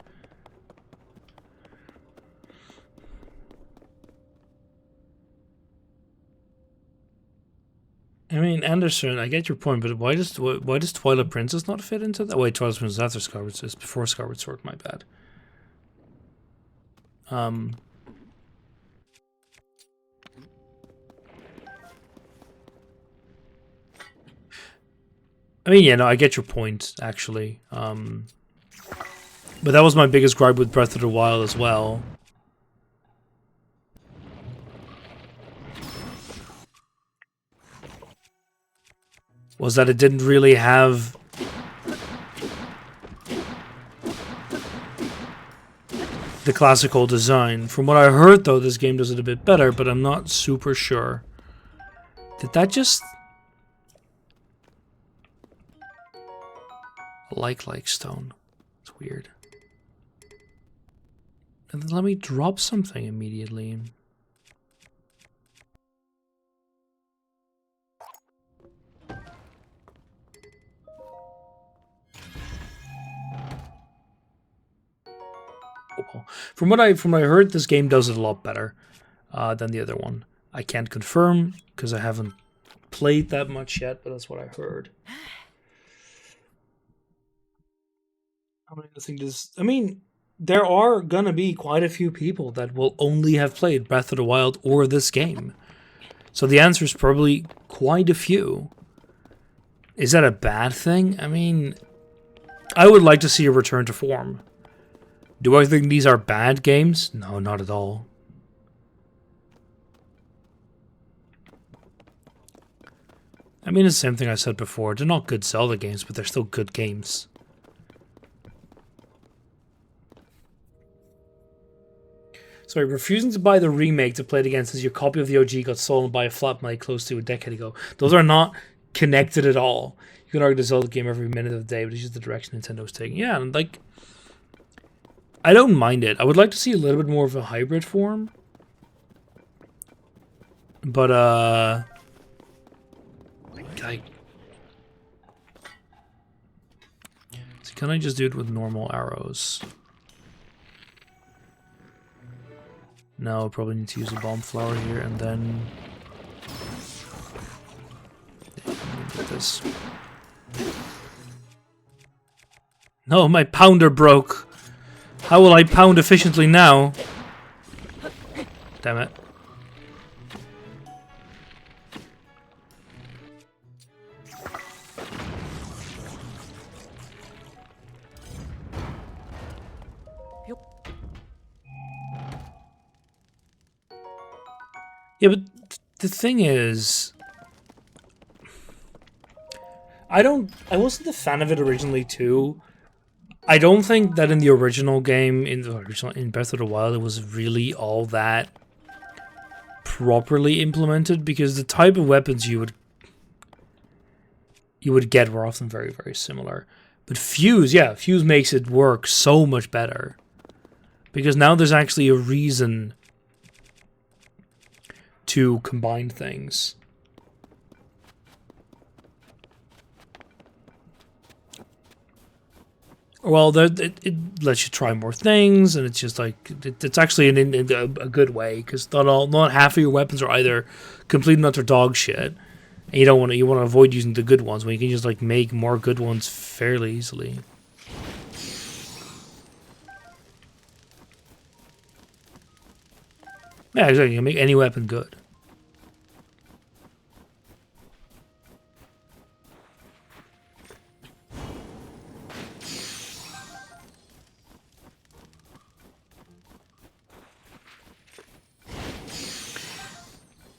I mean, Anderson, I get your point, but why does Twilight Princess not fit into that? Wait, Twilight Princess after Skyward Sword, before Skyward Sword. My bad. I mean, yeah, no, I get your point actually. But that was my biggest gripe with Breath of the Wild as well. Was that it didn't really have the classical design. From what I heard, though, this game does it a bit better, but I'm not super sure. Did that just... like stone. It's weird. And then let me drop something immediately. From what I heard, this game does it a lot better than the other one. I can't confirm because I haven't played that much yet, but that's what I heard. I mean, there are gonna be quite a few people that will only have played Breath of the Wild or this game. So the answer is probably quite a few. Is that a bad thing? I mean, I would like to see a return to form. Do I think these are bad games? No, not at all. I mean, it's the same thing I said before. They're not good Zelda games, but they're still good games. Sorry, refusing to buy the remake to play it again since your copy of the OG got stolen by a flatmate close to a decade ago. Those are not connected at all. You can argue the Zelda game every minute of the day, but it's just the direction Nintendo's taking. Yeah, and like... I don't mind it. I would like to see a little bit more of a hybrid form. But, like... Can I just do it with normal arrows? No, probably need to use a bomb flower here and then... Get this. No, my pounder broke. How will I pound efficiently now? Damn it. Yeah, but the thing is, I wasn't a fan of it originally too. I don't think that in the original game, in Breath of the Wild, it was really all that properly implemented, because the type of weapons you would get were often very, very similar. But Fuse makes it work so much better, because now there's actually a reason to combine things. Well, it lets you try more things, and it's just like it's actually in a good way, because not half of your weapons are either complete and utter dog shit, and you want to avoid using the good ones when you can just like make more good ones fairly easily. Yeah, exactly. You can make any weapon good.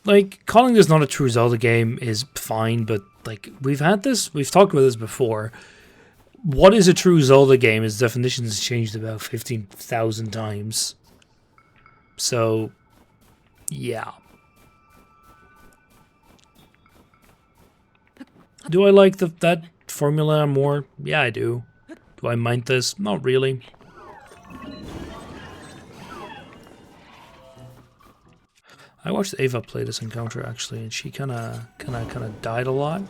Like, calling this not a true Zelda game is fine, but like we've talked about this before. What is a true Zelda game? Its definition has changed about 15,000 times. So, yeah. Do I like that formula more? Yeah, I do. Do I mind this? Not really. I watched Ava play this encounter actually, and she kind of died a lot.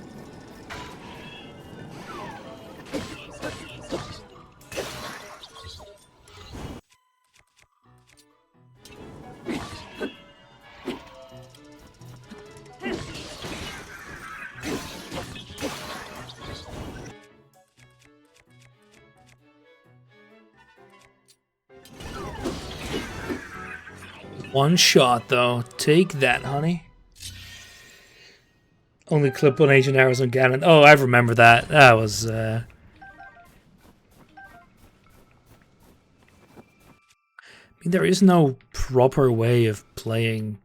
One shot, though. Take that, honey. Only clip on Agent arrows on Ganon. Oh, I remember that. That was, I mean, there is no proper way of playing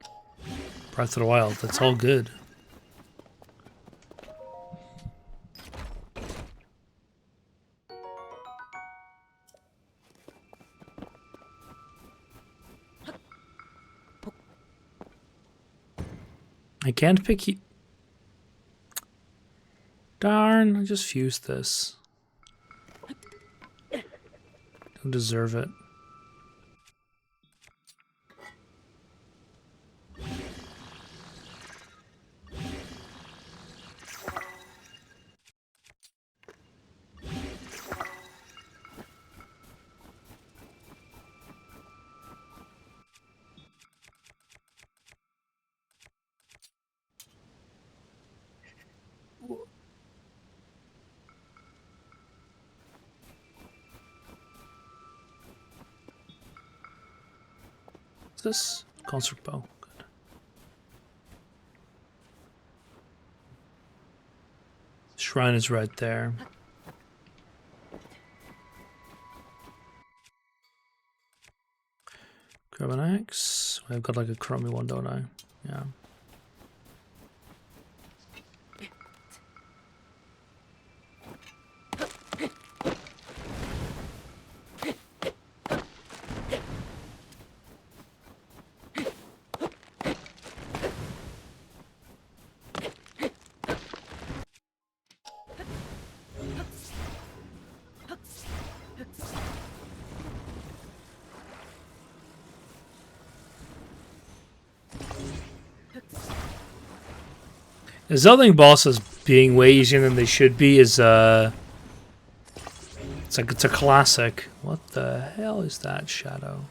Breath of the Wild. That's all good. I can't pick you. Darn, I just fused this. Don't deserve it. This concert bow. Good. Shrine is right there. Grab an axe. I've got like a crummy one, don't I? Yeah. The Zelda bosses being way easier than they should be is it's a classic. What the hell is that shadow?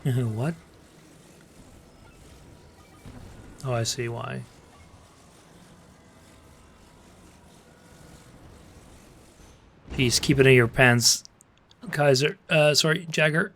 What? Oh, I see why. Peace, keep it in your pants, Kaiser. Sorry, Jagger.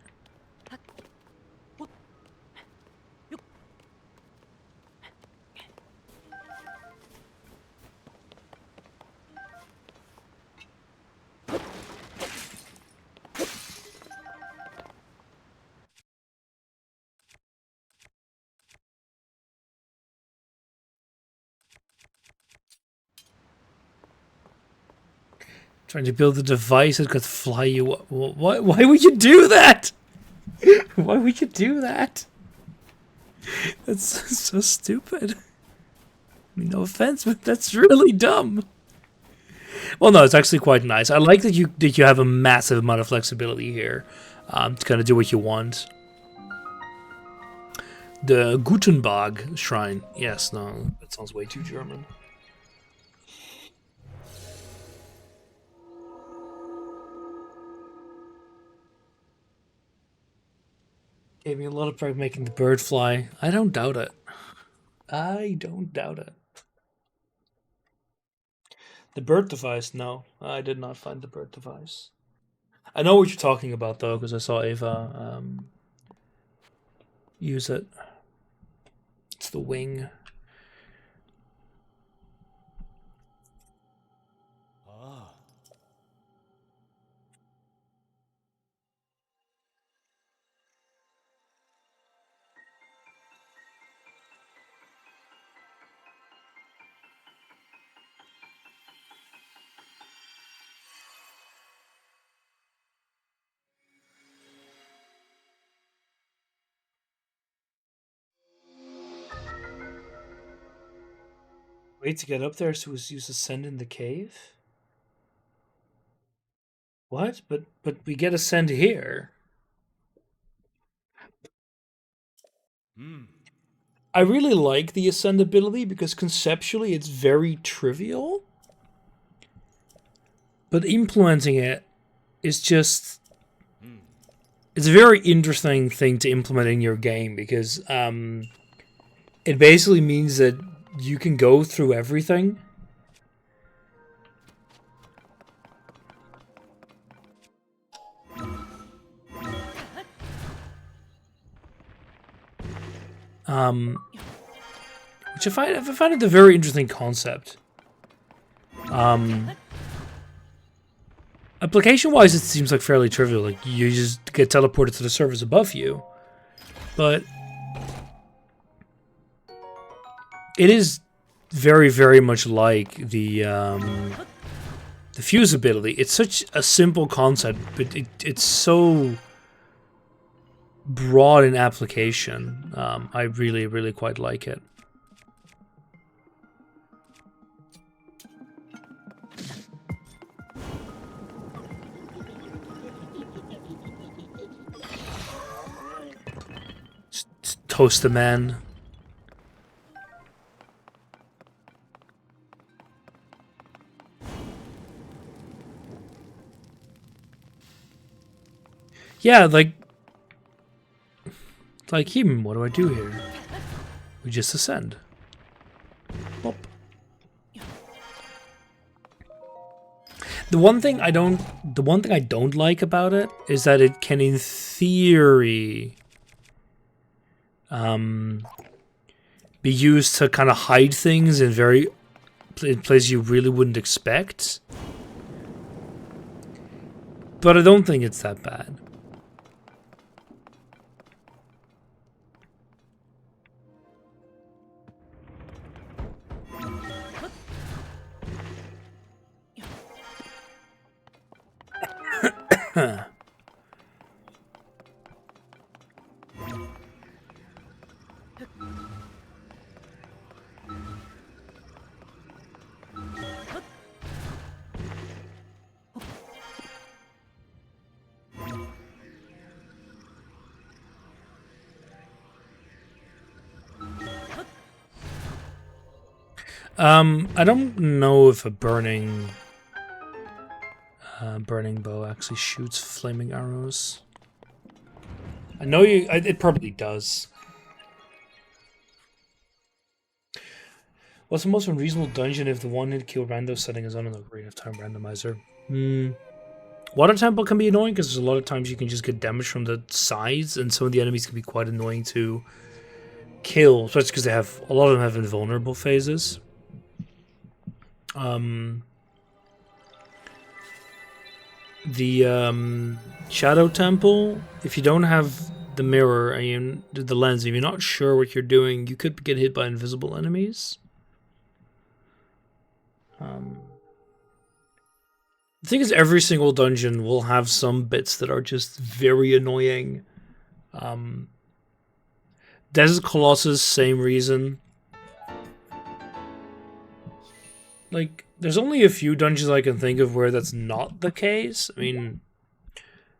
Trying to build a device that could fly you up. Why would you do that? Why would you do that? That's so stupid. I mean, no offense, but that's really dumb. Well, no, it's actually quite nice. I like that you have a massive amount of flexibility here to kind of do what you want. The Gutenberg Shrine. Yes, no, that sounds way too German. Gave me a lot of pride making the bird fly. I don't doubt it. I don't doubt it. The bird device? No, I did not find the bird device. I know what you're talking about though, because I saw Ava use it. It's the wing. Way to get up there so was use ascend in the cave? What? But we get ascend here. I really like the ascend ability because conceptually it's very trivial. But implementing it is just it's a very interesting thing to implement in your game because it basically means that you can go through everything. Which I find it a very interesting concept. Application-wise, it seems like fairly trivial. Like you just get teleported to the surface above you, but it is very, very much like the fuse ability. It's such a simple concept, but it's so broad in application. I really, really quite like it. Just toast the man. Yeah, like him. What do I do here? We just ascend. Boop. The one thing I don't like about it is that it can, in theory, be used to kind of hide things in places you really wouldn't expect. But I don't think it's that bad. I don't know if a burning bow actually shoots flaming arrows. I know it probably does. What's the most unreasonable dungeon if the one-hit kill rando setting is on the creative time randomizer? Water Temple can be annoying because there's a lot of times you can just get damage from the sides, and some of the enemies can be quite annoying to kill, especially because a lot of them have invulnerable phases. The Shadow Temple, if you don't have the mirror and the lens, if you're not sure what you're doing, you could get hit by invisible enemies. The thing is, every single dungeon will have some bits that are just very annoying. Desert Colossus, same reason. Like, there's only a few dungeons I can think of where that's not the case. I mean,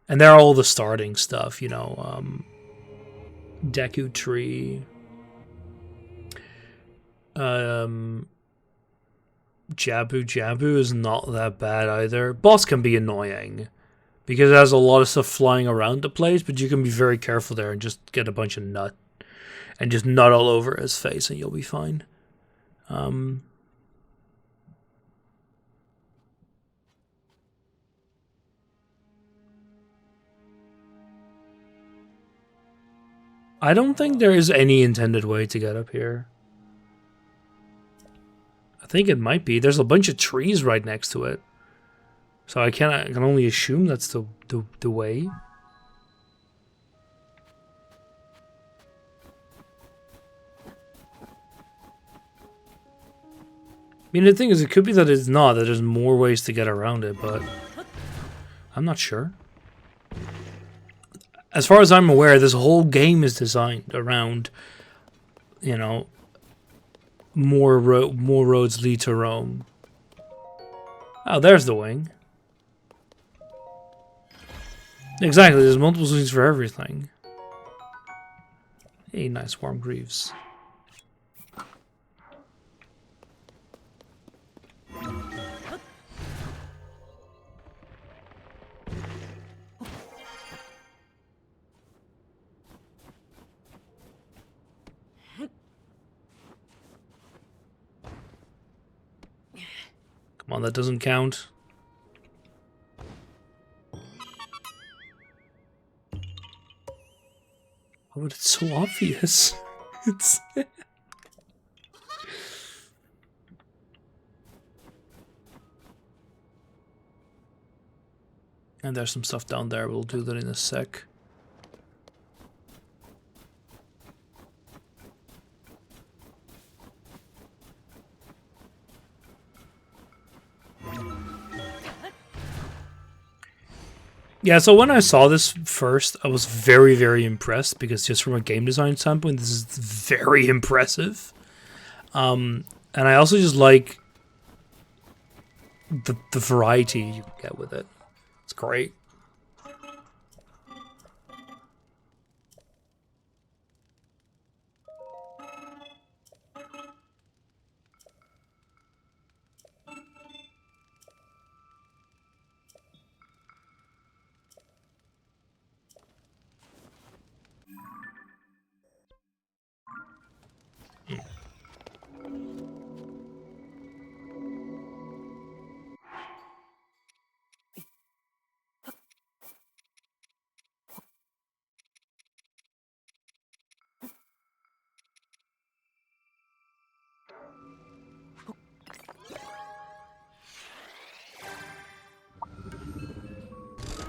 and they're all the starting stuff, you know. Deku Tree. Jabu is not that bad either. Boss can be annoying because it has a lot of stuff flying around the place, but you can be very careful there and just get a bunch of nut and just nut all over his face and you'll be fine. I don't think there is any intended way to get up here. I think it might be. There's a bunch of trees right next to it. So I can only assume that's the way. I mean, the thing is, it could be that it's not, that there's more ways to get around it, but I'm not sure. As far as I'm aware, this whole game is designed around, you know, more roads lead to Rome. Oh, there's the wing. Exactly, there's multiple wings for everything. Hey, nice warm greaves. Come on, that doesn't count. Oh, but it's so obvious. It's... And there's some stuff down there. We'll do that in a sec. Yeah, so when I saw this first, I was very, very impressed because just from a game design standpoint, this is very impressive. And I also just like the variety you get with it. It's great.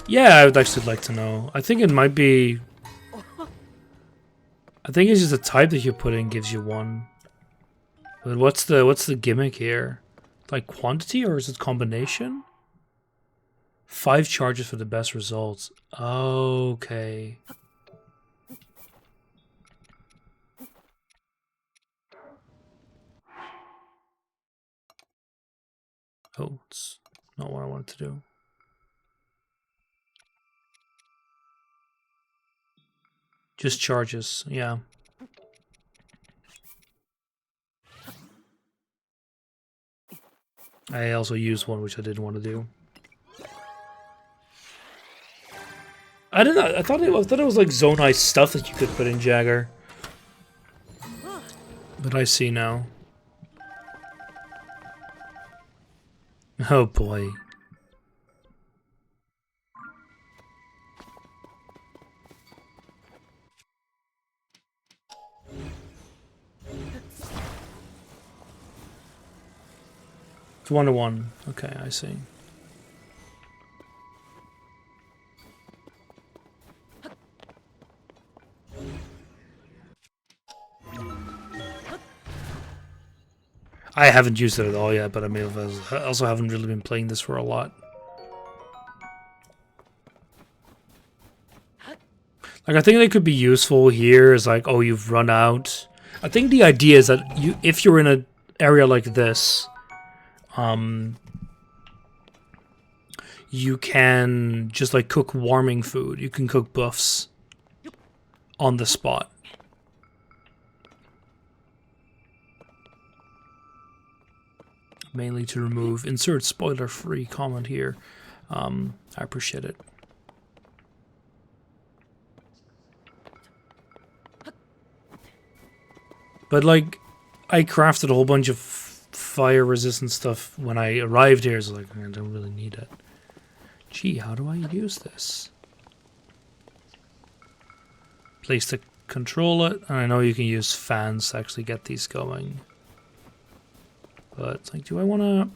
Yeah, I would actually like to know. I think it might be... I think it's just the type that you put in gives you one. But what's the gimmick here? Like quantity or is it combination? 5 charges for the best results. Okay. Oh, it's not what I wanted to do. Just charges, yeah. I also used one which I didn't want to do. I don't know. I thought it was like zonized stuff that you could put in Jagger. But I see now. Oh boy. It's 1-to-1. Okay, I see. I haven't used it at all yet, but I mean, I also haven't really been playing this for a lot. Like, I think they could be useful here is like, oh, you've run out. I think the idea is that if you're in an area like this, you can just like cook warming food. You can cook buffs on the spot. Mainly to remove. Insert spoiler-free comment here. I appreciate it. But like, I crafted a whole bunch of fire-resistant stuff when I arrived here. So like, I don't really need it. Gee, how do I use this? Place to control it, and I know you can use fans to actually get these going. But it's like, do I want to?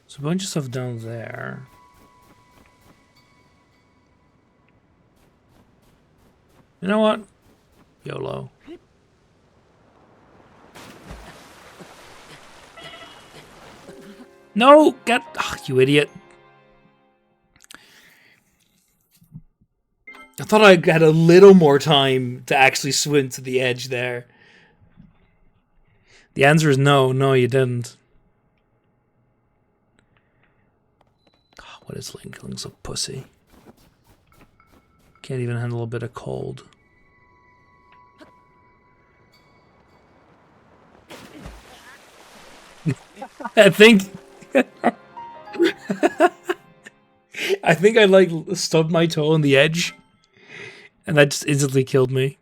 There's a bunch of stuff down there. You know what? YOLO. No! Get... Oh, you idiot. I thought I had a little more time to actually swim to the edge there. The answer is no. No, you didn't. Oh, what is Link? Link's a pussy. Can't even handle a bit of cold. I think... I think I like stubbed my toe on the edge. And that just instantly killed me.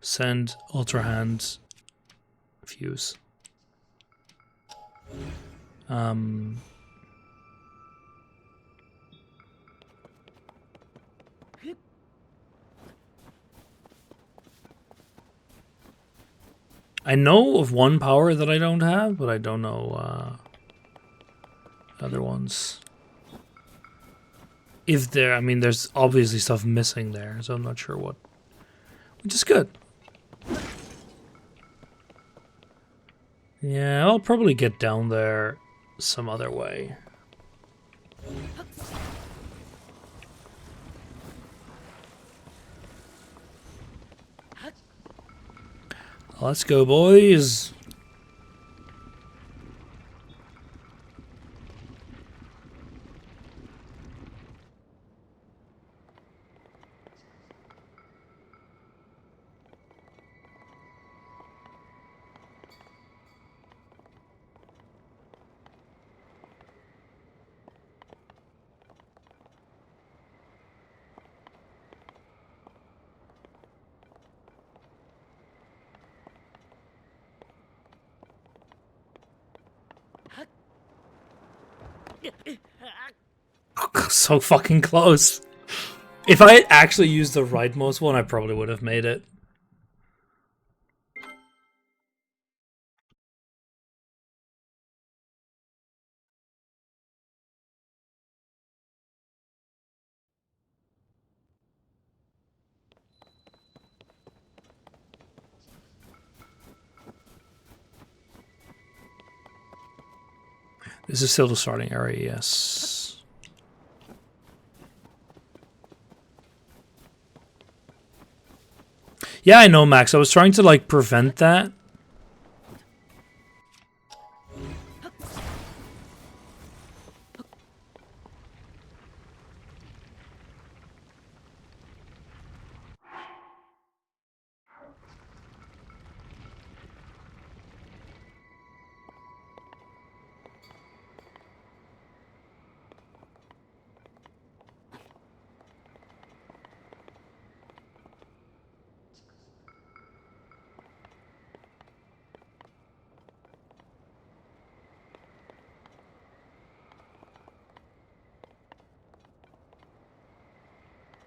Send Ultra Hand fuse. I know of one power that I don't have, but I don't know other ones. If there, I mean, there's obviously stuff missing there, so I'm not sure what. Which is good. Yeah, I'll probably get down there some other way. Let's go, boys. So fucking close. If I had actually used the rightmost one, I probably would have made it. This is still the starting area, yes. Yeah, I know, Max. I was trying to, like, prevent that.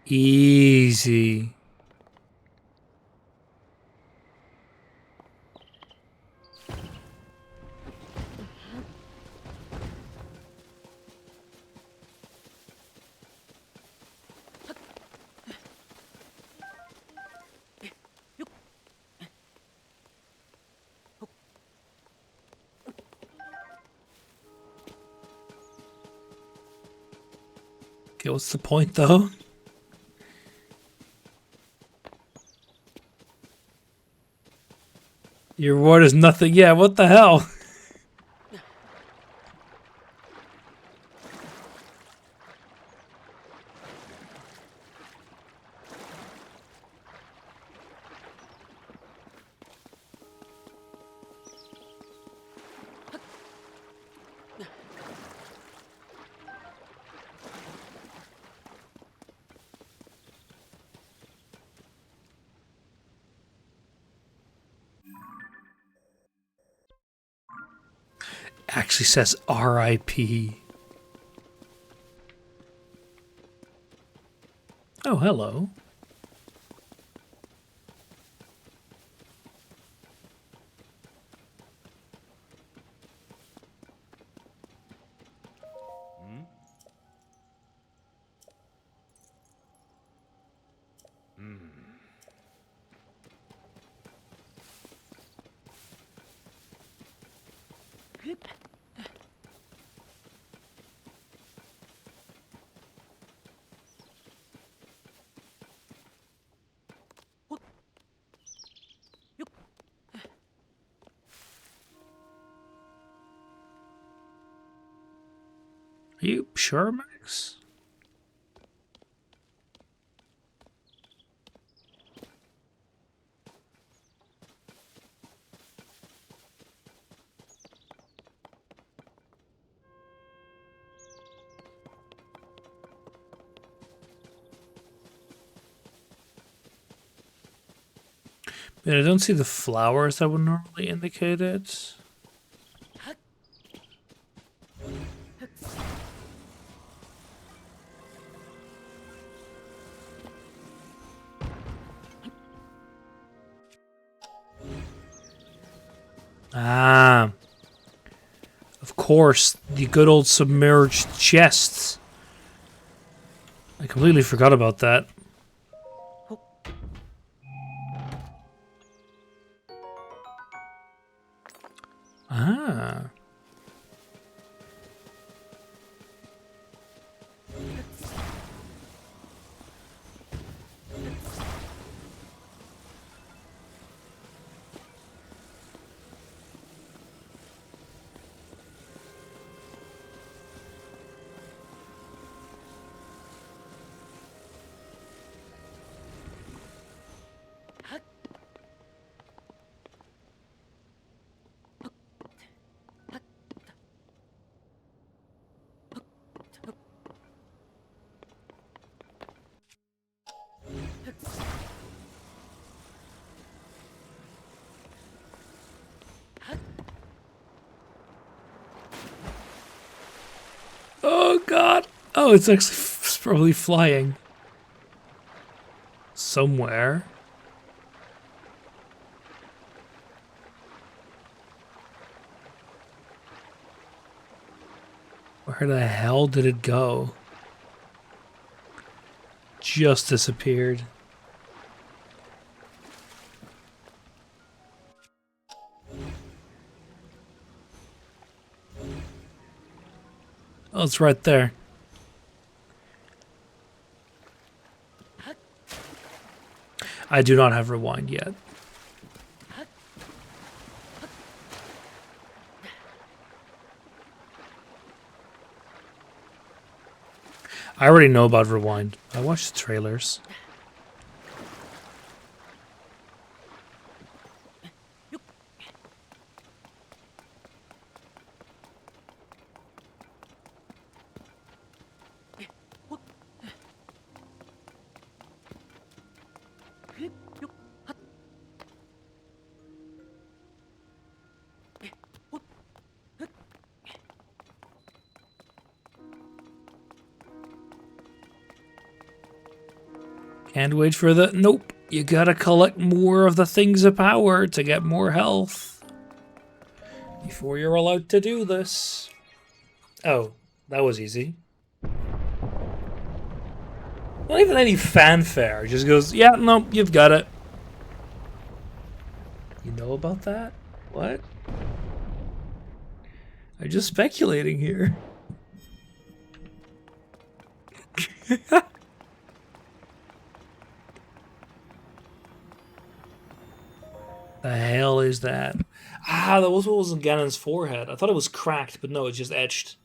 Easy. Okay, what's the point, though? Your reward is nothing. Yeah, what the hell? Actually says R.I.P. Oh, hello. Are you sure, Max? I don't see the flowers that would normally indicate it. Ah. Of course, the good old submerged chests. I completely forgot about that. Ah. Oh god. Oh, it's actually it's probably flying. Somewhere. Where the hell did it go? Just disappeared. Oh, it's right there. I do not have rewind yet. I already know about rewind. I watched the trailers. Can't wait for the... Nope. You gotta collect more of the things of power to get more health before you're allowed to do this. Oh, that was easy. Not even any fanfare. It just goes, yeah, no, you've got it. You know about that? What? I'm just speculating here. The hell is that? Ah, that was what was on Ganon's forehead. I thought it was cracked, but no, it's just etched.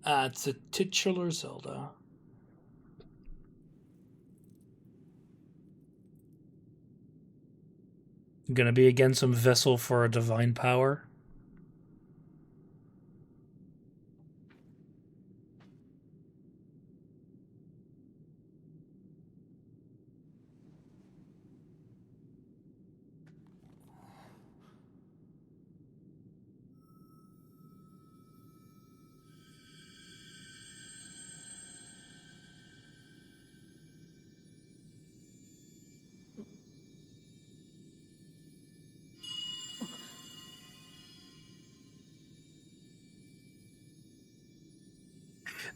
It's a titular Zelda. Gonna be again some vessel for a divine power.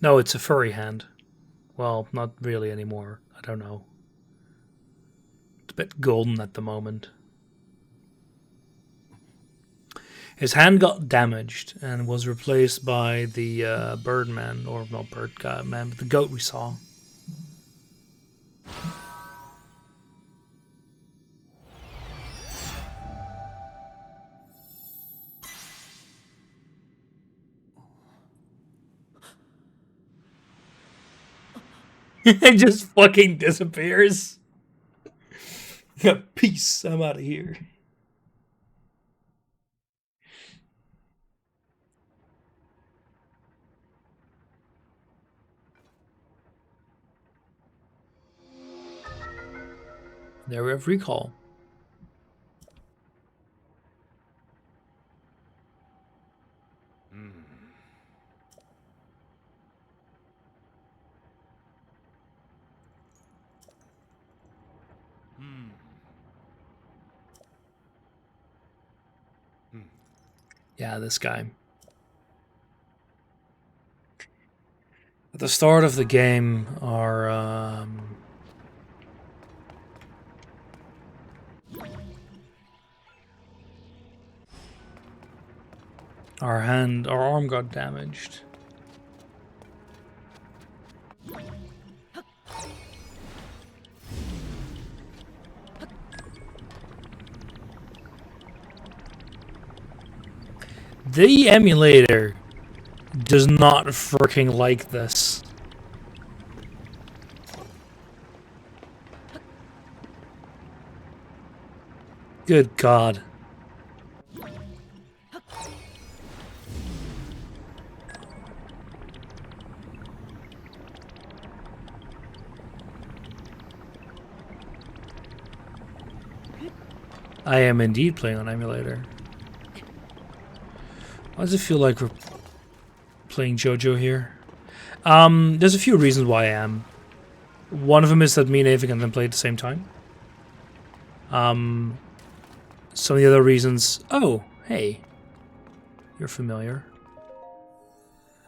No, it's a furry hand. Well, not really anymore. I don't know. It's a bit golden at the moment. His hand got damaged and was replaced by the Birdman, or not Bird Man, but the goat we saw. It just fucking disappears. Yeah, peace. I'm out of here. There we have recall. Yeah, this guy. At the start of the game, our our arm got damaged. The emulator does not freaking like this. Good God. I am indeed playing on emulator. Why does it feel like we're playing JoJo here? There's a few reasons why I am. One of them is that me and Ava can then play at the same time. Some of the other reasons... Oh, hey. You're familiar.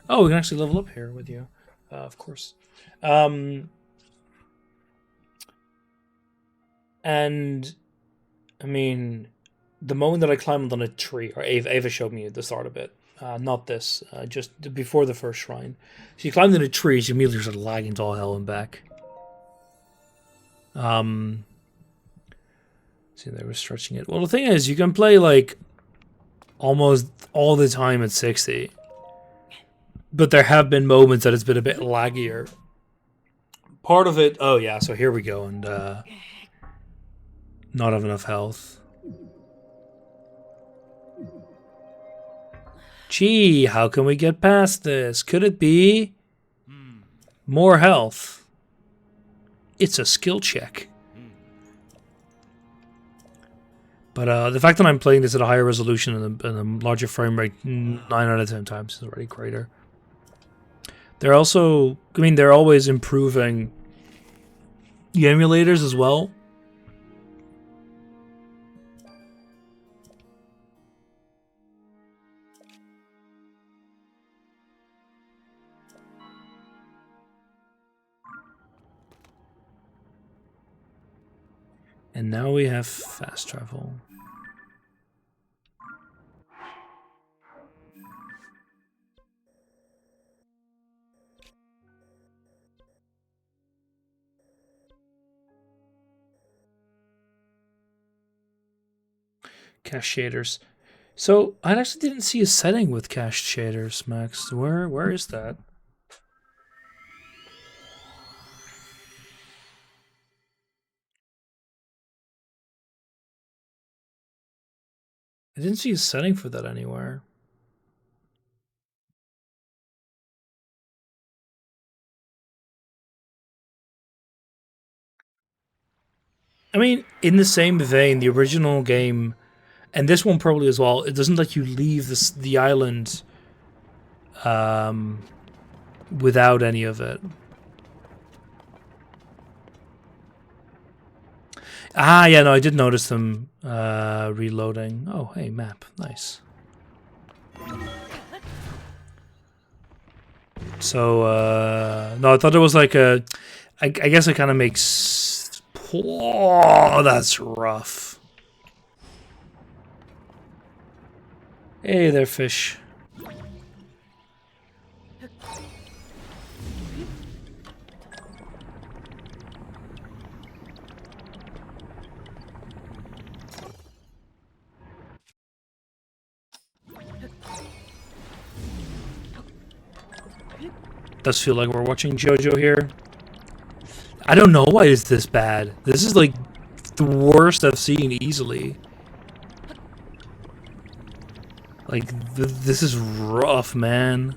Oh, we can actually level up here with you. Of course. And I mean, the moment that I climbed on a tree, or Ava showed me at the start of it, not this, just before the first shrine. She climbed in a tree, she immediately started lagging to all hell and back. See, they were stretching it. Well, the thing is, you can play like almost all the time at 60, but there have been moments that it's been a bit laggier. Part of it, oh yeah, so here we go, and not have enough health. Gee, how can we get past this? Could it be more health? It's a skill check. But the fact that I'm playing this at a higher resolution and a larger frame rate 9 out of 10 times is already greater. They're also, I mean, they're always improving the emulators as well. And now we have fast travel. Cache shaders. So I actually didn't see a setting with cached shaders, Max. Where is that? I didn't see a setting for that anywhere. I mean, in the same vein, the original game, and this one probably as well, it doesn't let you leave the island without any of it. Ah, yeah, no, I did notice them reloading. Oh, hey, map. Nice. So, no, I thought it was like a... I guess it kind of makes... Oh, that's rough. Hey there, fish. Does feel like we're watching JoJo here. I don't know why it's this bad. This is like the worst I've seen easily. Like, this is rough, man.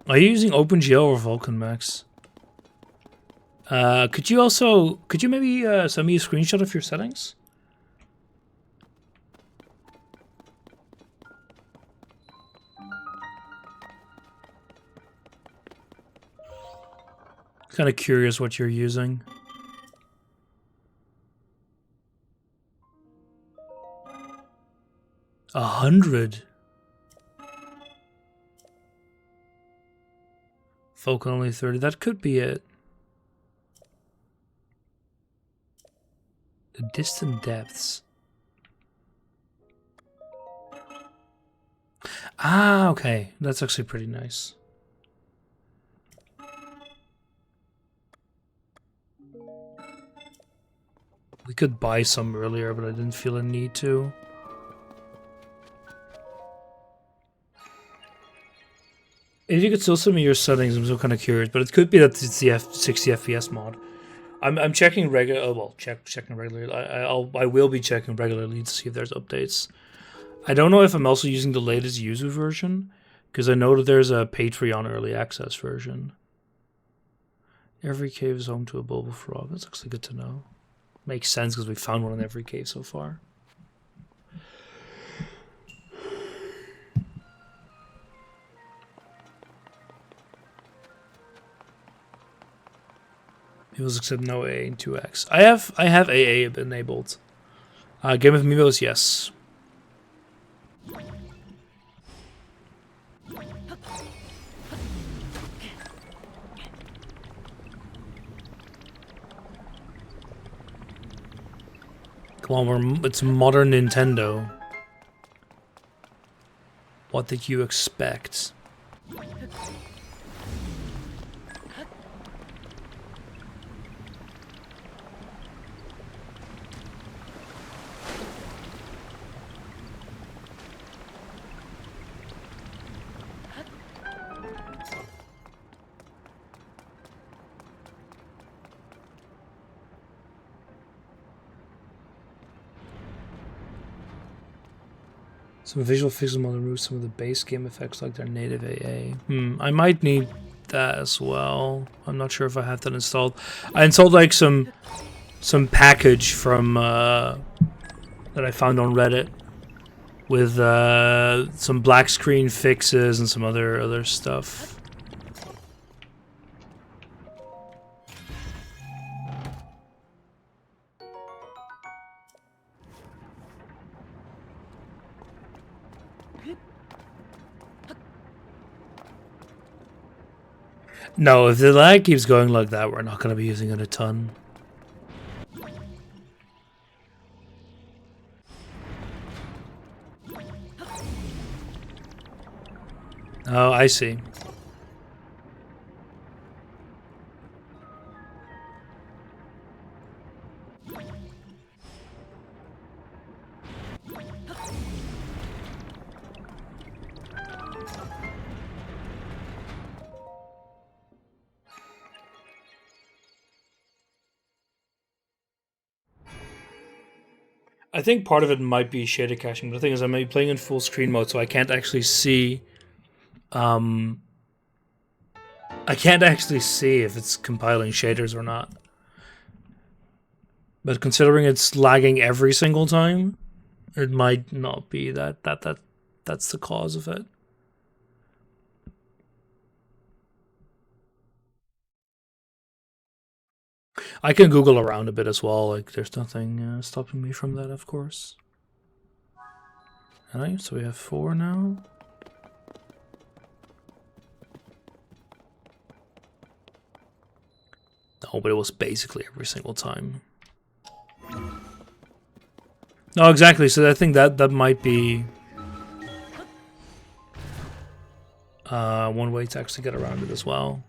Are you using OpenGL or Vulkan, Max? Could you maybe send me a screenshot of your settings? Kind of curious what you're using. A 100. Folk only 30. That could be it. The distant depths. Ah, okay. That's actually pretty nice. We could buy some earlier, but I didn't feel a need to. If you could still send me your settings, I'm still kind of curious, but it could be that it's the 60 FPS mod. I'm checking regular. Oh well, checking regularly. I will be checking regularly to see if there's updates. I don't know if I'm also using the latest Yuzu version, because I know that there's a Patreon early access version. Every cave is home to a bulbul frog. That's actually good to know. Makes sense because we found one in every cave so far. It was accept no AA in 2x. I have AA enabled. Game of Amiibos, yes. Come on, it's modern Nintendo. What did you expect? Some visual fixes will remove some of the base game effects like their native AA. I might need that as well. I'm not sure if I have that installed. I installed like some package from that I found on Reddit with some black screen fixes and some other stuff. No, if the lag keeps going like that, we're not going to be using it a ton. Oh, I see. I think part of it might be shader caching, but the thing is I'm playing in full screen mode, so I can't actually see I can't actually see if it's compiling shaders or not. But considering it's lagging every single time, it might not be that's the cause of it. I can Google around a bit as well. Like, there's nothing stopping me from that, of course. Alright, so we have 4 now. No, but it was basically every single time. No, exactly. So I think that might be one way to actually get around it as well.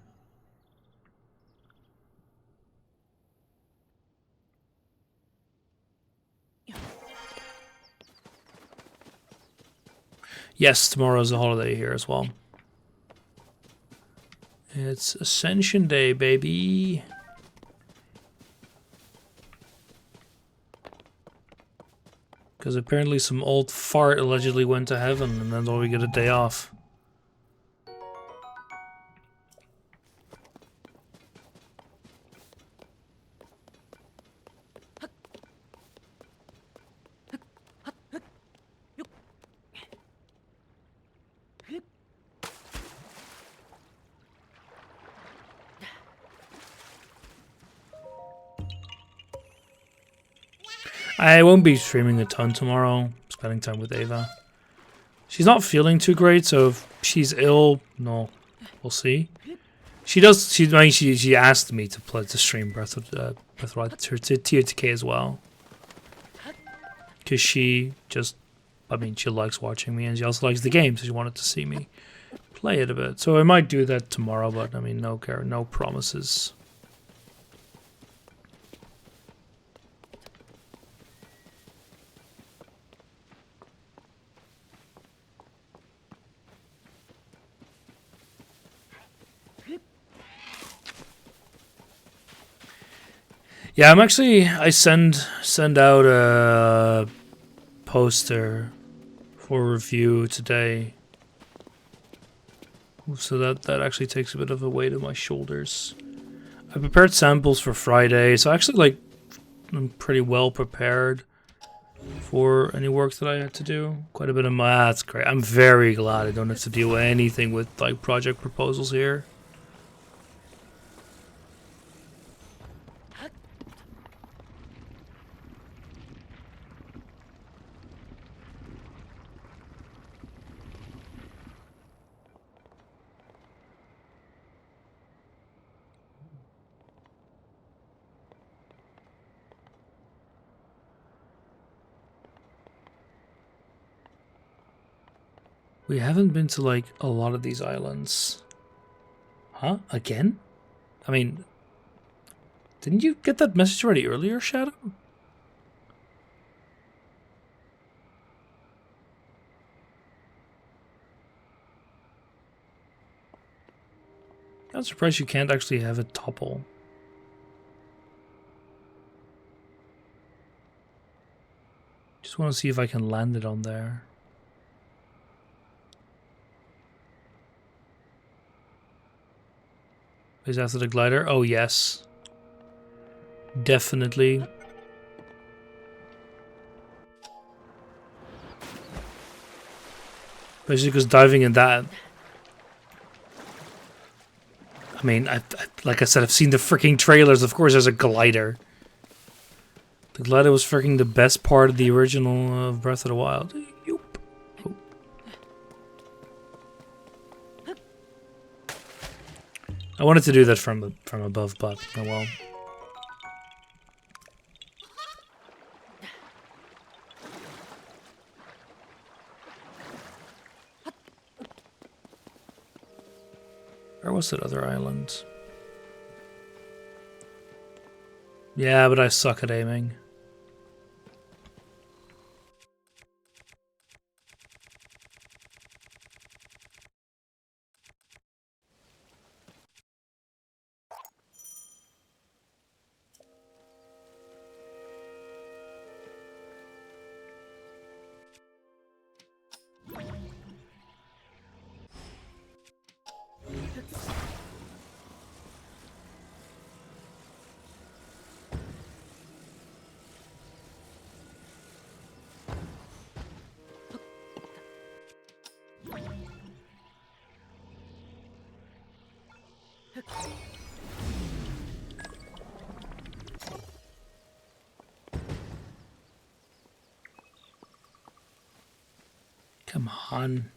Yes, tomorrow's a holiday here as well. It's Ascension Day, baby. Because apparently some old fart allegedly went to heaven, and then we get a day off. I won't be streaming a ton tomorrow, spending time with Ava. She's not feeling too great, so if she's ill, no, we'll see. She asked me to stream Breath of Wild TOTK as well. Because she likes watching me, and she also likes the game, so she wanted to see me play it a bit. So I might do that tomorrow, but I mean, no promises. Yeah, I send out a poster for review today. So that actually takes a bit of a weight on my shoulders. I prepared samples for Friday, so actually I'm pretty well prepared for any work that I had to do. Quite a bit of that's great. I'm very glad I don't have to deal with anything with like project proposals here. We haven't been to like a lot of these islands. Huh? Again? I mean, didn't you get that message already earlier, Shadow? I'm surprised you can't actually have it topple. Just want to see if I can land it on there. Is after the glider? Oh, yes. Definitely. Especially because diving in that... I mean, like I said, I've seen the freaking trailers. Of course, there's a glider. The glider was freaking the best part of the original Breath of the Wild. Yoop. Oh. I wanted to do that from above, but oh well. Where was that other island? Yeah, but I suck at aiming. Come on.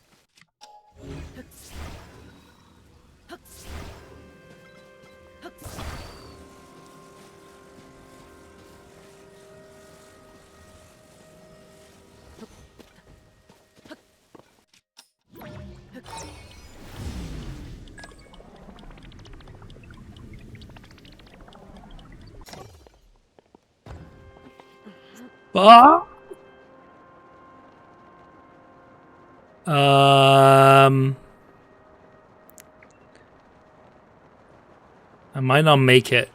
Ah! I might not make it.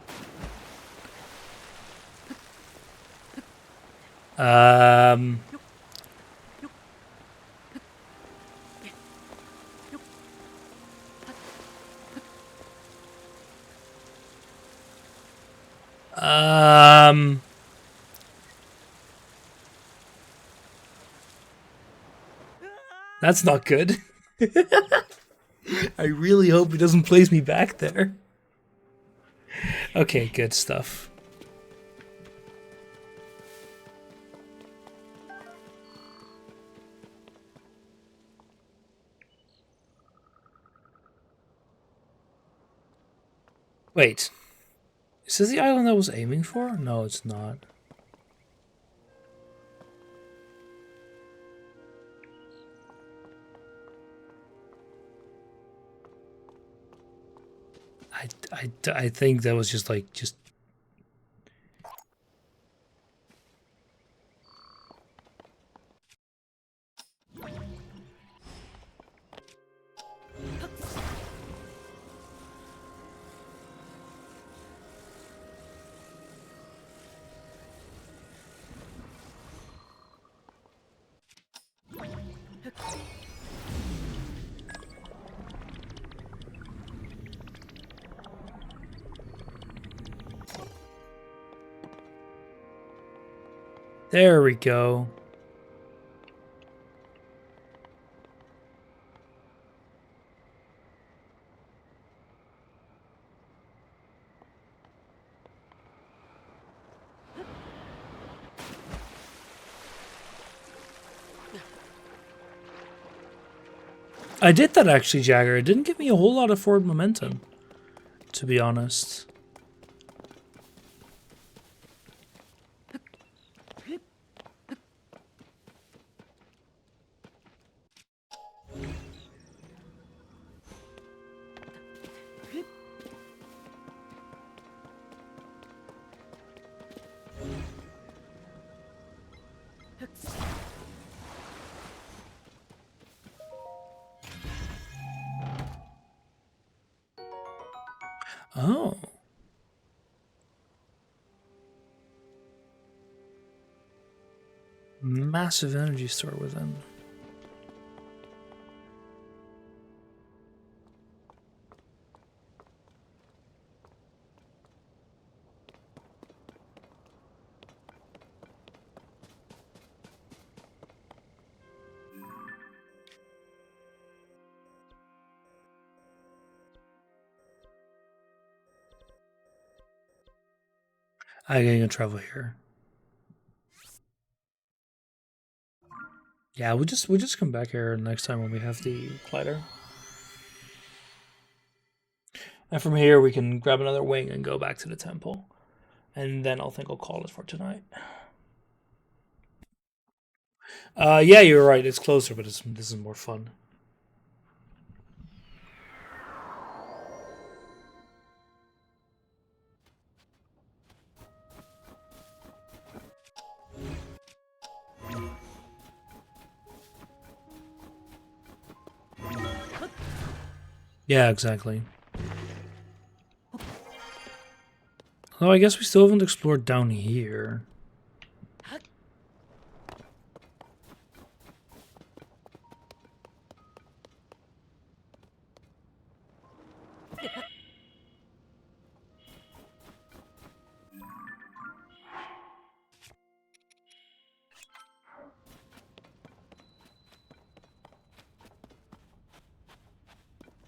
Um, that's not good. I really hope he doesn't place me back there. Okay, good stuff. Wait. Is this the island I was aiming for? No, it's not. I think that was just like, There we go. I did that actually, Jagger. It didn't give me a whole lot of forward momentum, to be honest. Oh. Massive energy store within. I can travel here. Yeah, we'll just come back here next time when we have the glider. And from here we can grab another wing and go back to the temple. And then I'll call it for tonight. Yeah, you're right. It's closer, but this is more fun. Yeah, exactly. Oh, I guess we still haven't explored down here.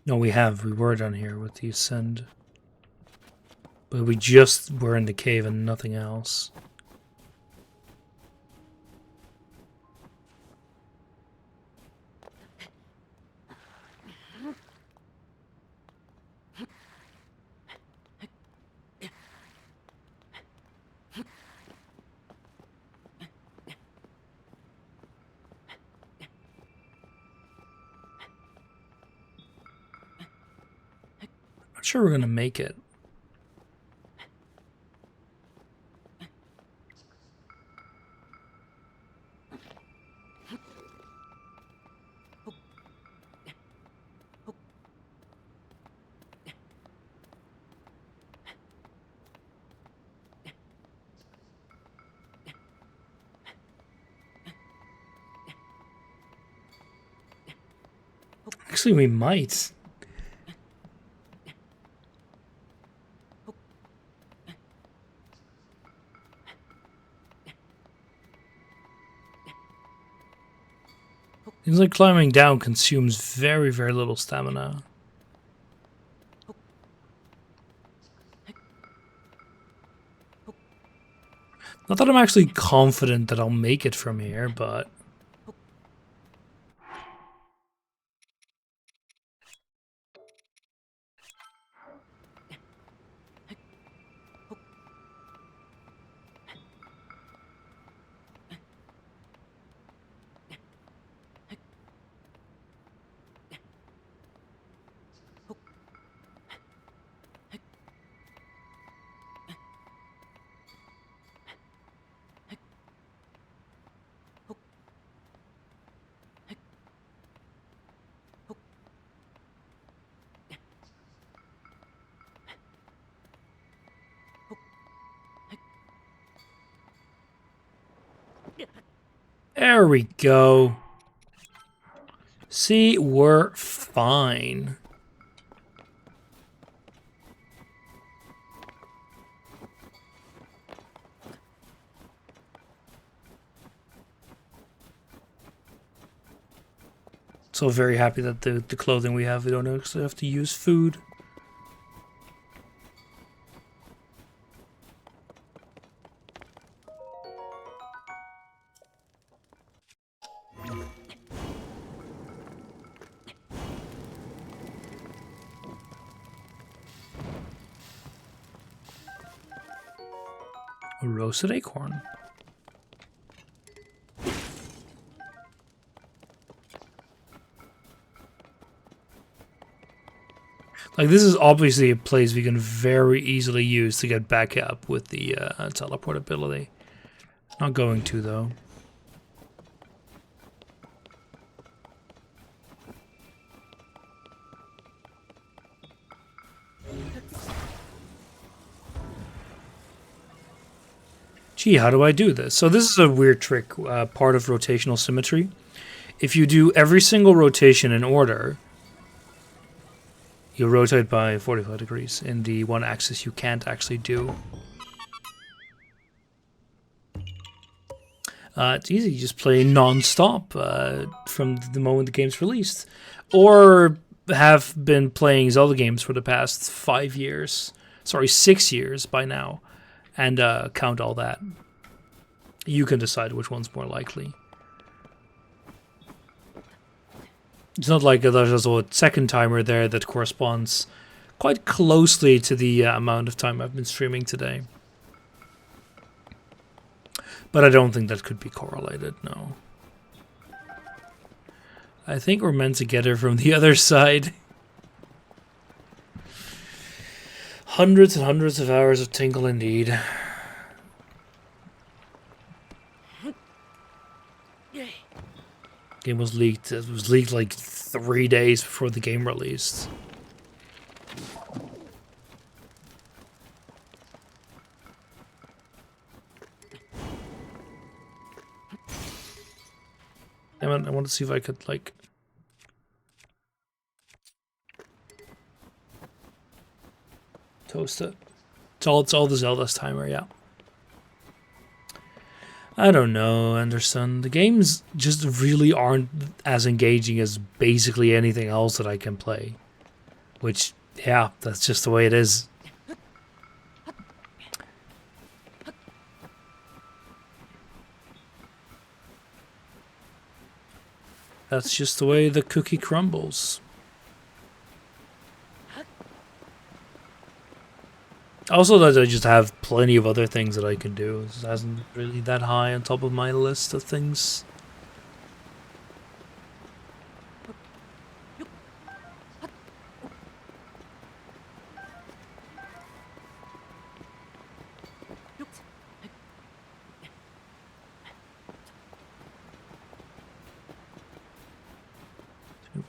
No, we have. We were down here with the ascend. But we just were in the cave and nothing else. Not sure we're gonna make it. Actually, we might. Seems like climbing down consumes very, very little stamina. Not that I'm actually confident that I'll make it from here, but... There we go. See, we're fine. So very happy that the clothing we have, we don't actually have to use food. A roasted acorn. Like, this is obviously a place we can very easily use to get back up with the teleportability. Not going to, though. Gee, how do I do this? So this is a weird trick, part of rotational symmetry. If you do every single rotation in order, you rotate by 45 degrees in the one axis you can't actually do. It's easy, you just play non-stop from the moment the game's released. Or have been playing Zelda games for the past 6 years by now, and count all that. You can decide which one's more likely. It's not like there's also a second timer there that corresponds quite closely to the amount of time I've been streaming today. But I don't think that could be correlated, no. I think we're meant to get her from the other side. Hundreds and hundreds of hours of Tinkle indeed. Game was leaked. It was leaked like 3 days before the game released. I want to see if I could like toast it. It's all the Zelda's timer, yeah. I don't know, Anderson. The games just really aren't as engaging as basically anything else that I can play. Which, yeah, that's just the way it is. That's just the way the cookie crumbles. Also, that I just have plenty of other things that I can do. It hasn't really that high on top of my list of things.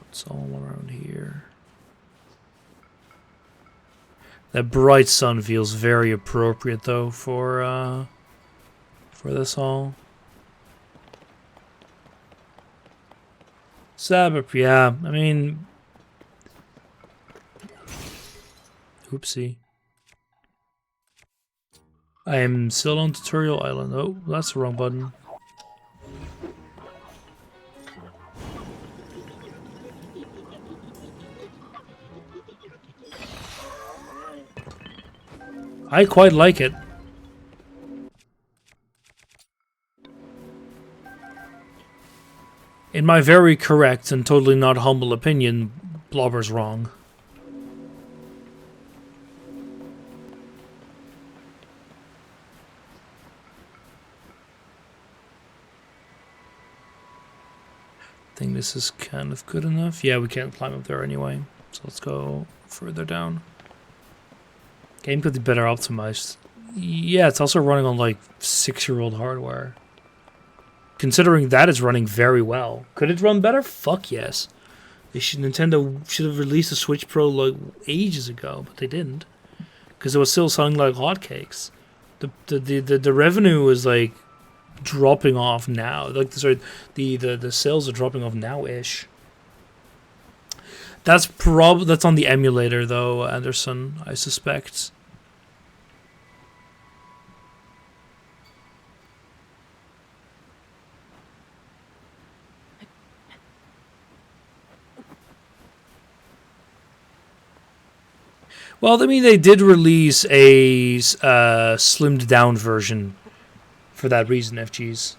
What's all around here? That bright sun feels very appropriate, though, for this all. Sabbath, yeah. I mean, oopsie. I am still on Tutorial Island. Oh, that's the wrong button. I quite like it. In my very correct and totally not humble opinion, Blobber's wrong. I think this is kind of good enough. Yeah, we can't climb up there anyway. So let's go further down. Game could be better optimized. Yeah, it's also running on like 6-year-old hardware. Considering that, it's running very well. Could it run better? Fuck yes. Nintendo should have released a Switch Pro like ages ago, but they didn't, because it was still selling like hotcakes. The revenue is like dropping off now. Like the sales are dropping off now-ish. That's on the emulator though, Anderson, I suspect. Well, I mean, they did release a slimmed down version for that reason, FGs.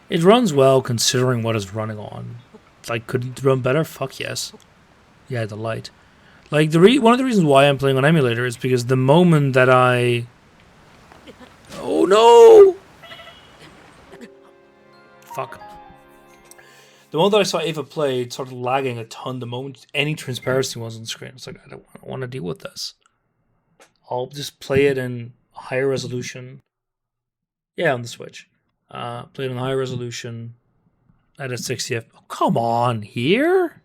It runs well considering what it's running on. Like, could it run better? Fuck yes. Yeah, the light. Like, one of the reasons why I'm playing on emulator is because the moment that I... Oh no! Fuck. The moment that I saw Ava play, it started lagging a ton. The moment any transparency was on the screen, it's like, I don't want to deal with this. I'll just play it in higher resolution. Yeah, on the Switch. Play it in high resolution at a 60 FPS. Oh, come on, here?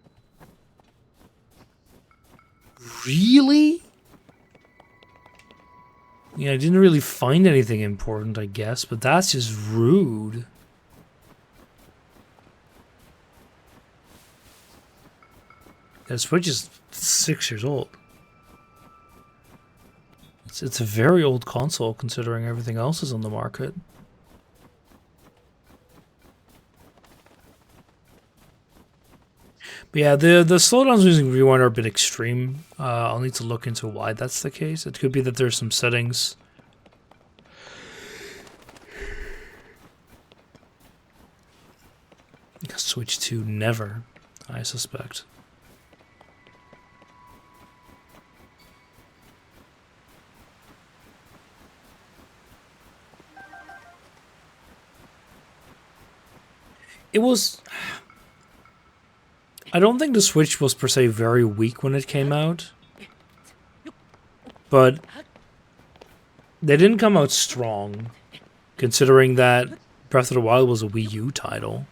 Really? Yeah, I didn't really find anything important, I guess, but that's just rude. The Switch is 6 years old. It's a very old console considering everything else is on the market. But yeah, the slowdowns using Rewind are a bit extreme. I'll need to look into why that's the case. It could be that there's some settings. Switch 2 never, I suspect. It was... I don't think the Switch was per se very weak when it came out. But they didn't come out strong, considering that Breath of the Wild was a Wii U title.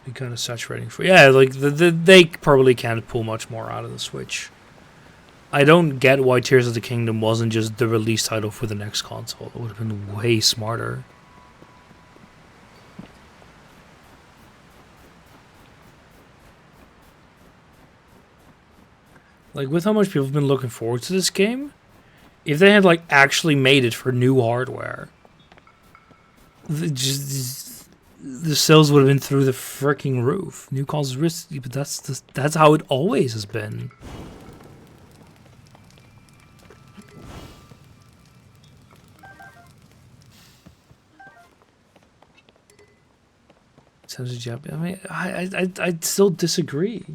Be kind of saturating for... Yeah, like, they probably can't pull much more out of the Switch. I don't get why Tears of the Kingdom wasn't just the release title for the next console. It would have been way smarter. Like, with how much people have been looking forward to this game, if they had, like, actually made it for new hardware, the sales would have been through the freaking roof. New consoles risky, but that's how it always has been. I mean, I still disagree.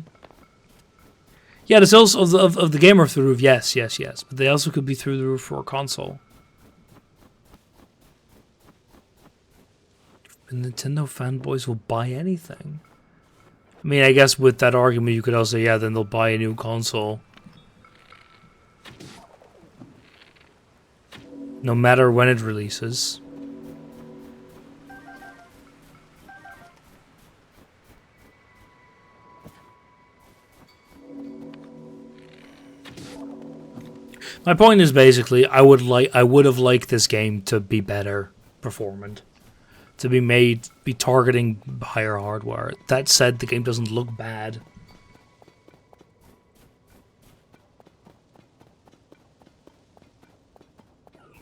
Yeah, the sales of the game are through the roof. Yes, but they also could be through the roof for a console. And Nintendo fanboys will buy anything. I mean, I guess with that argument, you could also, yeah, then they'll buy a new console. No matter when it releases. My point is basically, I would have liked this game to be better performant, to be targeting higher hardware. That said, the game doesn't look bad.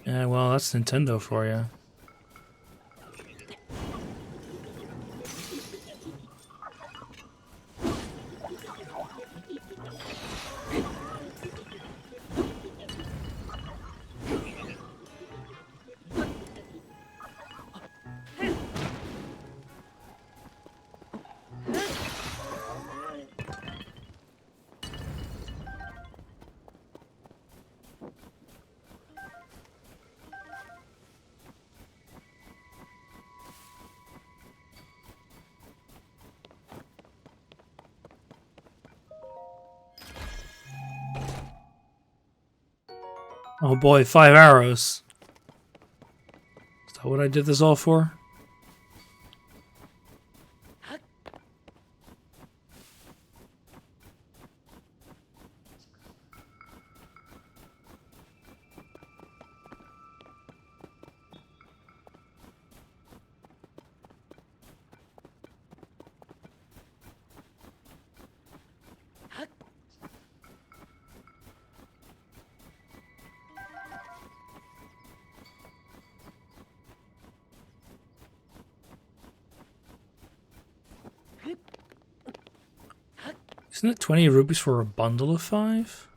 Yeah, well, that's Nintendo for you. Oh boy, 5 arrows. Is that what I did this all for? Isn't it 20 rupees for a bundle of 5?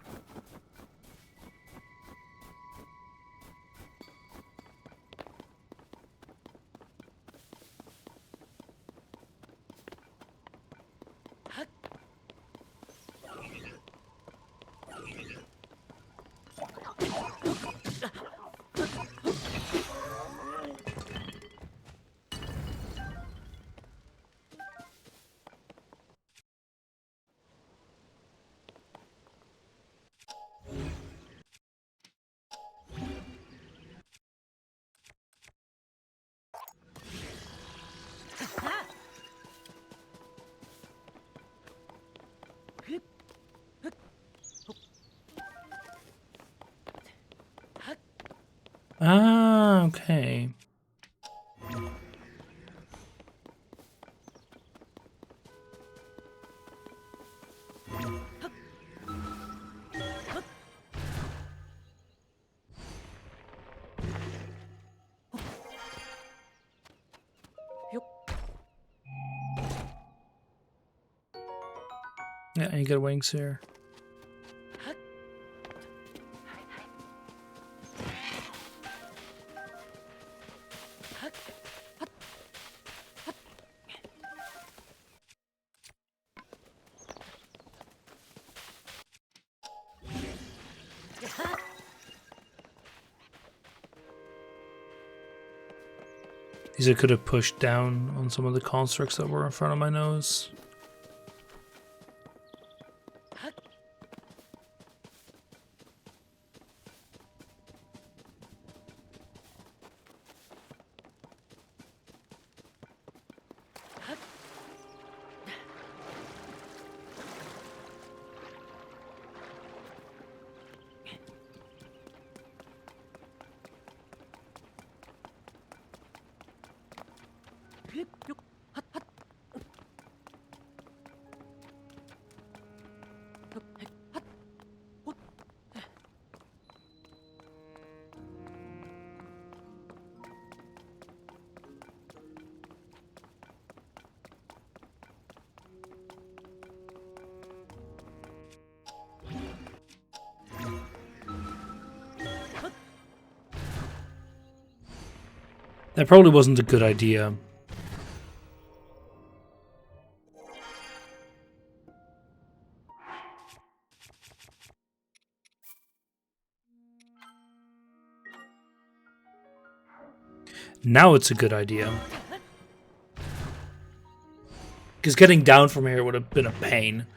Okay. Yeah, you get wings here. These I could have pushed down on some of the constructs that were in front of my nose. That probably wasn't a good idea. Now it's a good idea. Because getting down from here would have been a pain.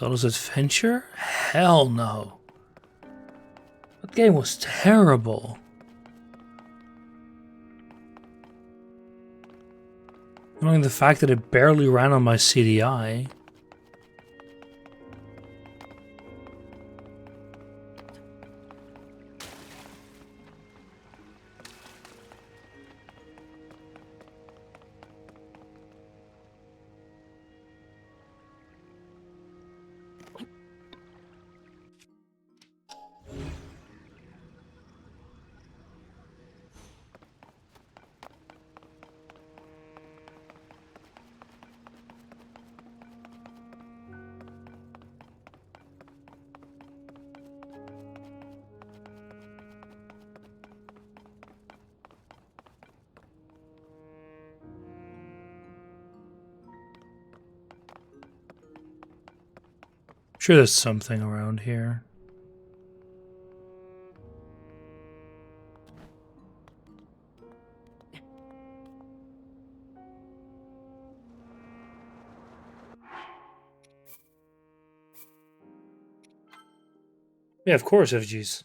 Zelda's Adventure? Hell no. That game was terrible. Knowing the fact that it barely ran on my CDI. Sure, there's something around here. Yeah, of course, FGs.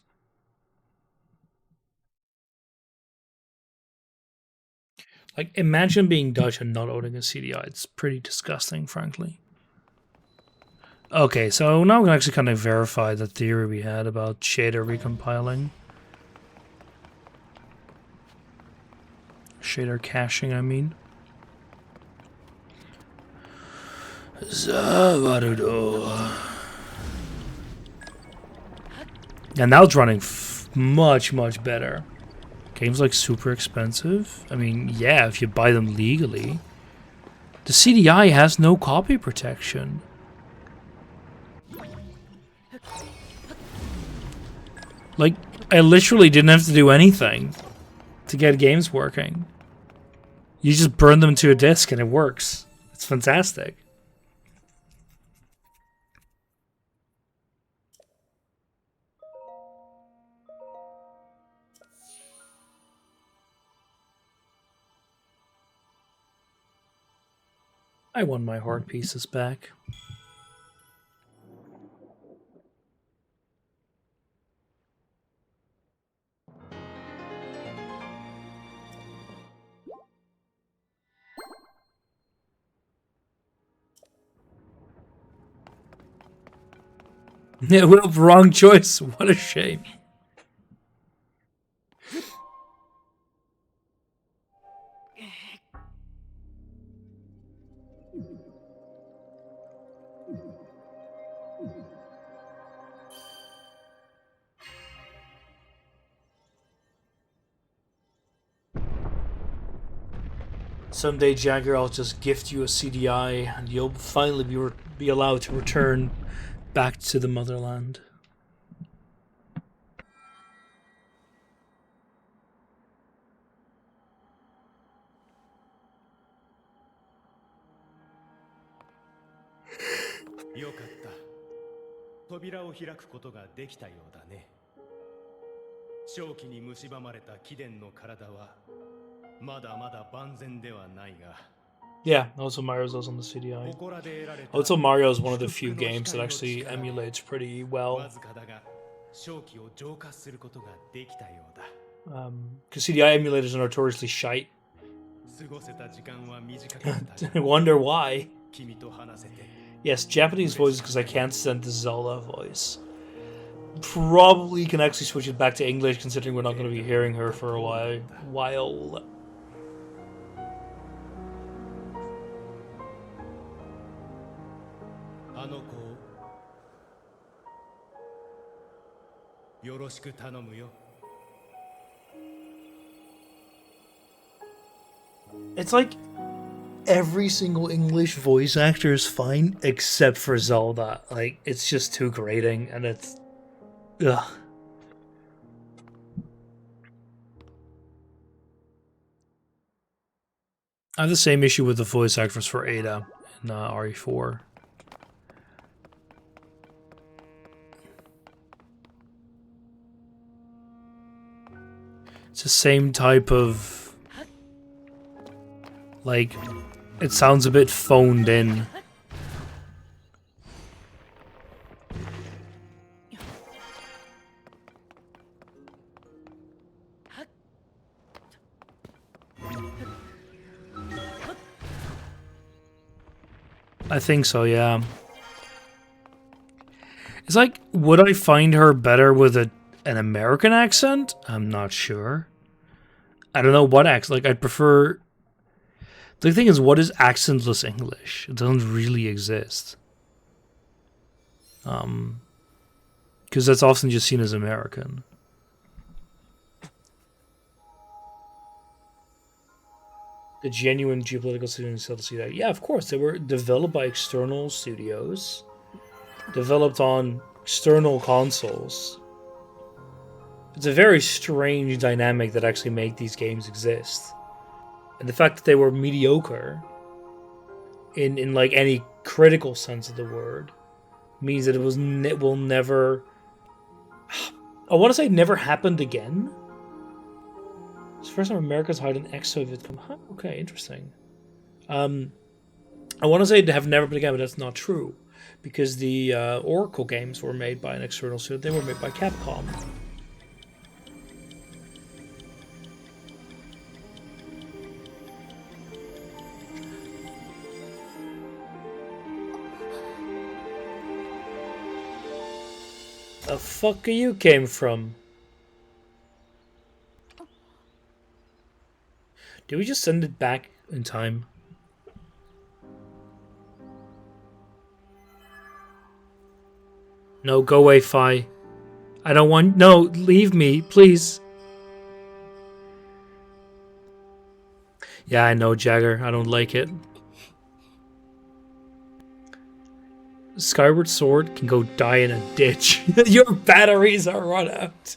Like, imagine being Dutch and not owning a CDI. It's pretty disgusting, frankly. Okay, so now we can actually kind of verify the theory we had about shader recompiling. Shader caching, I mean. And now it's running much, much better. Games like super expensive. I mean, yeah, if you buy them legally. The CDI has no copy protection. Like, I literally didn't have to do anything to get games working. You just burn them to a disk and it works. It's fantastic. I want my heart pieces back. Yeah, well, wrong choice. What a shame. Someday, Jagger, I'll just gift you a CDI, and you'll finally be allowed to return back to the motherland.よかった。扉を開くことができたようだね。正気に蝕まれた貴殿の体はまだまだ万全ではないが。Yeah, also Mario's also on the CDI. Also Mario is one of the few games that actually emulates pretty well. Because CDI emulators are notoriously shite. I wonder why. Yes, Japanese voices because I can't stand the Zelda voice. Probably can actually switch it back to English considering we're not going to be hearing her for a while. あの子をよろしく頼むよ。 It's like every single English voice actor is fine except for Zelda. Like, it's just too grating and it's... Ugh. I have the same issue with the voice actors for Ada in RE4. It's the same type of... Like, it sounds a bit phoned in. I think so, yeah. It's like, would I find her better with an American accent? I'm not sure. I don't know what accent. Like, I'd prefer... The thing is, what is accentless English? It doesn't really exist. Because that's often just seen as American. The genuine geopolitical studios in Zelda. Yeah, of course. They were developed by external studios. Developed on external consoles. It's a very strange dynamic that actually make these games exist. And the fact that they were mediocre in like any critical sense of the word means that it will never... I want to say never happened again. It's the first time America's hired an ex-Soviet company. Huh? Okay, interesting. I want to say they have never been again, but that's not true. Because the Oracle games were made by an external studio. They were made by Capcom. The fuck you came from? Did we just send it back in time? No, go away, Fi. I don't want... No, leave me, please. Yeah, I know, Jagger. I don't like it. Skyward Sword can go die in a ditch. Your batteries are run out.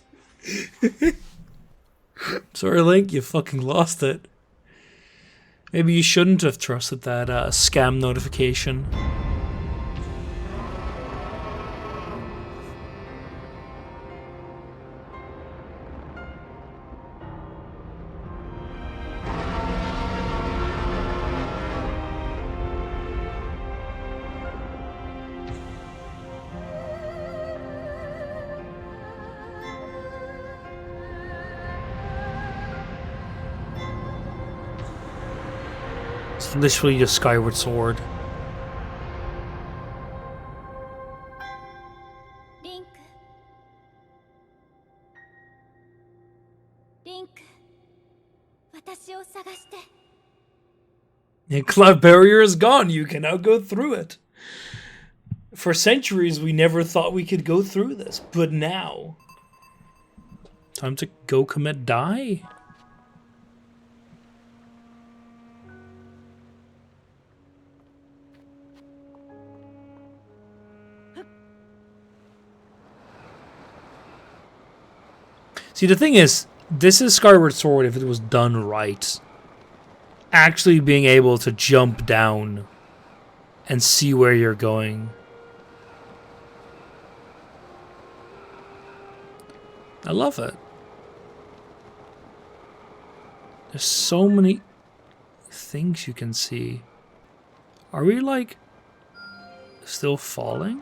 Sorry, Link, you fucking lost it. Maybe you shouldn't have trusted that scam notification. It's literally a Skyward Sword. リンクリンク私を探して The cloud barrier is gone. You can now go through it. For centuries, we never thought we could go through this, but now, time to go commit die. See, the thing is, this is Skyward Sword if it was done right. Actually being able to jump down and see where you're going. I love it. There's so many things you can see. Are we, like, still falling?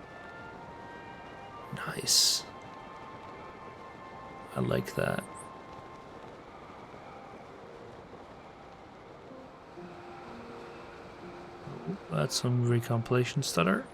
Nice. I like that. That's some recompilation stutter.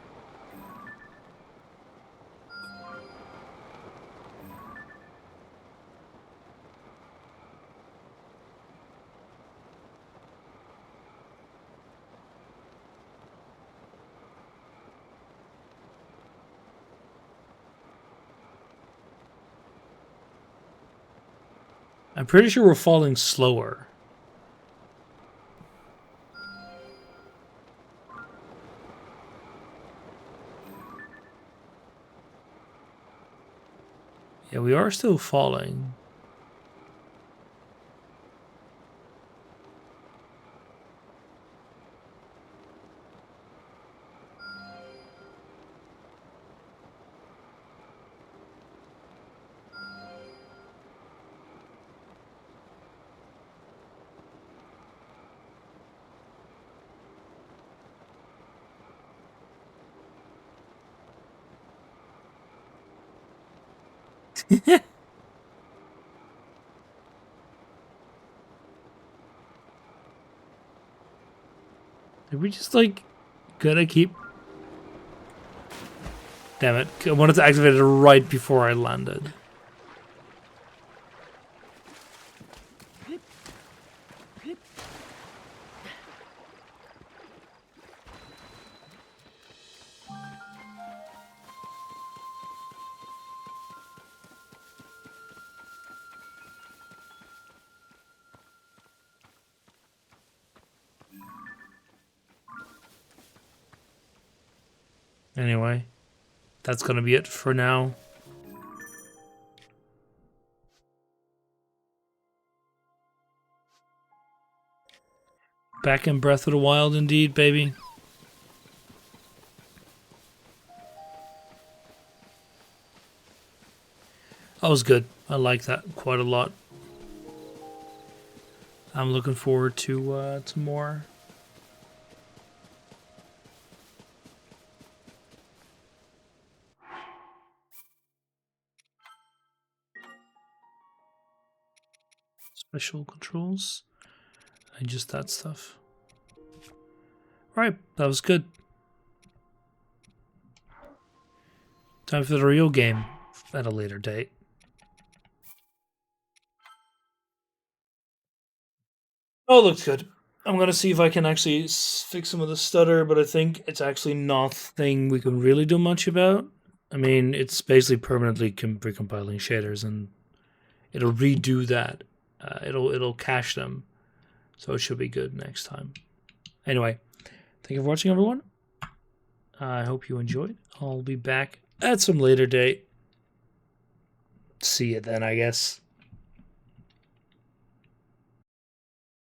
I'm pretty sure we're falling slower. Yeah, we are still falling. Did we just, like, gotta keep... Damn it. I wanted to activate it right before I landed. Anyway, that's gonna be it for now. Back in Breath of the Wild indeed, baby. That was good. I like that quite a lot. I'm looking forward to more. Special controls. And just that stuff. Right, that was good. Time for the real game at a later date. Oh, it looks good. I'm gonna see if I can actually fix some of the stutter, but I think it's actually nothing we can really do much about. I mean, it's basically permanently recompiling shaders, and it'll redo that. It'll cache them, so it should be good next time. Anyway, thank you for watching, everyone. I hope you enjoyed. I'll be back at some later date. see it then, I guess.